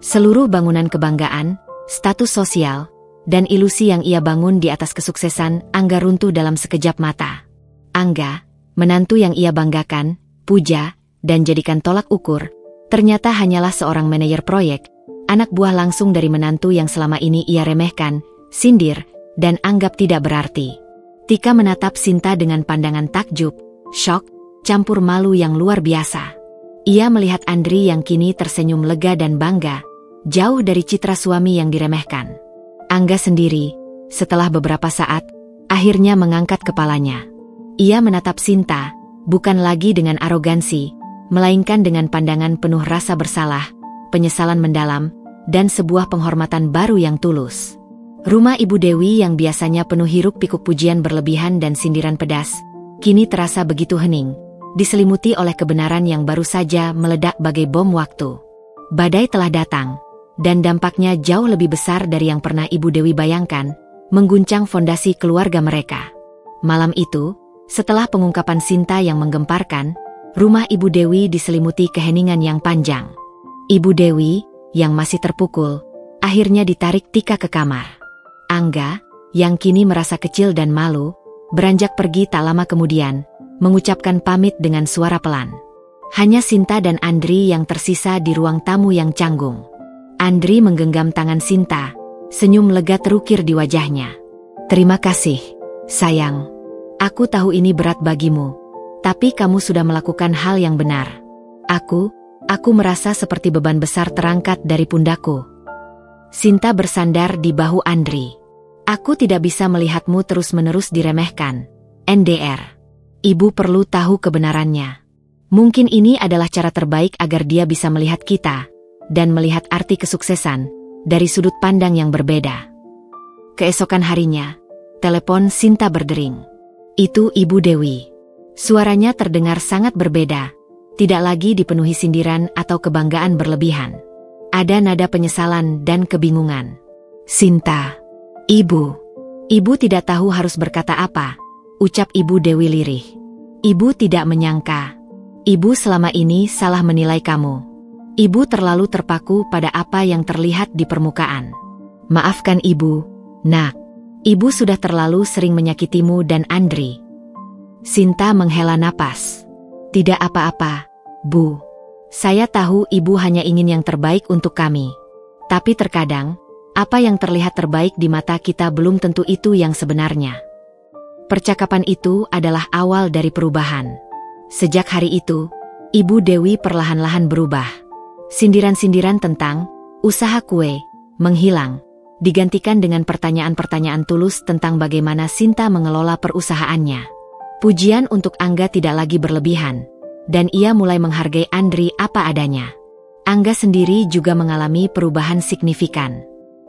Seluruh bangunan kebanggaan, status sosial, dan ilusi yang ia bangun di atas kesuksesan Angga runtuh dalam sekejap mata. Angga, menantu yang ia banggakan, puja, dan jadikan tolak ukur, ternyata hanyalah seorang manajer proyek, anak buah langsung dari menantu yang selama ini ia remehkan, sindir, dan anggap tidak berarti. Tika menatap Sinta dengan pandangan takjub, syok, campur malu yang luar biasa. Ia melihat Andri yang kini tersenyum lega dan bangga, jauh dari citra suami yang diremehkan. Angga sendiri, setelah beberapa saat, akhirnya mengangkat kepalanya. Ia menatap Sinta, bukan lagi dengan arogansi, melainkan dengan pandangan penuh rasa bersalah, penyesalan mendalam, dan sebuah penghormatan baru yang tulus. Rumah Ibu Dewi yang biasanya penuh hiruk-pikuk pujian berlebihan dan sindiran pedas, kini terasa begitu hening, diselimuti oleh kebenaran yang baru saja meledak bagai bom waktu. Badai telah datang, dan dampaknya jauh lebih besar dari yang pernah Ibu Dewi bayangkan, mengguncang fondasi keluarga mereka. Malam itu, setelah pengungkapan Sinta yang menggemparkan, rumah Ibu Dewi diselimuti keheningan yang panjang. Ibu Dewi, yang masih terpukul, akhirnya ditarik Tika ke kamar. Angga, yang kini merasa kecil dan malu, beranjak pergi tak lama kemudian, mengucapkan pamit dengan suara pelan. Hanya Sinta dan Andri yang tersisa di ruang tamu yang canggung. Andri menggenggam tangan Sinta, senyum lega terukir di wajahnya. Terima kasih, sayang. Aku tahu ini berat bagimu, tapi kamu sudah melakukan hal yang benar. Aku merasa seperti beban besar terangkat dari pundakku. Sinta bersandar di bahu Andri. Aku tidak bisa melihatmu terus-menerus diremehkan. NDR. Ibu perlu tahu kebenarannya. Mungkin ini adalah cara terbaik agar dia bisa melihat kita dan melihat arti kesuksesan dari sudut pandang yang berbeda. Keesokan harinya, telepon Sinta berdering. Itu Ibu Dewi. Suaranya terdengar sangat berbeda, tidak lagi dipenuhi sindiran atau kebanggaan berlebihan. Ada nada penyesalan dan kebingungan. Sinta. Ibu tidak tahu harus berkata apa, ucap Ibu Dewi lirih. Ibu tidak menyangka. Ibu selama ini salah menilai kamu. Ibu terlalu terpaku pada apa yang terlihat di permukaan. Maafkan Ibu, Nak. Ibu sudah terlalu sering menyakitimu dan Andri. Sinta menghela napas. Tidak apa-apa, Bu. Saya tahu Ibu hanya ingin yang terbaik untuk kami. Tapi terkadang, apa yang terlihat terbaik di mata kita belum tentu itu yang sebenarnya. Percakapan itu adalah awal dari perubahan. Sejak hari itu, Ibu Dewi perlahan-lahan berubah. Sindiran-sindiran tentang usaha kue menghilang, digantikan dengan pertanyaan-pertanyaan tulus tentang bagaimana Sinta mengelola perusahaannya. Pujian untuk Angga tidak lagi berlebihan, dan ia mulai menghargai Andri apa adanya. Angga sendiri juga mengalami perubahan signifikan.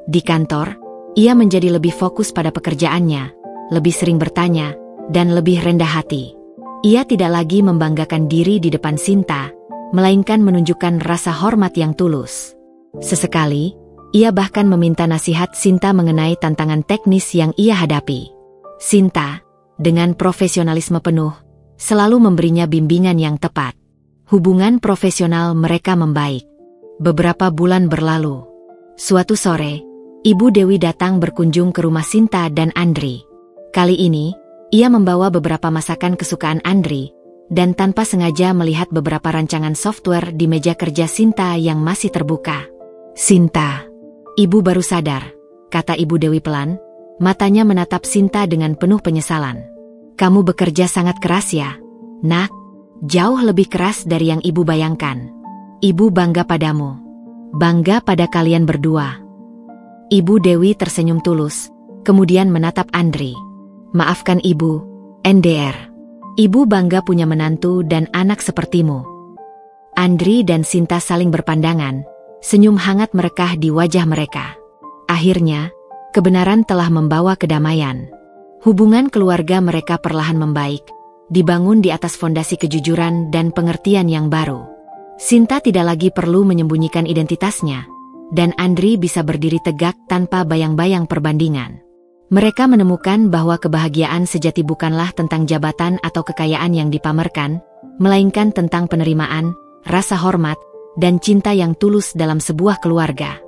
Di kantor, ia menjadi lebih fokus pada pekerjaannya, lebih sering bertanya, dan lebih rendah hati. Ia tidak lagi membanggakan diri di depan Sinta, melainkan menunjukkan rasa hormat yang tulus. Sesekali, ia bahkan meminta nasihat Sinta mengenai tantangan teknis yang ia hadapi. Sinta, dengan profesionalisme penuh, selalu memberinya bimbingan yang tepat. Hubungan profesional mereka membaik. Beberapa bulan berlalu. Suatu sore, Ibu Dewi datang berkunjung ke rumah Sinta dan Andri. Kali ini, ia membawa beberapa masakan kesukaan Andri, dan tanpa sengaja melihat beberapa rancangan software di meja kerja Sinta yang masih terbuka. Sinta. Ibu baru sadar, kata Ibu Dewi pelan, matanya menatap Sinta dengan penuh penyesalan. Kamu bekerja sangat keras ya, Nak? Jauh lebih keras dari yang Ibu bayangkan. Ibu bangga padamu. Bangga pada kalian berdua. Ibu Dewi tersenyum tulus, kemudian menatap Andri. Maafkan Ibu, NDR. Ibu bangga punya menantu dan anak sepertimu. Andri dan Sinta saling berpandangan. Senyum hangat merekah di wajah mereka. Akhirnya, kebenaran telah membawa kedamaian. Hubungan keluarga mereka perlahan membaik, dibangun di atas fondasi kejujuran dan pengertian yang baru. Sinta tidak lagi perlu menyembunyikan identitasnya, dan Andri bisa berdiri tegak tanpa bayang-bayang perbandingan. Mereka menemukan bahwa kebahagiaan sejati bukanlah tentang jabatan atau kekayaan yang dipamerkan, melainkan tentang penerimaan, rasa hormat, dan cinta yang tulus dalam sebuah keluarga.